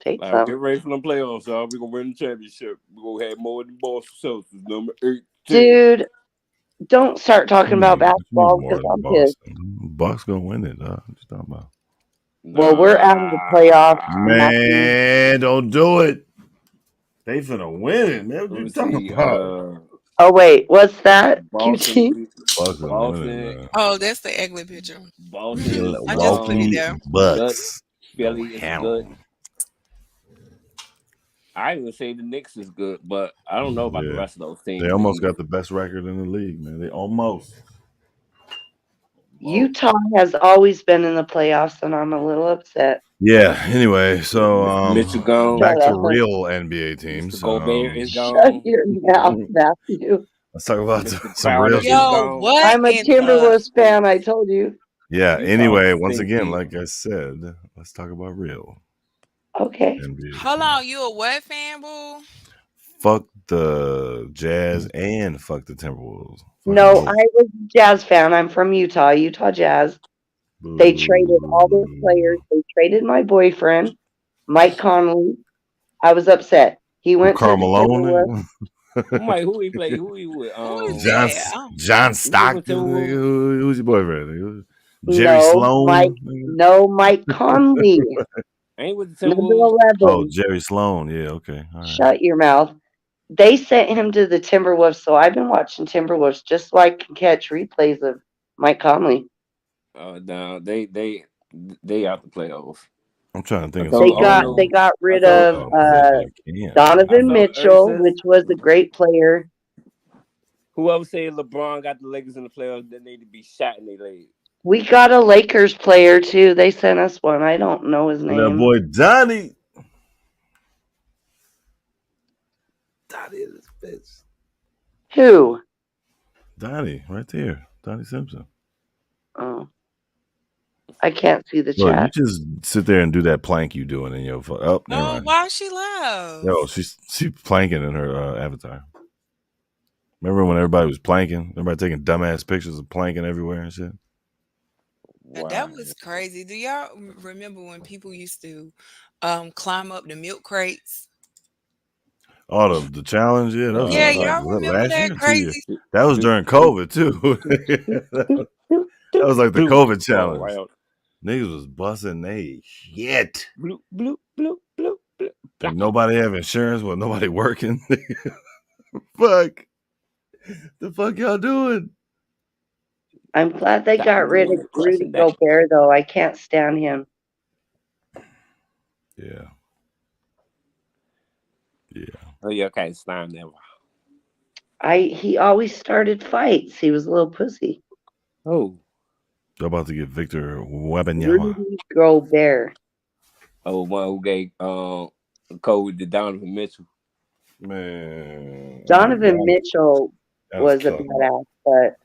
take Like, some. get ready for the playoffs, y'all. We're gonna win the championship. We're gonna have more than Boston Celtics, number 18. Dude, don't start talking about What you mean basketball more because than I'm pissed. Boston? Bucks gonna win it, dog. What you talking about? Well, we're out of the playoffs, Nah. Matthew. Man, don't do it. They finna win it, man. What Let you me talking see. about? Oh, wait, what's that? Boston, QT? Bucks gonna win it, Boston, man. Oh, that's the ugly picture. Boston is I just put it Milwaukee there. good. Bucks go Philly is good. ham. I even say the Knicks is good, but I don't know about the Yeah, rest of those they teams. almost got the best record in the league, man. They almost. Utah has always been in the playoffs, and I'm a little upset. Yeah. Anyway, so Mitchell gone. back Shut to up. real NBA Mr. teams. Gobert is Shut gone. your mouth, Matthew. Let's talk about Mr. some real Crowder shit. is Yo, gone. what I'm a in the? Timberwolves fan, I told you. Yeah. Utah Anyway, once again, stinky. like I said, let's talk about real Okay. NBA Hold teams. on, you a what fan, boo? Fuck the Jazz and fuck the Timberwolves. Fuck No, them I was a Jazz fan. I'm from Utah, Utah Jazz. both. They traded all their players. They traded my boyfriend, Mike Conley. I was upset. He went to Karl the Malone, Timberwolves. I'm like, who he play? Who he with? Who is John that? John He was with Stockton. Nigga. Timberwolves. Who's your boyfriend? Nigga? Jerry No, Mike. Sloan. Nigga. No, Mike Conley. Ain't with the Number Timberwolves. Oh, 11. Jerry Sloan. Yeah, okay. All right. Shut your mouth. They sent him to the Timberwolves, so I've been watching Timberwolves just so I can catch replays of Mike Conley. No, they out the playoffs. I'm trying to think I of They told got Arnold. they got I rid told of yeah. I Donovan told Mitchell, Ursus. which was a great player. Whoever said LeBron got the Lakers in the playoffs, they need to be shot in their leg. We got a Lakers player too. They sent us one. I don't know his name. That boy Donnie. Donnie is a bitch. Who? Donnie, right there. Donnie Simpson. Oh, I can't see the Look, chat. you just sit there and do that plank you doing in your oh, never Oh, mind. why she left? No, she's planking in her avatar. Remember when everybody was planking? Everybody taking dumbass pictures of planking everywhere and shit? And that was crazy. Do y'all remember when people used to climb up the milk crates? Oh, the challenge, yeah. That was Yeah, like, y'all was that remember last that year or 2 crazy? years? That was during COVID too. That was like the COVID challenge. Wow. Niggas was busting they shit. Bloop, bloop, bloop, bloop, bloop. Like nobody have insurance with nobody working. Fuck. The fuck y'all doing? I'm glad they got rid of Rudy Crushing that. Gobert, though. I can't stand him. Yeah. Yeah. Oh yeah, okay, it's time now. He always started fights. He was a little pussy. Oh. They're about to get Victor Wembanyama. Rudy Gobert. Oh, one who gave code to Donovan Mitchell. Man. Donovan Mitchell was a badass, but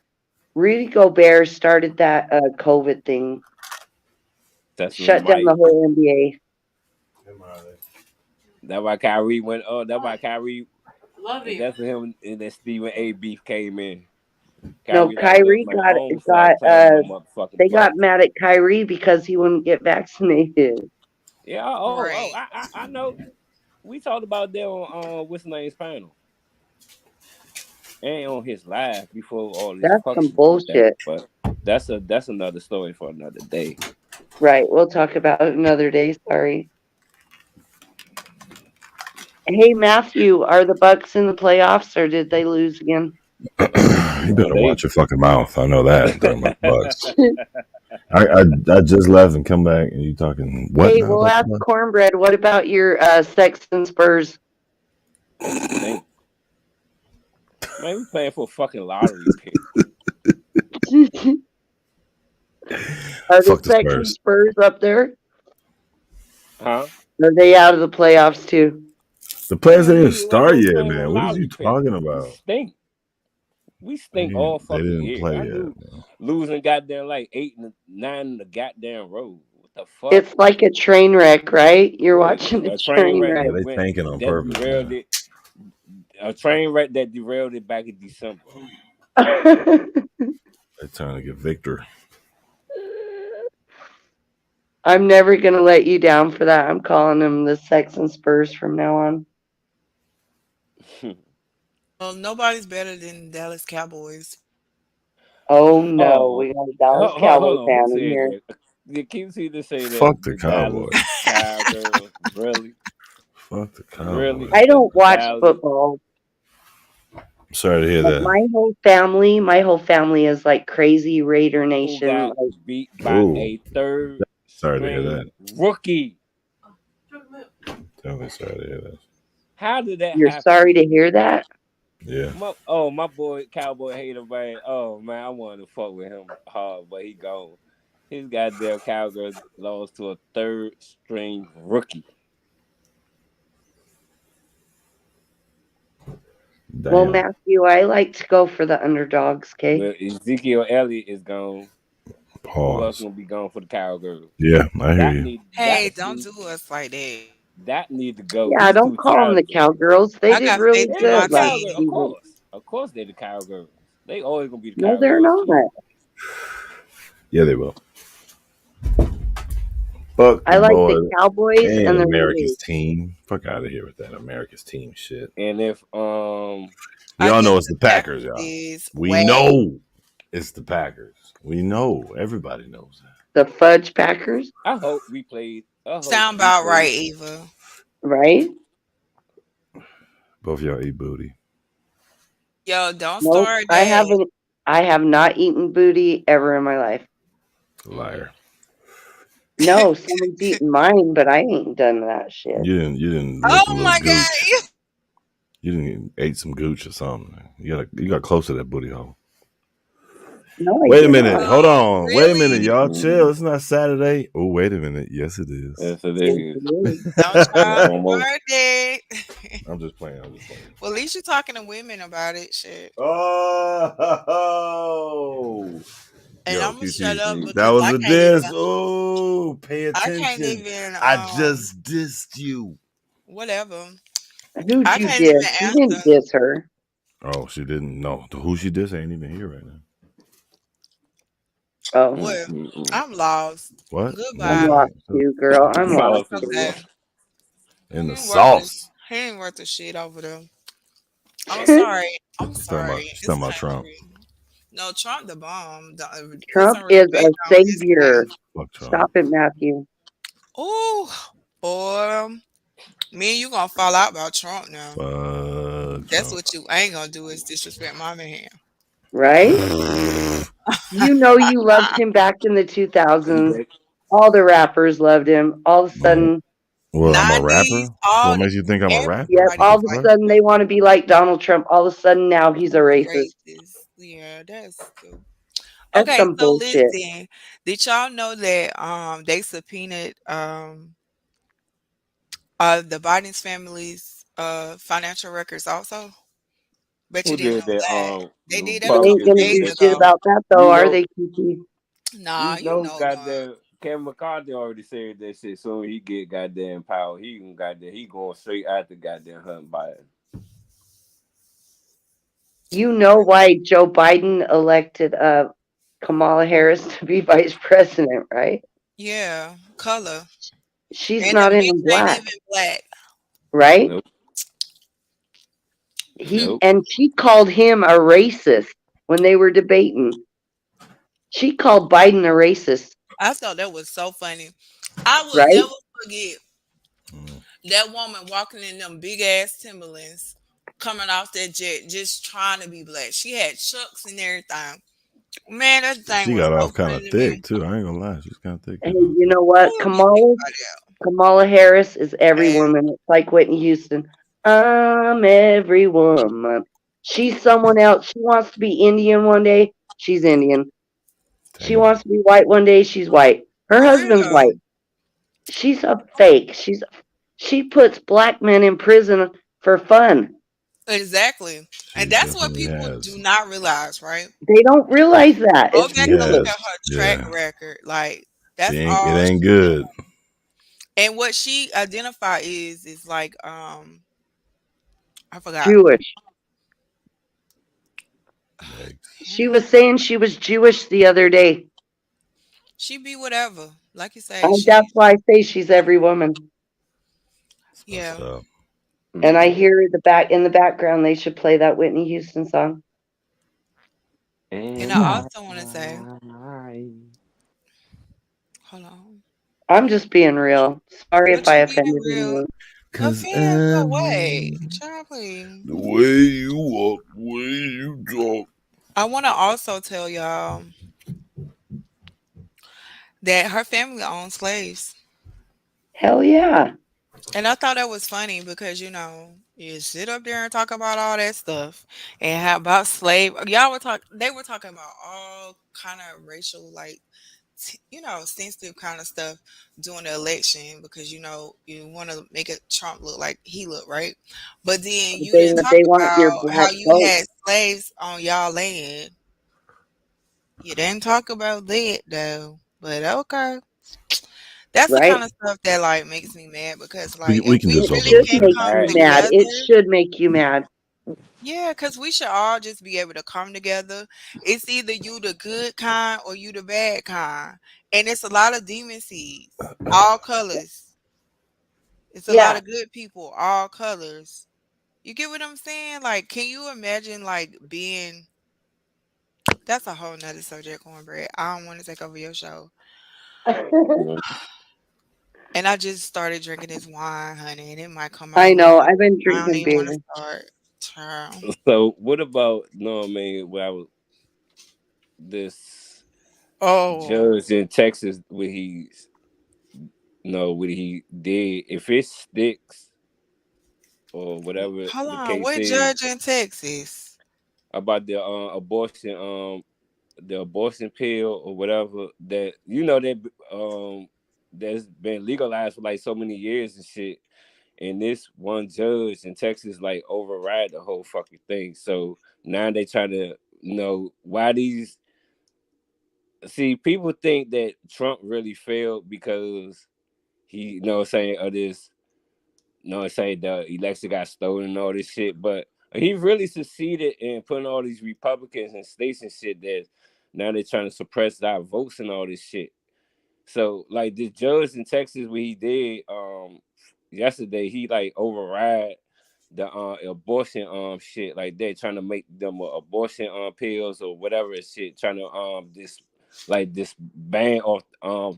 Rudy Gobert started that COVID thing. That's shut down the whole NBA. That's why Kyrie went. Oh, that's why Kyrie. Love you. That's for him. And then Stephen A. beef came in. Kyrie got they got mad at Kyrie because he wouldn't get vaccinated. Yeah. I know. We talked about that on what's the name's panel. And on his live before all this. That's some bullshit. But that's another story for another day. Right. We'll talk about it another day. Sorry. Hey Matthew, are the Bucks in the playoffs or did they lose again? You better watch your fucking mouth. I know that. Talking about Bucks. I just left and come back and you talking what? Hey, we'll ask Cornbread. What about your Sexton Spurs? Man, we playing for a fucking lottery pick. Are the Sexton Spurs up there? Huh? Are they out of the playoffs too? The players didn't even start yet, man. What are you talking about? We stink all fucking year. They year. didn't play yet. Losing goddamn like 8 and 9 in the goddamn row. What the fuck? It's like a train wreck, right? You're watching a train wreck. Yeah, they tanking on purpose. A train wreck that derailed it back in December. They're trying to get Victor. I'm never going to let you down for that. I'm calling them the Sexton Spurs from now on. Well, nobody's better than Dallas Cowboys. Oh, no. We got a Dallas Cowboy fan in here. Can you just say that? Fuck the Cowboys. Cowgirls, really? Fuck the Cowboys. Really? I don't watch football. I'm sorry to hear that. My whole family is like crazy Raider Nation. Who got beat by a third sorry to hear that. Rookie. Definitely sorry to hear that. How did that You're happen? sorry to hear that? Yeah. My boy, Cowboy hater, man. Oh, man, I wanted to fuck with him hard, but he gone. His goddamn Cowgirls lost to a third-string rookie. Damn. Well, Matthew, I like to go for the underdogs, okay? Well, Ezekiel Elliott is gone. Pause. Who else gonna be gone for the Cowgirls? Yeah, I hear you. Hey, don't do us like that. That need to go. Yeah, don't call them the Cowgirls. They did really good last season. Of course, they're the Cowgirls. They always gonna be the No, Cowgirls. they're not. Yeah, they will. Fuck I the like boy. the Cowboys Ain't and the America's Raiders. team. Fuck out of here with that America's team shit. And if We I all know guess it's the the Packers, Packers y'all. is We whack. know it's the Packers. We know. Everybody knows that. The Fudge Packers, I hope we played. I hope Sound we about played. right, Eva. right? Both y'all eat booty. Yo, don't Nope. start I that. haven't. I have not eaten booty ever in my life. Liar. No, someone's eaten mine, but I ain't done that shit. You didn't lick a Oh little my gooch. god. You didn't ate some gooch or something. You got close to that booty hole. No, I Wait a did minute. not. Hold on. Wait a minute, Really? y'all. Chill. It's not Saturday. Oh, wait a minute. Yes, it is. Yes, it Yes, is. it is. Don't try to Almost. start that. I'm just playing. Well, at least you're talking to women about it, shit. Oh. And Yo, I'm gonna QT. shut up That because was I a can't diss. even. Oh, pay I can't attention. even. I just dissed you. Whatever. Who'd I you can't diss? even You didn't answer. diss her. Oh, she didn't know. Who she dissed ain't even here right now. Oh, Well, Mm-mm. I'm lost. What? I'm Goodbye. lost too, girl. I'm lost Lost as too. well. In the He ain't worth this. sauce. He ain't worth the shit over there. I'm sorry. I'm She's talking sorry. about, she's It's talking about Trump. country. No, Trump the bomb. Put Trump some is respect a on his savior. name. Fuck Trump. Stop it, Matthew. Oh, boy. Me and you gonna fall out about Trump now. Fuck That's Trump. what you ain't gonna do is disrespect my man. Right? You know you loved him back in the 2000s. All the rappers loved him. All of a sudden, What, I'm a 90s, rapper? all What makes you think I'm a rapper? yep, everybody all was of a like sudden they want to be like Donald Trump. All of a sudden now he's a racist. racist. Yeah, that's stupid. That's Okay, some so bullshit. listen, did y'all know that they subpoenaed the Biden's family's financial records also? Bet you Who didn't did know that? that. They did They that a ain't couple gonna days do Republicans. shit ago. about that though, You are know, they, Kiki? Nah, you you know, know not. goddamn, Kevin McCarthy already said that shit. Soon he get goddamn power, he going straight after goddamn Hunter Biden. You know why Joe Biden elected Kamala Harris to be vice president, right? Yeah, color. She's And not the even bitch ain't black, even black. right? Nope, He nope. and she called him a racist when they were debating. She called Biden a racist, I thought that was so funny. I will right? never forget that woman walking in them big ass Timberlands, coming off that jet, just trying to be black. She had chucks and everything. Man, that thing She was got so off kind funny of to me. thick, too. I ain't gonna lie. She's kind of thick. Hey, Now. you know Who what? do you think Kamala Harris is every And- woman. It's like Whitney Houston. I'm every woman. She's someone else. She wants to be Indian one day. She's Indian. She Damn. wants to be white one day. She's white. Her For husband's real. white. She's a fake. She puts black men in prison for fun. Exactly. She And that's what definitely people has. do not realize, right? They don't realize that. Go It's back She and look ridiculous. at has. her track Yeah. record. Like She that's ain't. It all ain't she good. and what she identify is like I forgot. Jewish. Yikes. She was saying she was Jewish the other day. She be whatever. Like you say, And she that's why I say she's every woman. That's yeah. messed up. And I hear in the background they should play that Whitney Houston song. And I also want to say, hold on. I'm just being real. Sorry if What I you being offended real? anyone. Cause Offend no way. Child, please. the way you walk, the way you talk. I want to also tell y'all that her family owned slaves. Hell yeah. And I thought that was funny because you sit up there and talk about all that stuff and how about slave they were talking about all kind of racial like sensitive kind of stuff during the election because you want to make it Trump look like he looked right. But then you didn't talk They want your about how black you vote. had slaves on y'all land. You didn't talk about that though. But okay. That's the Right? kind of stuff that like makes me mad because We like we if can we just It hold really should on. can make come you Alright. mad. together, It should make you mad. Yeah, because we should all just be able to come together. It's either you the good kind or you the bad kind. And it's a lot of demon seeds, all colors. It's a lot Yeah. of good people, all colors. You get what I'm saying? Like, can you imagine like being that's a whole nother subject, cornbread. I don't want to take over your show. You And I just started drinking this wine, honey, and it might come I out know. wrong. I've been I don't drinking even want to beer. start. Child. So what about no? I mean, this Oh, judge in Texas where what he did. If it sticks or whatever hold the on. case What is judge in Texas? about the abortion pill or whatever that that's been legalized for like so many years and shit. And this one judge in Texas like override the whole fucking thing. So now they try to why these see people think that Trump really failed because he saying of this saying the election got stolen and all this shit, but he really succeeded in putting all these Republicans in states and shit that now they're trying to suppress our votes and all this shit. So like the judge in Texas, what he did yesterday, he like override the abortion shit like that, trying to make them abortion pills or whatever and shit, trying to this ban off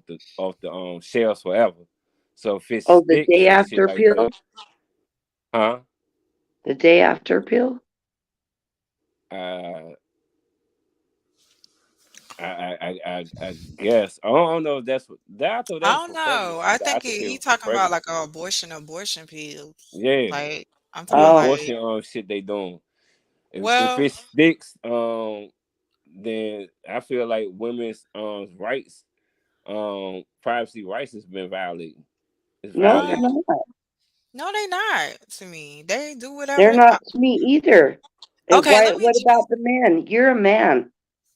the shelves forever. So if it Oh, the day sticks and shit after like pill? that, huh? The day after pill? Uh, I guess I don't know if that's what that I thought that I was don't for know. pregnancy. I The think after pill he was for talking about like pregnancy. a abortion pills. Yeah, Like I'm talking the about Oh, like abortion shit they doing. If well, it sticks, then I feel like women's rights, privacy rights has been violated. It's no, they're what? violated. not. No, they not to me. They do They're whatever. not to me either. And Okay, why? let me What about the man? You're a man.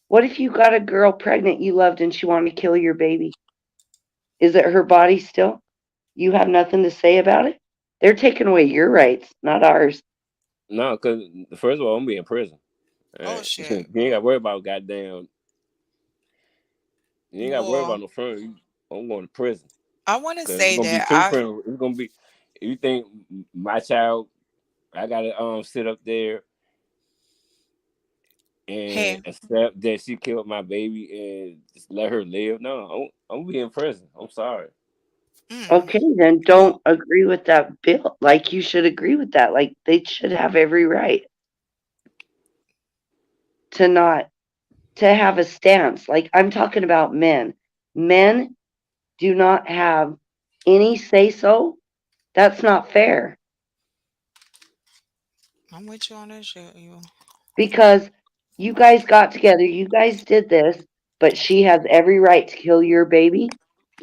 What if you got a girl pregnant you loved and she wanted to kill your baby? Is it her body still? You have nothing to say about it? They're taking away your rights, not ours. No, because first of all, I'm gonna be in prison. All oh right, you shit. ain't got to worry about goddamn. You ain't got to worry Well, about no friend. I'm going to prison I want to because it's say gonna be that two friends. It's gonna be. You think my child? I gotta sit up there and hey, accept that she killed my baby and just let her live? No, I'm gonna be in prison. I'm sorry. mm, Okay, then well, don't agree with that bill. Like you should agree with that. Like they should have every right to not to have a stance. Like I'm talking about men. Men do not have any say so. That's not fair I'm with you on that shit. You. because you guys got together, you guys did this, but she has every right to kill your baby.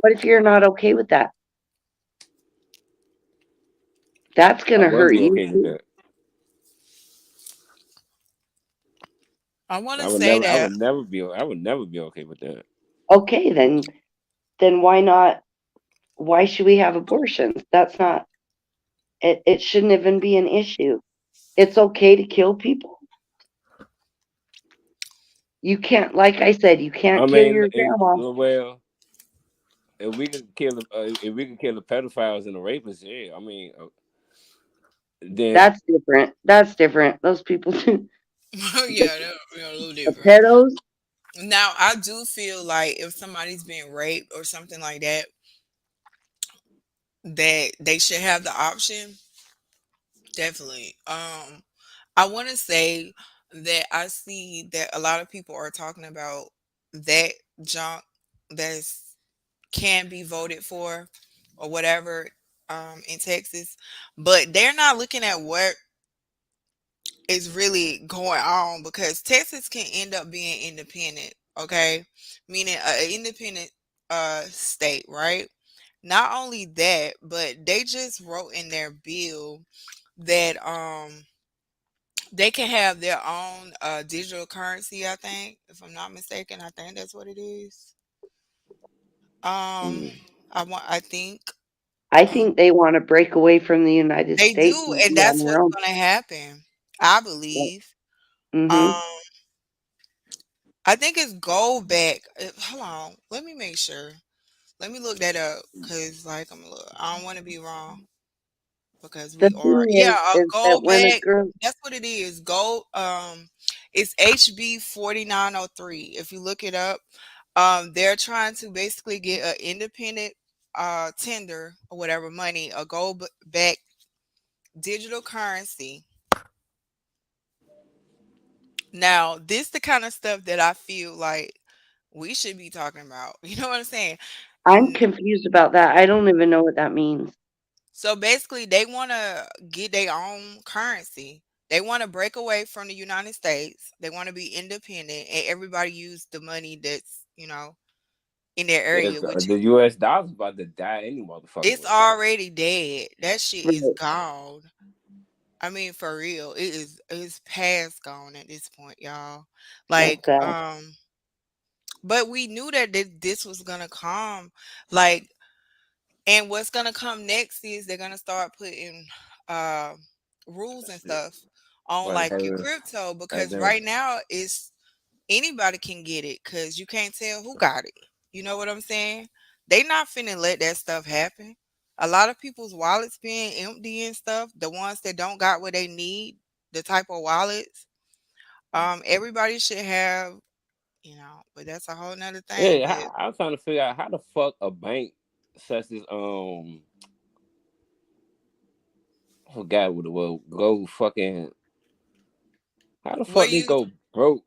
What if you're not okay with that? That's I going to wouldn't hurt be you okay with too. that. I want to I would say never. I that. would never be. I would never be okay with that. Okay, then why not? Why should we have abortions? That's not it shouldn't even be an issue. It's okay to kill people. You can't, like I said, you I can't kill mean, your grandma. well, if we could kill the pedophiles and the rapists, yeah. I mean, then That's different. That's different. Those people, the Yeah, they're a little different. pedos. Now, I do feel like if somebody's being raped or something like that, that they should have the option. Definitely. I want to say that I see that a lot of people are talking about that junk that's can be voted for or whatever in Texas, but they're not looking at what is really going on because Texas can end up being independent, okay? Meaning an independent state, right? Not only that, but they just wrote in their bill that they can have their own digital currency, I think, if I'm not mistaken. I think that's what it is. Um mm, I think I um think they want to break away from the United they States do, and and be on that's their what's own. gonna happen. I believe. Mm-hmm. Um, I think it's gold back. Hold on, let me make sure. Let me look that up because, like, I don't want to be wrong because The we are, thing yeah, a is that gold when a bag. girl, That's what it is. Gold. It's HB 4903. If you look it up, they're trying to basically get an independent tender or whatever money, a gold back digital currency. Now, this the kind of stuff that I feel like we should be talking about. You know what I'm saying? I'm N- confused about that. I don't even know what that means. So basically, they want to get their own currency. They want to break away from the United States. They want to be independent, and everybody use the money that's in their Yeah, area, which the U.S. dollar's about to die any motherfucking it's way. already dead. That shit is Right. gone. I mean, for real, it's past gone at this point, y'all. That's Like, sad. but we knew that this was gonna come. Like, and what's gonna come next is they're gonna start putting uh rules and Shit. stuff on About to like have your a crypto because goddamn. right now it's anybody can get it because you can't tell who got it. You know what I'm saying? They not finna let that stuff happen. A lot of people's wallets being empty and stuff, the ones that don't got what they need, the type of wallets, everybody should have, but that's a whole nother thing. Yeah, But I'm trying to figure out how the fuck a bank such as I forgot what it was, go fucking, how the what fuck do they you go broke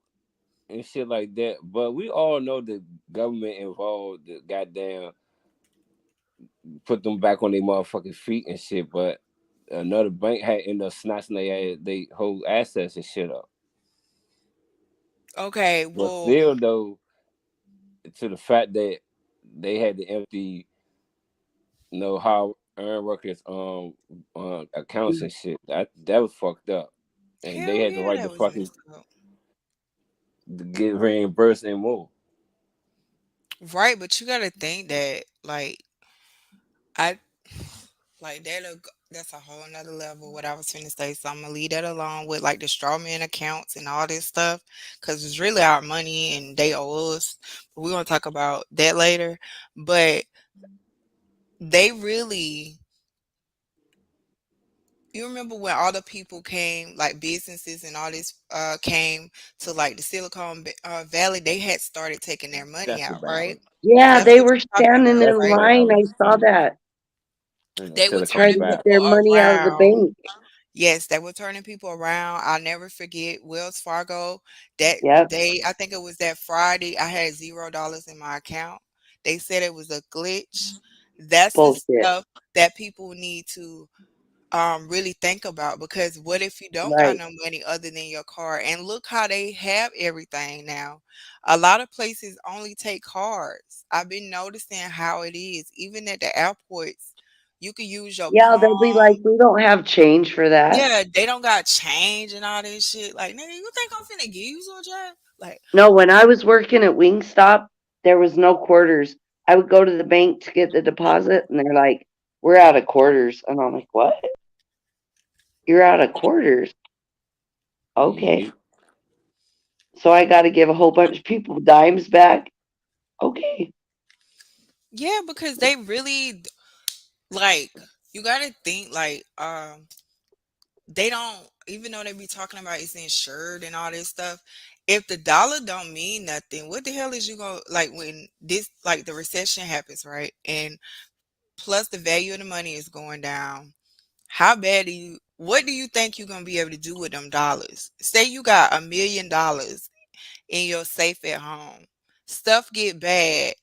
and shit like that. But we all know the government involved, the goddamn put them back on their motherfucking feet and shit. But another bank had ended up snatching they whole assets and shit up. okay, But well, still though, to the fact that they had to empty, how earn workers accounts and shit, that was fucked up. And they hell had the yeah, right to that was fucking messed up. get reimbursed and more. Right, but you gotta think that I that's a whole nother level what I was finna say. So I'm gonna leave that alone with like the straw man accounts and all this stuff. Cause it's really our money and they owe us. But we're gonna talk about that later. But they really you remember when all the people came, like businesses and all this came to like the Valley, they had started taking their money That's the out, right? balance. Yeah, That's they what were you're talking standing about, That's in the right? line. I balance. saw that. In the They were Silicon Trying turning to get Valley. their people money out of the around. bank. Yes, they were turning people around. I'll never forget Wells Fargo. That Yep. day, I think it was that Friday, I had $0 in my account. They said it was a glitch. That's the Bullshit. stuff that people need to really think about because what if you don't got Right. no money other than your card? And look how they have everything now. A lot of places only take cards. I've been noticing how it is. Even at the airports, you can use your Yeah, they'll be like, palm. we don't have change for that. Yeah, they don't got change and all this shit. Like, nigga, you think I'm finna give you some change? Like, No, when I was working at Wingstop, there was no quarters. I would go to the bank to get the deposit, and they're like, we're out of quarters. And I'm like, what? You're out of quarters? Okay. Yeah. So I got to give a whole bunch of people dimes back. Okay. yeah, because they really like you gotta think they don't even though they be talking about it's insured and all this stuff, if the dollar don't mean nothing, what the hell is you gonna like when this like the recession happens, right? And plus the value of the money is going down. How bad do you what do you think you're gonna be able to do with them dollars? Say you got $1 million in your safe at home. Stuff get bad.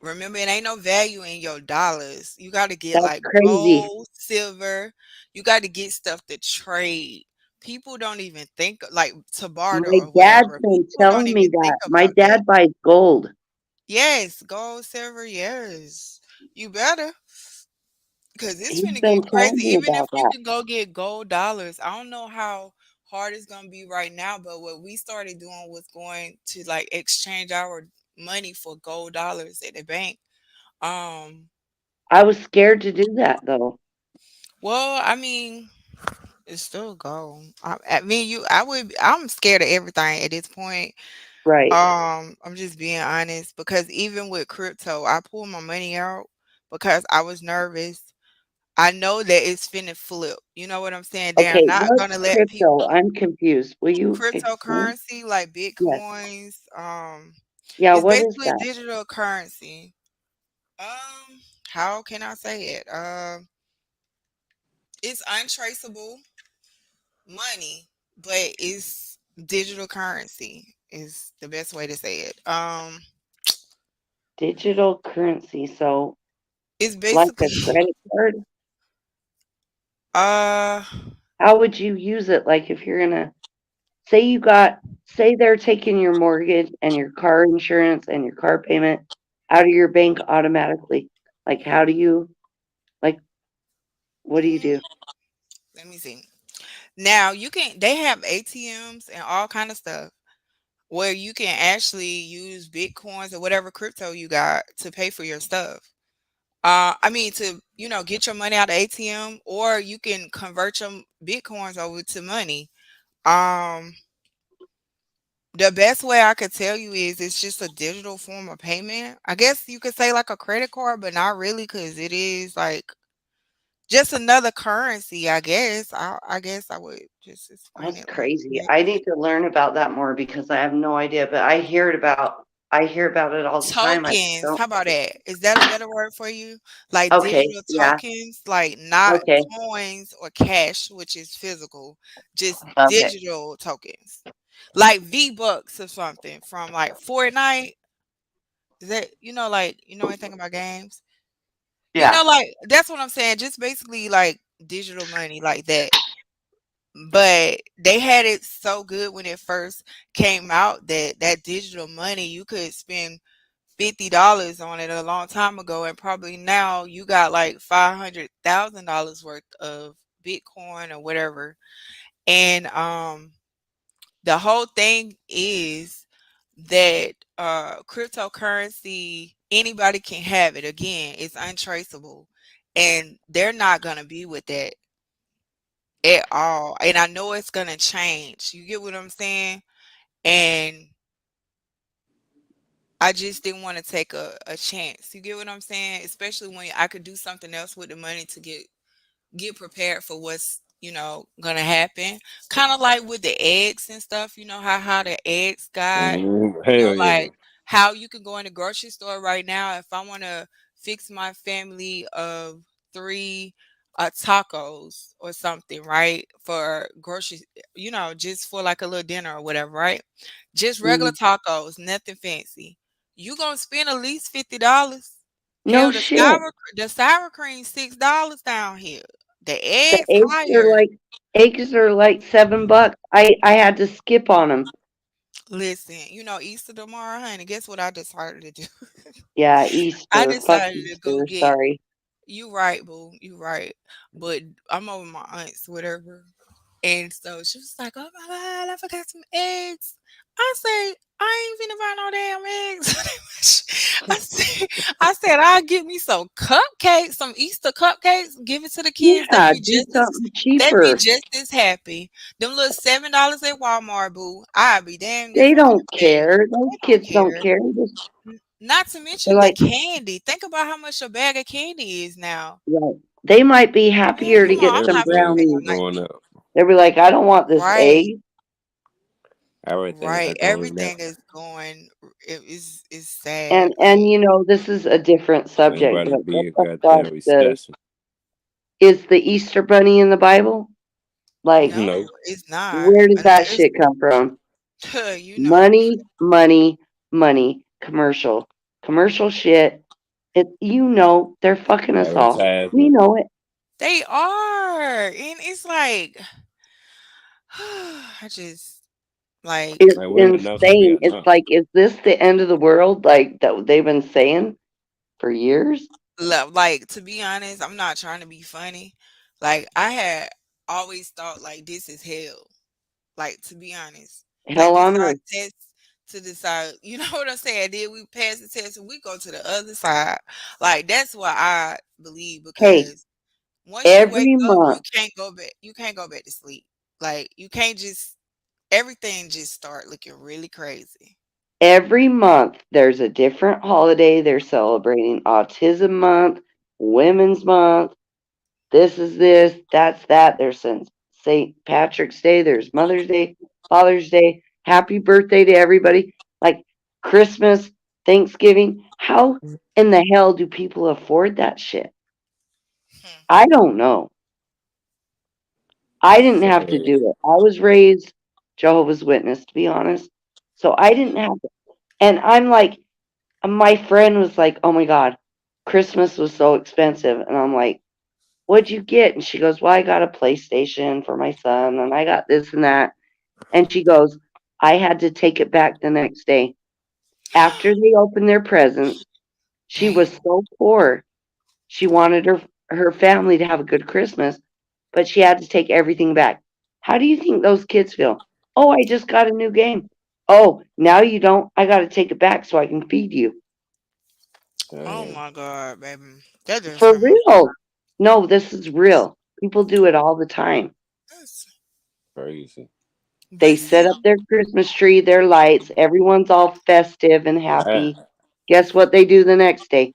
Remember, it ain't no value in your dollars. You got to get That's like crazy. gold, silver. You got to get stuff to trade. People don't even think like to barter My or dad's whatever. been People don't telling me even that. think My about that. dad buys gold. Yes, gold, silver, yes. You better. Because it's He's gonna get been telling crazy. me Even if about you that. can go get gold dollars, I don't know how hard it's gonna be right now, but what we started doing was going to like exchange our money for gold dollars at the bank. Um, I was scared to do that, though. well, I mean, It's still a goal. I mean, I'm scared of everything at this point. Right. I'm just being honest because even with crypto, I pulled my money out because I was nervous. I know that it's finna flip. You know what I'm saying? They're Okay, not what's gonna let crypto? people I'm confused. Will you explain? cryptocurrency like Yes. bitcoins. Yeah, It's what is basically a that? digital currency. How can I say it? It's untraceable money, but it's digital currency is the best way to say it. Digital currency. So, It's like basically a credit card? uh How would you use it? Like if you're gonna say they're taking your mortgage and your car insurance and your car payment out of your bank automatically. Like how do you like what do you mm, do? let me see. Now they have ATMs and all kind of stuff where you can actually use bitcoins or whatever crypto you got to pay for your stuff. I mean to, get your money out of ATM or you can convert your bitcoins over to money. Um the best way I could tell you is it's just a digital form of payment. I guess you could say like a credit card, but not really because it is like just another currency, I guess. I guess I would just explain That's it like crazy. that. I need to learn about that more because I have no idea, but I hear about it all the time. I just Tokens, don't. how about that? Is that a better word for you? Like Okay, digital yeah. tokens, like not Okay. coins or cash, which is physical, just Okay. digital tokens. Like V-Bucks or something from like Fortnite. Is that like anything about games? Yeah. Like that's what I'm saying. Just basically like digital money like that. But they had it so good when it first came out that that digital money you could spend $50 on it a long time ago, and probably now you got like $500,000 worth of Bitcoin or whatever. And the whole thing is that cryptocurrency, anybody can have it. Again, it's untraceable, and they're not gonna be with that at all. And I know it's gonna change. You get what I'm saying? And I just didn't want to take a chance. You get what I'm saying? Especially when I could do something else with the money to get prepared for what's gonna happen. Kind of like with the eggs and stuff. You know how the eggs got. Hell yeah. Like how you can go in the grocery store right now if I want to fix my family of three tacos or something, right? For groceries, just for like a little dinner or whatever, right? Just regular Mm. tacos, nothing fancy. You gonna spend at least $50. No Hell, shit. the sour cream $6 down here. The The eggs higher. eggs are like $7. I had to skip on them. Listen, Easter tomorrow, honey. Guess what I decided to do? Yeah, I Easter. Fuck decided to go Easter. get. Sorry. You right, boo. You right. But I'm over my aunt's, whatever. And so she was like, "Oh my god, I forgot some eggs." I said, "I ain't finna buy no damn eggs." I said, "I'll get me some cupcakes, some Easter cupcakes. Give it to the kids. Yeah, do something They be cheaper. just as happy. Them little $7 at Walmart, boo. I'd be damned if They I could don't pay. care. Those They don't kids don't care. care. Just Not to they're mention the like, candy. Think about how much a bag of candy is now. yeah. They might be Man, happier to come on, get I'm some not finna pay Everything no brownies. night. going up. They'll be like, I don't want this Right, egg. Everything right. is going up. Everything is going. It is sad. And this is a different It's subject, about to but be what a the fuck goddamn recession. is the Easter bunny in the Bible? Like, No, No. it's not. where did that Unless shit come from? you know. Money, money, money. Commercial. Commercial shit. They're fucking us all. We Advertisement. know it. They are. And it's like I just like It's Like when enough will be insane. It's enough. like, is this the end of the world? Like that they've been saying for years? like to be honest, I'm not trying to be funny. Like I had always thought like this is hell. Like, to be honest, like Hell this on our earth. test to decide. You know what I'm saying? Then we pass the test and we go to the other side. Like that's what I believe Hey, because Once you wake Every up, you month, can't go back. You can't go back to sleep. Like you can't just everything just start looking really crazy. every month, there's a different holiday they're celebrating. Autism Month, Women's Month, this, that's that. There's St. Patrick's Day, there's Mother's Day, Father's Day, happy birthday to everybody. Like Christmas, Thanksgiving. How in the hell do people afford that shit? Hmm. I don't know. I didn't have to do Crazy. it. I was raised Jehovah's Witness, to be honest. So I didn't have to. And I'm like, my friend was like, oh my God, Christmas was so expensive. And I'm like, what'd you get? And she goes, well, I got a PlayStation for my son and I got this and that. And she goes, I had to take it back the next day. After they opened their presents, she was Dang. so poor. She wanted her family to have a good Christmas, but she had to take everything back. How do you think those kids feel? Oh, I just got a new game. Oh, now you don't. I got to take it back so I can feed you. Oh Damn. my God, baby. That just For hurt my real. No, this is real. People do it all the time. feelings. Crazy. They But set see, up their Christmas tree, their lights. Everyone's all festive and happy. Ah, Guess what they do the next day?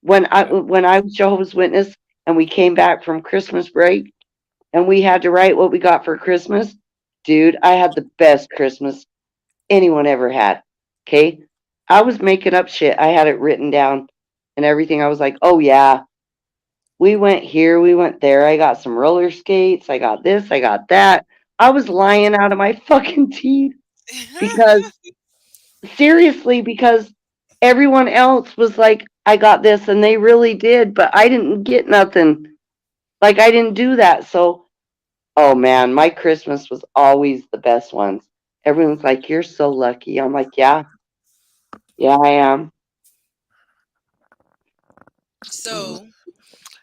When I yeah. when I was Jehovah's Witness and we came back from Christmas break and we had to write what we got for Christmas, dude, I had the best Christmas anyone ever had. Okay? I was making up shit. I had it written down and everything. I was like, oh yeah, we went here, we went there. I got some roller skates. I got this, I got that. I was lying out of my fucking teeth because, seriously, because everyone else was like, I got this, and they really did, but I didn't get nothing. Like, I didn't do that. So, oh man, my Christmas was always the best ones. Everyone's like, you're so lucky. I'm like, yeah, yeah, I am. so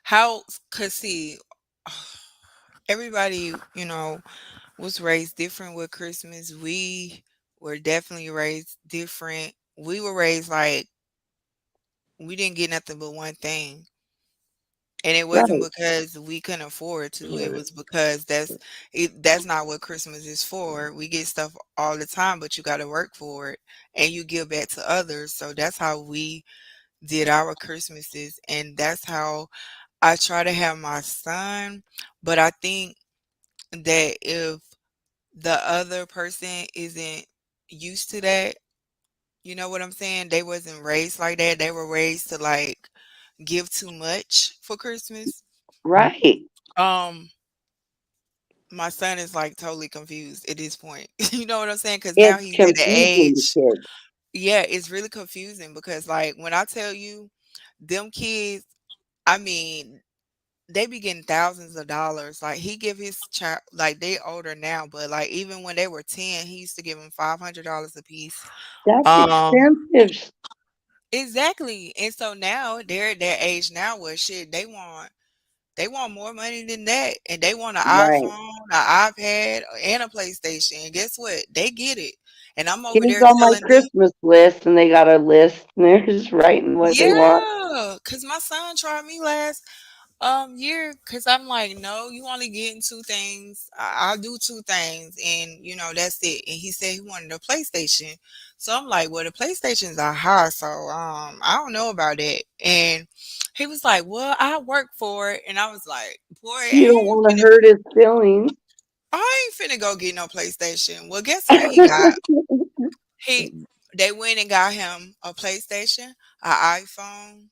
how? Cause see, everybody, was raised different with Christmas. We were definitely raised different. We were raised like we didn't get nothing but one thing. And it wasn't Right. because we couldn't afford to. It Yeah. was because that's not what Christmas is for. We get stuff all the time, but you got to work for it and you give back to others. So that's how we did our Christmases, and that's how I try to have my son. But I think that if the other person isn't used to that, you know what I'm saying? They wasn't raised like that. They were raised to like give too much for Christmas. Right. Um, my son is like totally confused at this point. You know what I'm saying? Because now It's he's at the confusing the age, kids. yeah, it's really confusing because like when I tell you them kids, I mean, they be getting thousands of dollars. Like he give his child, like they older now, but like even when they were 10, he used to give them $500 a piece. That's Um, expensive. exactly. And so now they're at that age now where shit they want more money than that, and they want an Right. iPhone, an iPad, and a PlayStation. And guess what? They get it. And I'm over Here's there all my telling them, Christmas list, and they got a list, and they're just writing what they want. yeah, cause my son tried me last year, cause I'm like, no, you only getting two things. I'll do two things, and that's it. And he said he wanted a PlayStation, so I'm like, well, the PlayStations are high, so I don't know about that. And he was like, well, I work for it, and I was like, boy, You don't want to finna, hurt his feelings. I ain't finna go get no PlayStation. Well, guess what he got? He They went and got him a PlayStation, a iPhone,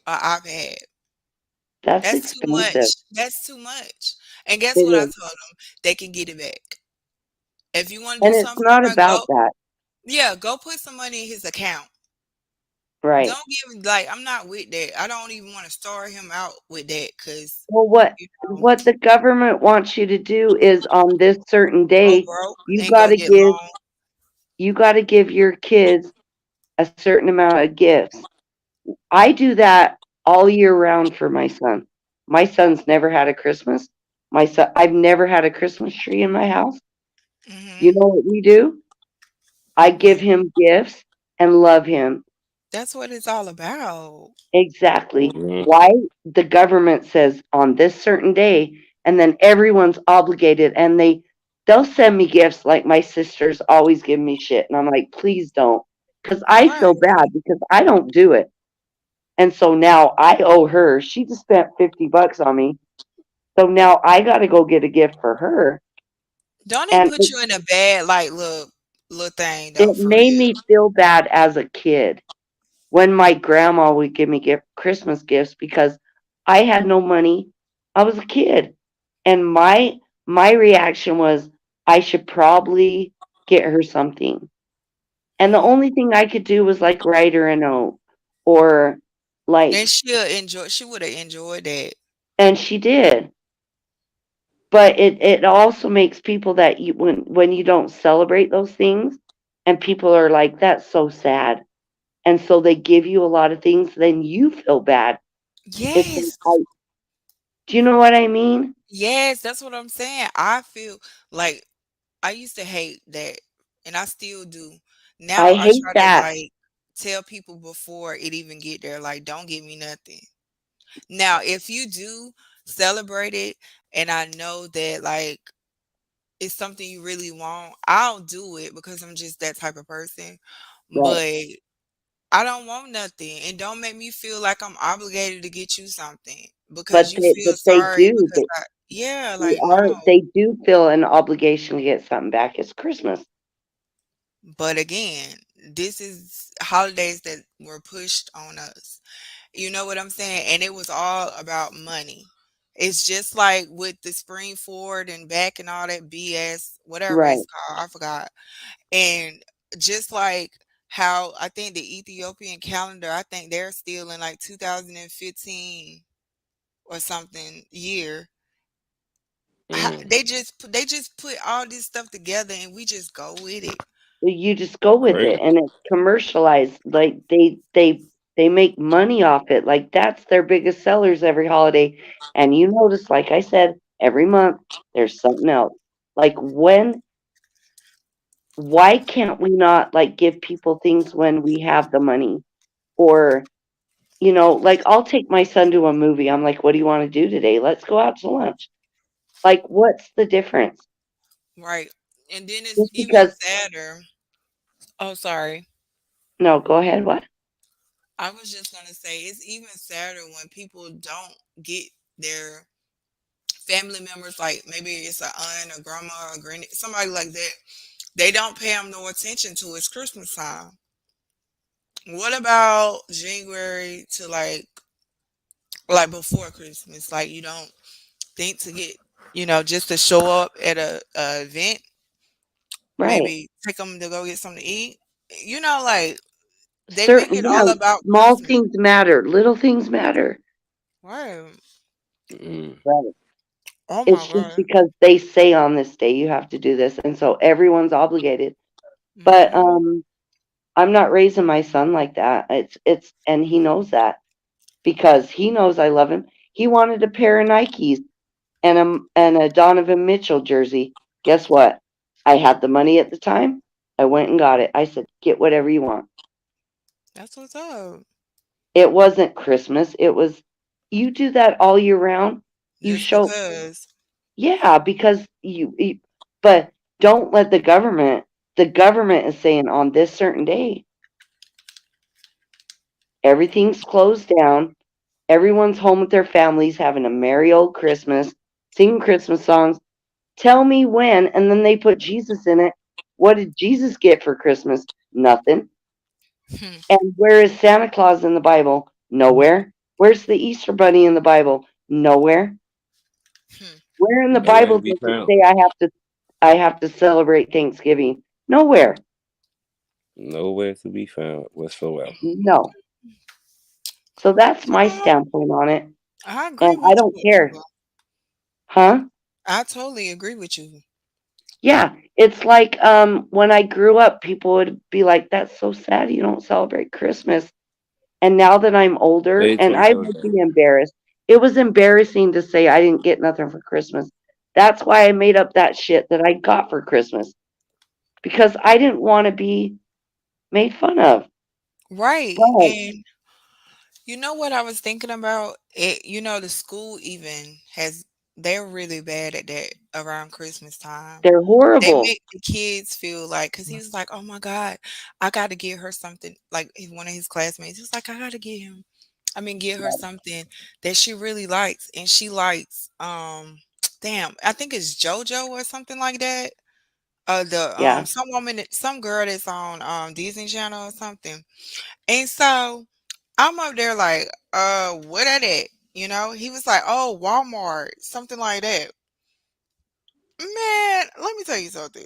a iPad. That's That's too expensive. much. That's too much. And guess It what I is. told them? They can get it back. If you want to do And it's something not for him, about that. go put some money in his account. Right. Don't give like I'm not with that. I don't even want to start him out with that because Well, what you know, what the government wants you to do is on this certain go day, broke you and got go to get give loan. you got to give your kids a certain amount of gifts. I do that all year round for my son. My son's never had a Christmas. I've never had a Christmas tree in my house. You Hmm. know what we do? I give What? him gifts and love him. That's what it's all about. Exactly. Mhm. Why the government says on this certain day, and then everyone's obligated, and they'll send me gifts. Like my sisters always give me shit, and I'm like, please don't, because I feel Right. bad because I don't do it, and so now I owe her. She just spent $50 on me, so now I got to go get a gift for her, Don't it and put you in a bad like little thing it though, for made real? me feel bad as a kid when my grandma would give me Christmas gifts because I had no money. I was a kid, and my reaction was I should probably get her something. And the Mhm. only thing I could do was like write her a note or like, And she would have enjoyed that. and she did. But it also makes people that you when you don't celebrate those things, and people are like, that's so sad. And so they give you a lot of things, then you feel bad. It's like, Yes. do you know what I mean? Yes, that's what I'm saying. I feel like I used to hate that, and I still do. Now I I hate try to that. like tell people before it even get there, like, don't give me nothing. Now, if you do celebrate it, and I know that like it's something you really want, I'll do it because I'm just that type of person. Right. But I don't want nothing, and don't make me feel like I'm obligated to get you something because you But feel they sorry do. because I yeah, They like are no. they do feel an obligation to get something back. It's Christmas. But again, this is holidays that were pushed on us. You know what I'm saying? And it was all about money. It's just like with the spring forward and back and all that BS, whatever it's Right. called, I forgot. And just like how I think the Ethiopian calendar, I think they're still in like 2015 or something year. Mm. They just put all this stuff together and we just go with it. You just go with it, Crazy. and it's commercialized. Like they make money off it. Like that's their biggest sellers every holiday. And you notice, like I said, every month there's something else. Like why can't we not like give people things when we have the money? Or, like I'll take my son to a movie. I'm like, what do you want to do today? Let's go out to lunch. Like, what's the difference? Right. And then it's Just even because, sadder. Oh, sorry. no, go ahead. What? I was just gonna say it's even sadder when people don't get their family members, like maybe it's a aunt or grandma or granny, somebody like that. They don't pay them no attention to it's Christmas time. What about January to like before Christmas? Like you don't think to get just to show up at a event, Right. maybe take them to go get something to eat. Like they make Certain, it yeah, all about small Christmas. things matter. Little things matter. Right. Mm. Right. Oh my It's just god. because they say on this day you have to do this. And so everyone's obligated. But Mhm. I'm not raising my son like that. And he knows that because he knows I love him. He wanted a pair of Nikes and a Donovan Mitchell jersey. Guess what? I had the money at the time. I went and got it. I said, "Get whatever you want." That's what's up. It wasn't Christmas. It was you do that all year round. You Just show, because. yeah, because but don't let the government is saying on this certain day, everything's closed down. Everyone's home with their families having a merry old Christmas, singing Christmas songs. Tell me when, and then they put Jesus in it. What did Jesus get for Christmas? Nothing. Hmm, And where is Santa Claus in the Bible? Nowhere. Where's the Easter Bunny in the Bible? Nowhere. hmm. Where in the Nowhere to Bible be does it found. say I have to celebrate Thanksgiving? Nowhere. Nowhere to be found whatsoever. No. So that's my I, standpoint on it. I And agree I with don't you. care. Huh? I totally agree with you. Yeah. It's like when I grew up, people would be like, that's so sad you don't celebrate Christmas. And now that I'm older, Way and too I so would be sad. embarrassed. It was embarrassing to say I didn't get nothing for Christmas. That's why I made up that shit that I got for Christmas because I didn't want to be made fun of. Right. Right. And you know what I was thinking about? The school even they're really bad at that around Christmas time. They're They horrible. make the kids feel like, because he was like, "Oh my God, I got to get her something." Like one of his classmates, he was like, "I got to get her something that she really likes," and she likes, damn, I think it's JoJo or something like that. Yeah. Some girl that's on Disney Channel or something, and so I'm up there like, what at it? He was like, "Oh, Walmart, something like that." Man, let me tell you something.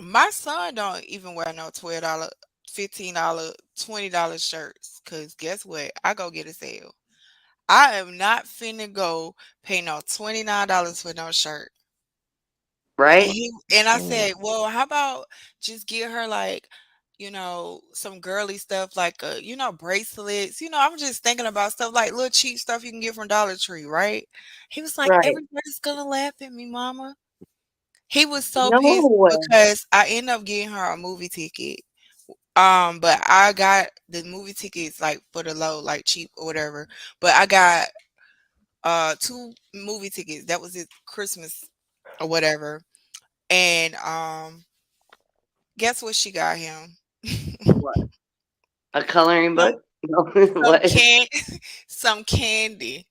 My son don't even wear no $12, $15, $20 shirts. Cause guess what? I go get a sale. I am not finna go pay no $29 for no shirt. And Right? I Mm. said, well, how about just get her like, some girly stuff like bracelets. I'm just thinking about stuff like little cheap stuff you can get from Dollar Tree, right? He was like, Right. everybody's gonna laugh at me, mama. He was so pissed No. because I ended up getting her a movie ticket. But I got the movie tickets like for the low, like cheap or whatever. But I got two movie tickets. That was it Christmas or whatever. And guess what she got him? What? A coloring some book? No. some What? some candy.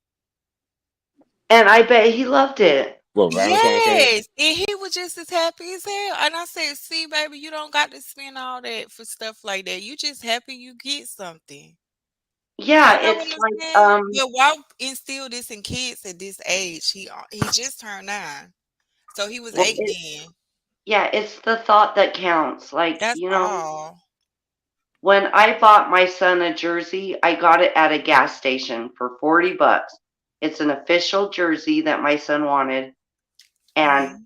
And I bet he loved it. What, Valentine cake? Yes, and he was just as happy as hell. And I said, "See, baby, you don't got to spend all that for stuff like that. You just happy you get something." Yeah, You know what it's I'm like saying? But why instill this in kids at this age? He just turned 9, so he was well 8 then. yeah, it's the thought that counts. Like, That's all. when I bought my son a jersey, I got it at a gas station for $40. It's an official jersey that my son wanted, and Mhm.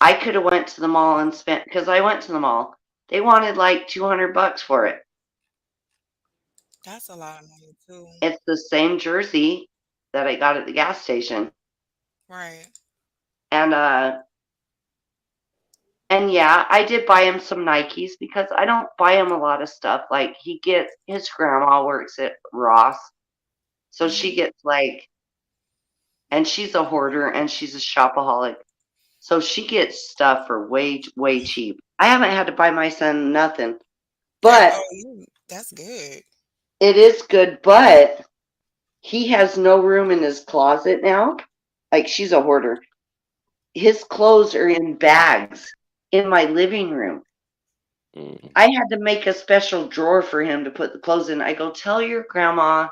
I could have went to the mall and spent because I went to the mall. They wanted like $200 for it. That's a lot of money too. It's the same jersey that I got at the gas station. Right. And yeah, I did buy him some Nikes because I don't buy him a lot of stuff. Like his grandma works at Ross, so she Mhm. gets like, and she's a hoarder and she's a shopaholic. So she gets stuff for way, way cheap. I haven't had to buy my son nothing, but That's good. it is good. But he has no room in his closet now. Like, she's a hoarder. His clothes are in bags in my living room. Mm. I had to make a special drawer for him to put the clothes in. I go, tell your grandma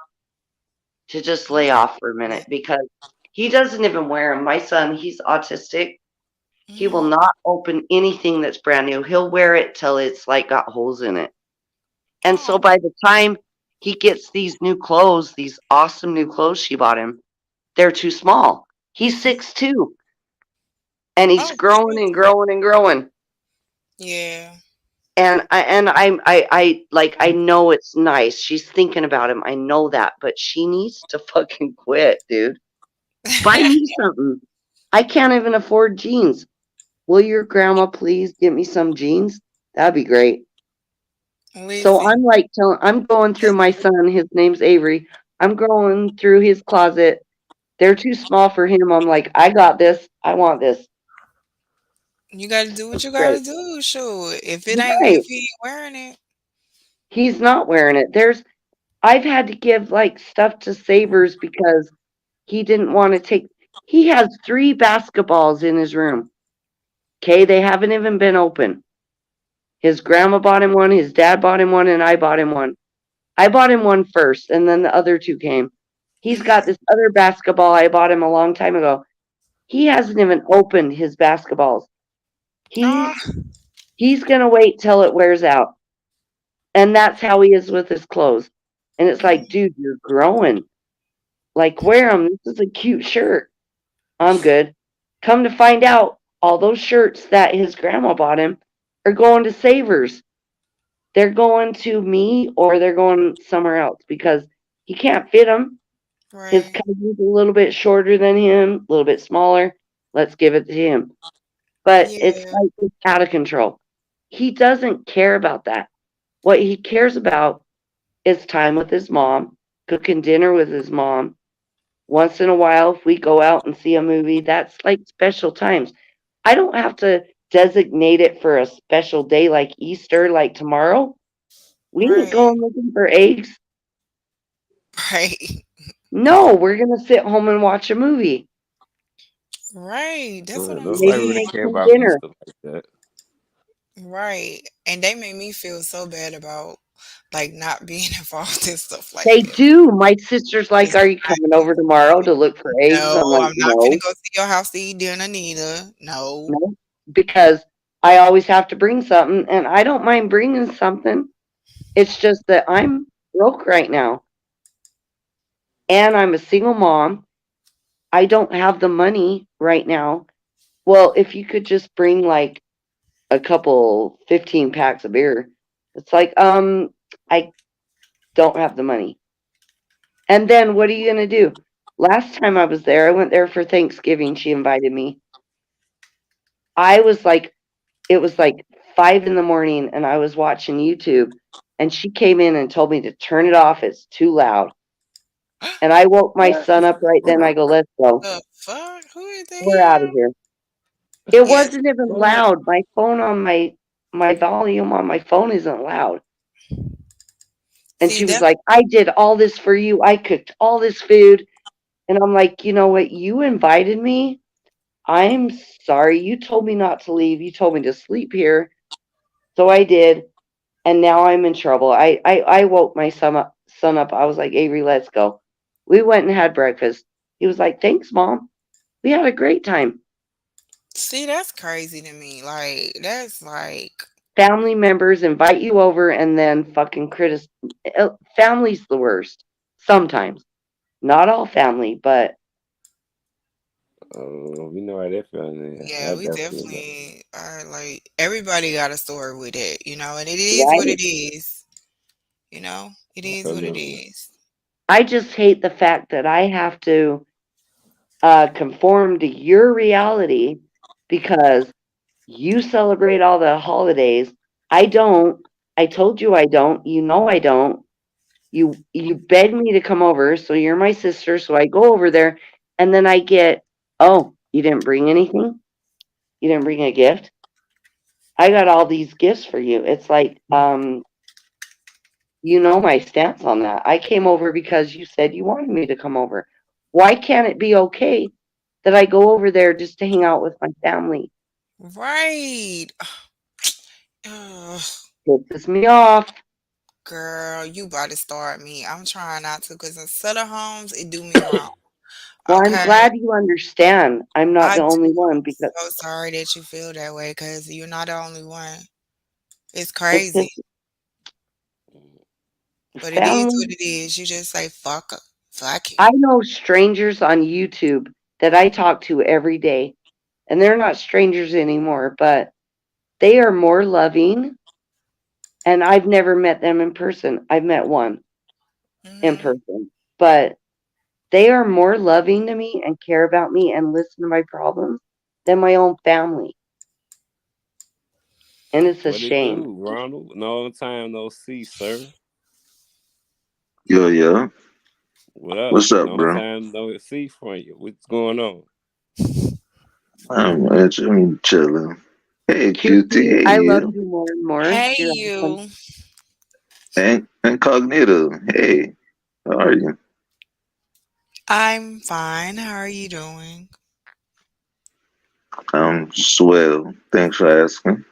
to just lay off for a minute because he doesn't even wear them. My son, he's autistic. He will Mhm. not open anything that's brand new. He'll wear it till it's like got holes in it. And so Oh, by the time he gets these new clothes, these awesome new clothes she bought him, they're too small. He's 6'2", and he's oh, growing shoot. and growing and growing. Yeah. And I like, I know it's nice. She's thinking about him. I know that, but she needs to fucking quit, dude. Buy me something. I can't even afford jeans. Will your grandma please get me some jeans? That'd be great. So Listen. I'm going through my son. His name's Avery. I'm going through his closet. They're too small for him. I'm like, I got this. I want this. You gotta do what you gotta Great. do. Sure. Right. If he ain't wearing it. He's not wearing it. I've had to give like stuff to Savers because he didn't want to take. He has 3 basketballs in his room. Okay, they haven't even been open. His grandma bought him one, his dad bought him one, and I bought him one. I bought him one first, and then the other two came. He's got Mhm. this other basketball I bought him a long time ago. He hasn't even opened his basketballs. Ah, He's gonna wait till it wears out. And that's how he is with his clothes. And it's like, mhm. dude, you're growing. Like, wear them. This is a cute shirt. I'm good. Come to find out, all those shirts that his grandma bought him are going to Savers. They're going to me or they're going somewhere else because he can't fit them. His Right. cousin's a little bit shorter than him, a little bit smaller. Let's give it to him. But it's Yeah. like it's out of control. He doesn't care about that. What he cares about is time with his mom, cooking dinner with his mom. Once in a while, if we go out and see a movie, that's like special times. I don't have to designate it for a special day like Easter, like tomorrow. We ain't Right. going looking for eggs. Right. No, we're gonna sit home and watch a movie. Right. That's what I'm Maybe Nobody really make saying. care some about dinner. Easter like that. Right. And they made me feel so bad about like not being involved in stuff like They that. do. My sister's like, Because "Are you coming over tomorrow to look for eggs?" I'm no, like, I'm not gonna "No, go to your house to eat dinner neither. No. no," because I always have to bring something, and I don't mind bringing something. It's just that I'm broke right now, and I'm a single mom. I don't have the money right now. Well, if you could just bring like a couple 15 packs of beer, it's like, I don't have the money. And then what are you gonna do? Last time I was there, I went there for Thanksgiving. She invited me. I was like, it was like 5 in the morning, and I was watching YouTube, and she came in and told me to turn it off. It's too loud. And I woke my What son up right then. I go, "Let's go. the fuck? Who the We're out of hell? here." It Yes. wasn't even loud. My phone on my volume on my phone isn't loud. And See she was that like, "I did all this for you. I cooked all this food." And I'm like, "You know what? You invited me. I'm sorry. You told me not to leave. You told me to sleep here. So I did. And now I'm in trouble." I woke my son up. I was like, "Avery, let's go." We went and had breakfast. He was like, "Thanks, Mom. We had a great time." see that's crazy to me. Like that's like Family members invite you over and then fucking criticize. Family's the worst. Sometimes. Not all family, but We know how that feeling is. yeah, I we definitely know. definitely are like everybody got a story with it, and it is what right? it is. It I is don't what it know. is. I just hate the fact that I have to conform to your reality because you celebrate all the holidays. I don't. I told you I don't. You know I don't. You beg me to come over, so you're my sister, so I go over there, and then I get, "Oh, you didn't bring anything? You didn't bring a gift? I got all these gifts for you." It's like, you know my stance on that. I came over because you said you wanted me to come over. Why can't it be okay that I go over there just to hang out with my family? Right. Ugh, Pisses me off. girl, you about to start me. I'm trying not to because in Sutter homes, it do me wrong. Well, I'm Okay. glad you understand. I'm not I the do. only one I'm because so sorry that you feel that way because you're not the only one. It's it crazy, pisses but it is what family. it is. You just say fuck it. I know strangers on YouTube that I talk to every day, and they're not strangers anymore, but they are more loving. And I've never met them in person. I've met one in Hmm. person, but they are more loving to me and care about me and listen to my problems than my own family. And it's a What it shame. do, Ronald? No time, no see, sir. Yo, yo. What up? What's up, No bro? time, no see from you. What's going on? I'm chilling. Hey, QT. QT, Hey, I love you. you more and more. Hey, You're awesome. you. And Incognito. Hey, how are you? I'm fine. How are you doing? I'm swell. Thanks for asking.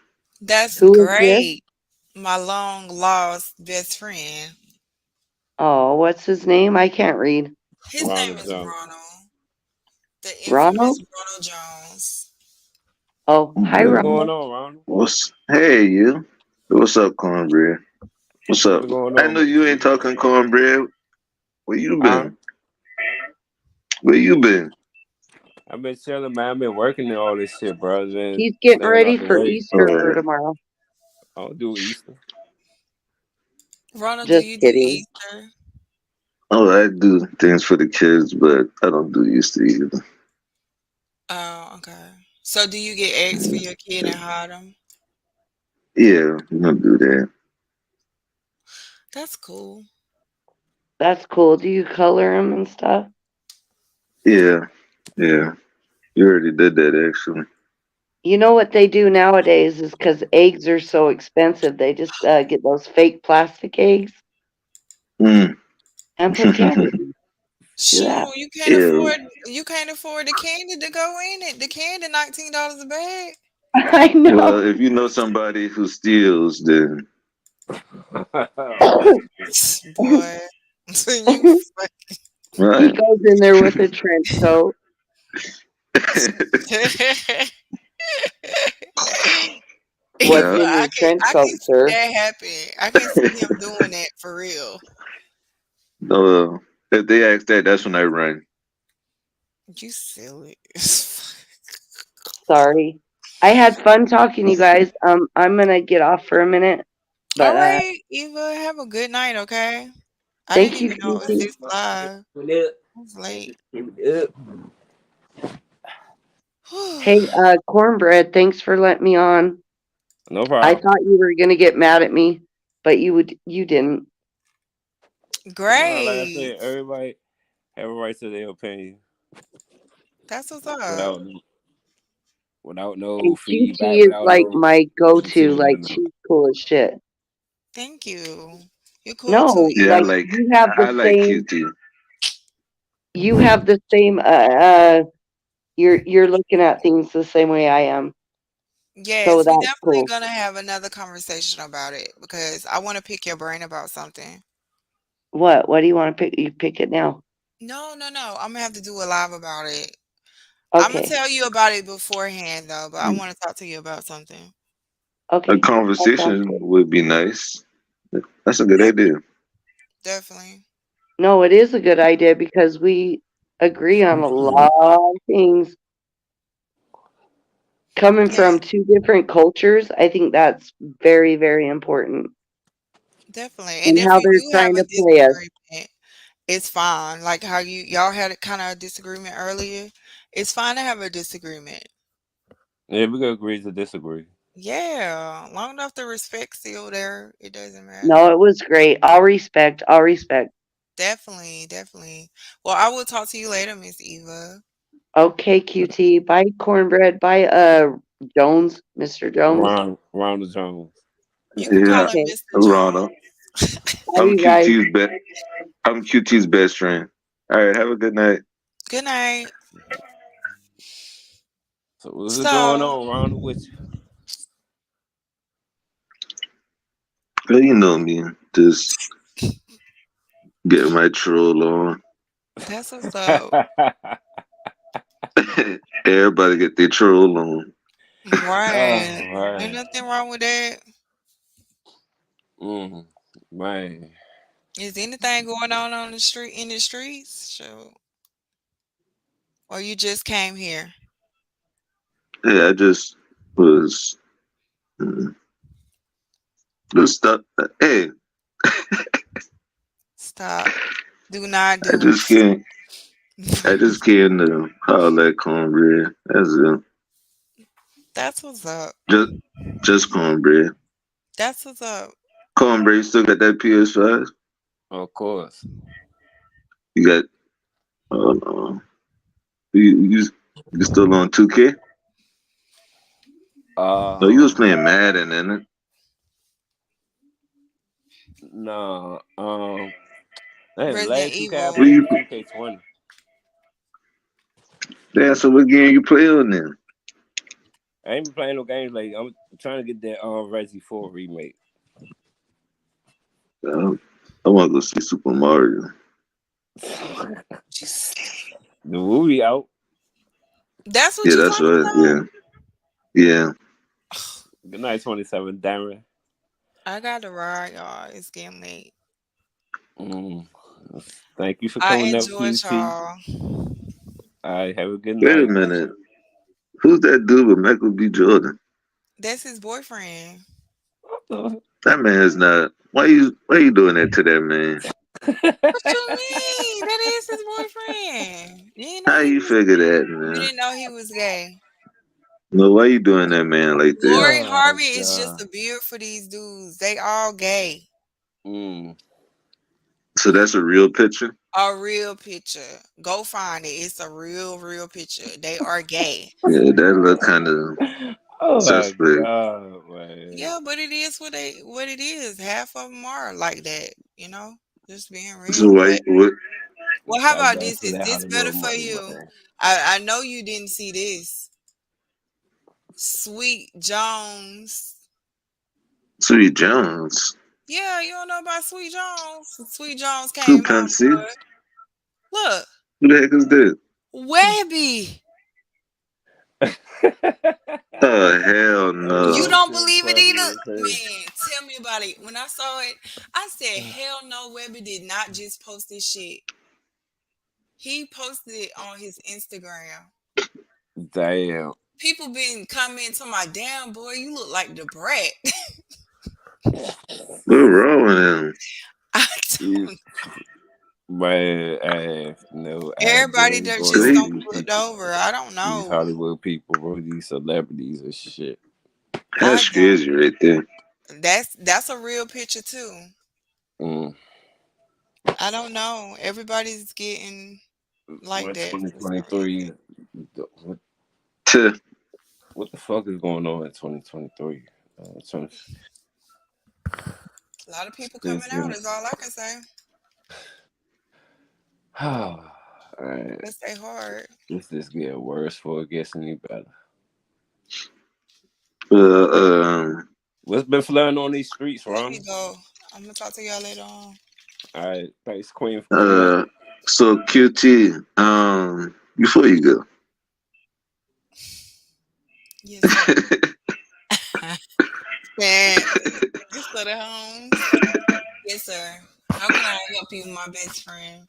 That's Who is this? great. My long lost best friend. Oh, what's his name? I can't read. His name Ronald is Jones. Ronald, the infamous Ronald? Ronald Jones. Oh, hi, What's Mm, going Ronald. on, Ronald? Hey, you. What's up, cornbread? What's up? What's going I on, know you Mr. ain't G? talking cornbread. Where you Huh? been? Where you been? I've been chilling, man. I've been working and all this shit, bro. Been He's getting staying ready out the for way. Easter Oh, for yeah. tomorrow. I don't do Easter. Ronald, do Just you do kidding. Easter? Oh, I do things for the kids, but I don't do Easter either. Oh, okay. So do you get eggs for Mm, your kid and hide them? yeah, we don't do that. That's cool. That's cool. Do you color them and stuff? Yeah, yeah. You already did that actually. You know what they do nowadays is because eggs are so expensive, they just get those fake plastic eggs Mm. and put candy in 'em. Do that. Shoot, Ew. you can't afford the candy to go in it. The candy $19 a bag. I Well, know. if you know somebody who steals, then Boy. So you He right. goes in there with a trench coat. What's Yeah. in your trench I coat, can see sir? that happen. I can see him doing that for real. No, if they ask that, that's when I run. You silly. Sorry. I had fun talking to you guys. I'm gonna get off for a minute, All but right, Eva, have a good night, okay? I didn't thank you, even know it was QT. this live. It's late. Hey, Cornbread, thanks for letting me on. No I problem. thought you were gonna get mad at me, but you didn't. No, like I Great. said, everybody have a right to their opinion That's what's up. without without no And feedback, QT is without like no my go-to. negativity or Like no. she's cool as shit. Thank you. You're cool too, No, Yeah, like Eva. I like QT. you have the same you're looking at things the same way I am. So Yes, we that's definitely cool. gonna have another conversation about it because I want to pick your brain about something. What do you want to pick? You pick it now. No, no, no. I'm gonna have to do a live about it. I'm gonna Okay. tell you about it beforehand though, but I want to talk to you about something. A Okay. That sounds conversation good. would be nice. That's a good Def- idea. Definitely. No, it is a good idea because we agree on a lot of things. Coming Yeah, from two different cultures, I think that's very, very important. definitely. And And if how you they're do have trying a to play us. disagreement, it's fine. Like how y'all had a kind of disagreement earlier. It's fine to have a disagreement. Yeah, we could agree to disagree. Yeah, long enough the respect still there. It doesn't matter. No, it was great. All respect. All respect. Definitely, definitely. Well, I will talk to you later, Miss Eva. Okay, QT. Bye, Cornbread. Bye, Jones, Mr. Jones. Ronald Jones. You can call Yeah, him Okay. Mr. Ronald. Jones. Love you guys. I'm QT's best friend. All right, have a good night. Good night. So what's going So on, Ronald? With Well, you know me, just get my troll on. that's what's you? up. Everybody get their troll on. Right. Oh Ain't man. nothing wrong with that. Mm, man. Is anything going on the street in the streets? Sure. Or you just came here? Yeah, I just was mm, just stuck. Hey, Stop. Do not I do just can't. I just can't call that cornbread. That's it. That's what's up. Just just cornbread. That's what's up. Cornbread, you still got that PS5? Of course. You got oh no. You still on 2K? No, you was Um playing Madden, isn't it? no. Hey, Resident last 2K I Evil. What played you was 2K20. Yeah, so what game you play on then? I ain't been playing no games lately. I'm trying to get that Resi 4 remake. I wanna go see Super Mario. The movie out. That's what Yeah, you that's talking right. about? Yeah. Yeah. Good night, 27, Darren. I got to ride, y'all. It's getting late. Mm. Thank you for I coming up, enjoyed QT. y'all. All right, have a good Wait a night. minute. Who's that dude with Michael B. Jordan? That's his boyfriend. That man is not. Why you doing that to that man? What you mean? That is his boyfriend. How you figure that, You man? didn't know he was gay. No, why you doing that man like that? Lori Oh Harvey is just God. a beard for these dudes. They all gay. Mm. So that's a real picture. A real picture. Go find it. It's a real picture. They are gay. Yeah, that look kind of Oh my suspect. god, man. Yeah, but it is what it is. Half of them are like that, you know? Just being So real. But what? well, how Fight about back this? for Is that this better Hollywood for money, you? man. I know you didn't see this. Sweet Jones. Sweet Jones. Yeah, you don't know about Sweet Jones. Sweet Jones Two came Pimp out, C. boy. Look, Who the heck is that? Webby. Oh hell You no. don't Shit believe it funny either? as hell. Man, tell me about it. When I saw it, I said, hell no, Webby did not just post this shit. He posted it on his Instagram. Damn. People been commenting to my damn boy, you look like the brat. What's wrong with him? I You, don't, man, ass, no everybody idea that going just on don't with these looked people, over. I don't these know. Hollywood people, bro, these celebrities and shit. I That's don't. crazy right there. That's a real picture too. Mm. I don't know. Everybody's getting like What that for some reason. 2023? What, Tuh. what the fuck is going on in 2023? 20, A lot of people coming this out been, is all I can say. alright, Let's stay hard. this getting worse before it gets any better. Uh, What's been flooding on these streets, Let me Ron? go. I'm gonna talk to y'all later on. All right, thanks, Queen, for coming up. uh. So QT. Before you go, Yes, sir. Man, just for the homes. Yes, sir. How can I help you, my best friend?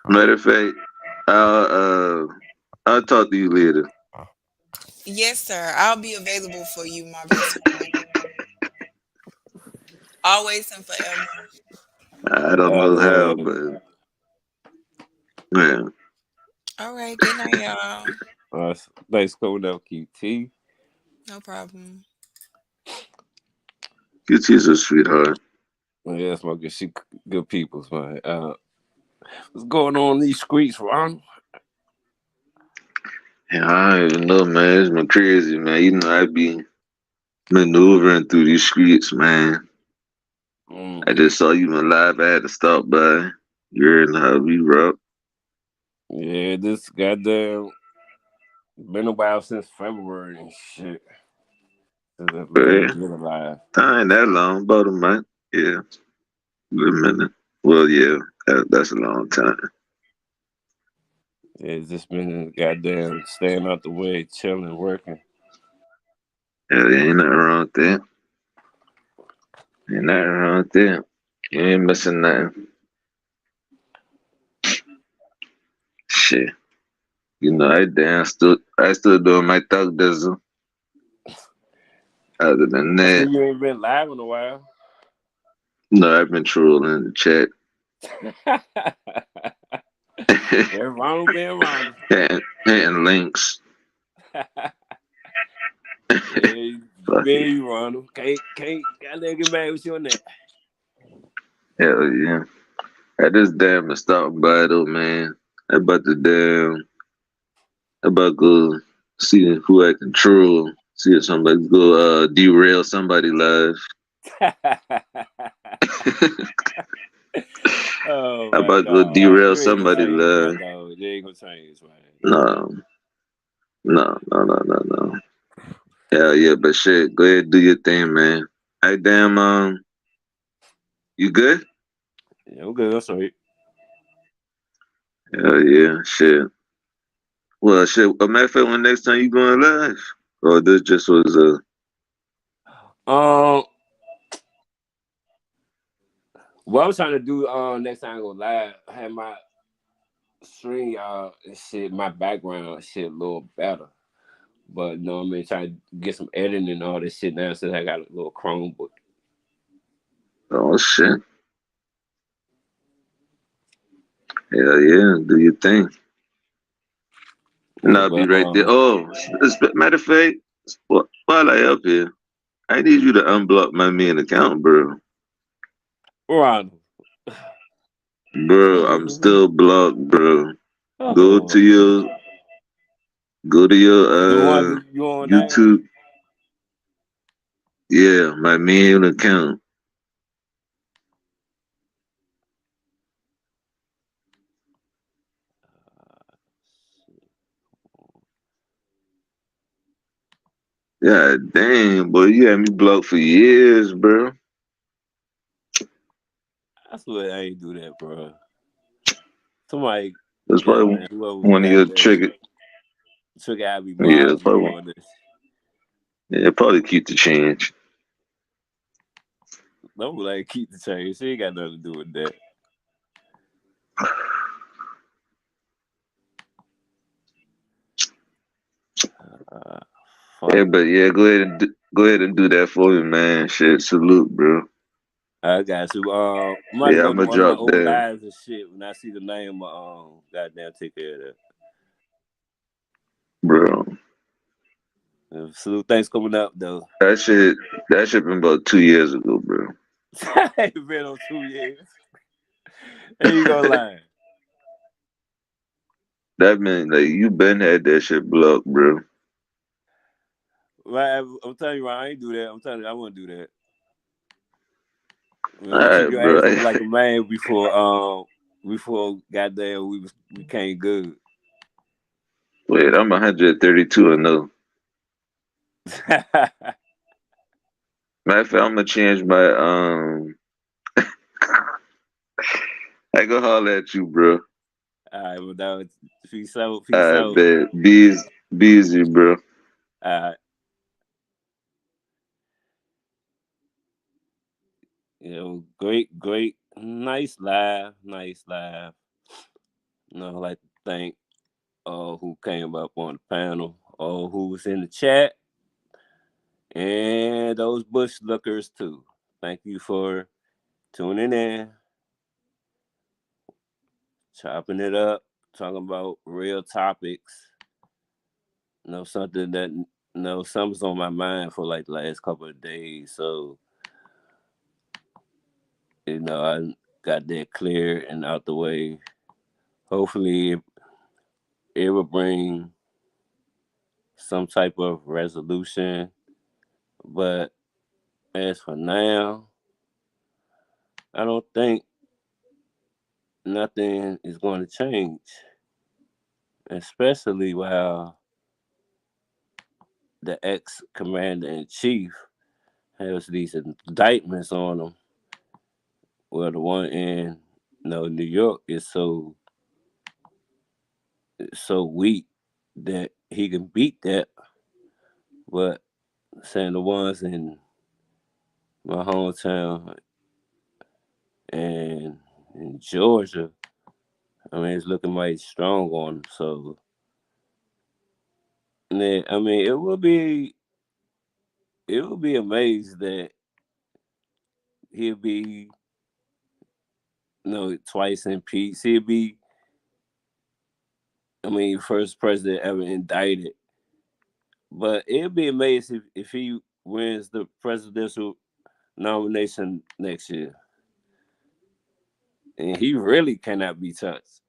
matter of fact, I'll talk to you later. Yes, sir. I'll be available for you, my best friend. Always and forever. I don't know how, Uh, but man, All right. Good night, y'all. thanks, coming up, QT. No problem. QT's a sweetheart. Yeah, that's my good shit, good peoples, man. What's going on in these streets, Ron? Yeah, I don't even know, man. It's been crazy, man. You know, I be maneuvering through these streets, man. Mm. I just saw you in live. I had to stop by. You're in how we rock. Yeah, this goddamn been a while since February and shit. Since I've been Yeah, alive. I ain't that long, about a month. Yeah, good minute. Well, yeah, that's a long time. Yeah, it's just been goddamn staying out the way, chilling, working. Yeah, there ain't nothing wrong with that. Ain't nothing wrong with that. You ain't missing nothing. Shit. You know, I still doing my thug dizzle. Other than I see that, you ain't been live in a while. no, I've been trolling the chat. They're Ronald being Ronald. and links. Yeah, Fuck being it. you, Ronald. Can't gotta get mad with you on that. Hell yeah. I just damn stop by though, man. I about to go see who I can troll. See if somebody go derail somebody live. Oh I my about to go god. derail You ain't gonna somebody change, my live. dog. You ain't gonna change, man. No, no. Hell yeah, but shit, go ahead do your thing, man. Hey damn, you good? Yeah, I'm good. I'm sorry. Hell yeah, shit. Well, shit. A matter of fact, when next time you going live, or this just was Um, what I'm trying to do next time I go live, have my stream shit, my background shit a little better. But no, I mean, trying to get some editing and all this shit now since I got a little Chromebook. oh shit. Hell yeah, do your thing. And Yeah, I'll be but right there. Oh, matter of fact, while I up here, I need you to unblock my main account, bro. Ronald. Bro, I'm still blocked, bro. Go Oh, to your go to your the one that you on now? YouTube. Yeah, my main account. Yeah, dang, boy, you had me blocked for years, bro. I swear I ain't do that, bro. Somebody, That's probably goddamn, whoever one of your goddamn trigger. had me Yeah, blocked that's me probably one. doing this. Yeah, probably keep the change. Don't like keep the change. She ain't got nothing to do with that. Uh, Yeah, fuck. but yeah, go ahead and do that for me, man. Shit, salute, bro. I got you. I'm about to Yeah, go I'm to gonna one of my drop old that, lives and shit. When I see the name, goddamn, take care of bro. that. Salute, thanks coming up though. That shit been about 2 years ago, bro. Ain't been on 2 years. Ain't you gonna lie? That meant like you been had that shit blocked, bro. Right, I'm telling you, I ain't do that. I'm telling you, I wouldn't do that. All Keep right, your bro. ass up like a man before goddamn we became good. Wait, I'm 132 and no. Matter of fact, I'm gonna change my I go holler at you, bro. All right, well, that was peace out, peace I out. bet. Be easy, bro. Uh, great, nice live, nice live. I'd like to thank who came up on the panel, who was in the chat, and those bush lookers too. Thank you for tuning in, chopping it up, talking about real topics. Something that something's on my mind for like the last couple of days. So I got that clear and out the way. Hopefully, it will bring some type of resolution. But as for now, I don't think nothing is going to change, especially while the ex commander in chief has these indictments on him. Well, the one in New York is so weak that he can beat that, but saying the ones in my hometown and in Georgia, I mean, it's looking mighty strong on him. So, yeah, I mean, it will be amazed that he'll be, twice impeached. He'll be, I mean, first president ever indicted. But it'll be amazed if he wins the presidential nomination next year, and he really cannot be touched.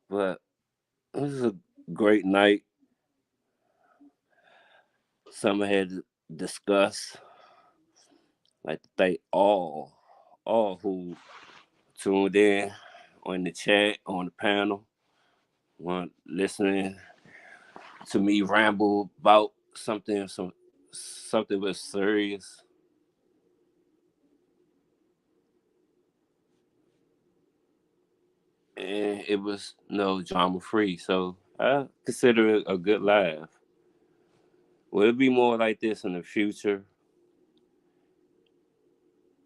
But this is a great night. Something I had to discuss. Like to thank all who tuned in on the chat, on the panel, on listening to me ramble about something was serious. And it was no drama free. So I consider it a good laugh. Will it be more like this in the future?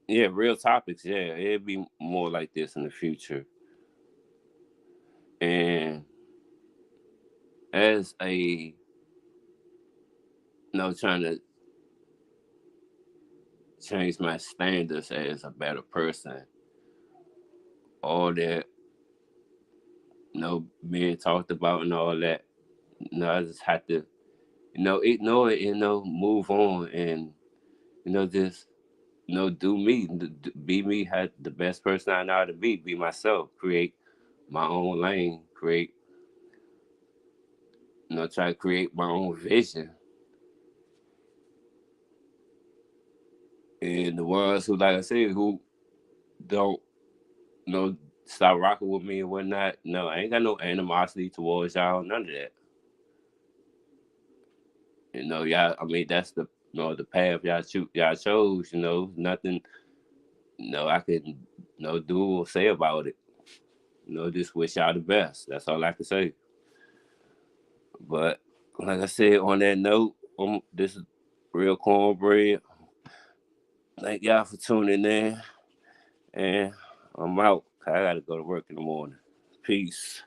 Yeah, real topics. Yeah, it'll be more like this in the future. And as trying to change my standards as a better person, all that being talked about and all that. I just had to, ignore it, move on and, just, do me, be me, had the best person I know how to be myself, create my own lane, try to create my own vision. And the ones who, like I said, who don't, stop rocking with me and whatnot, no, I ain't got no animosity towards y'all, none of that. Y'all, I mean, that's the path y'all chose, nothing, I can, do or say about it. Just wish y'all the best. That's all I can say. But like I said, on that note, this is Real Cornbread. Thank y'all for tuning in. And I'm out. I gotta go to work in the morning. Peace.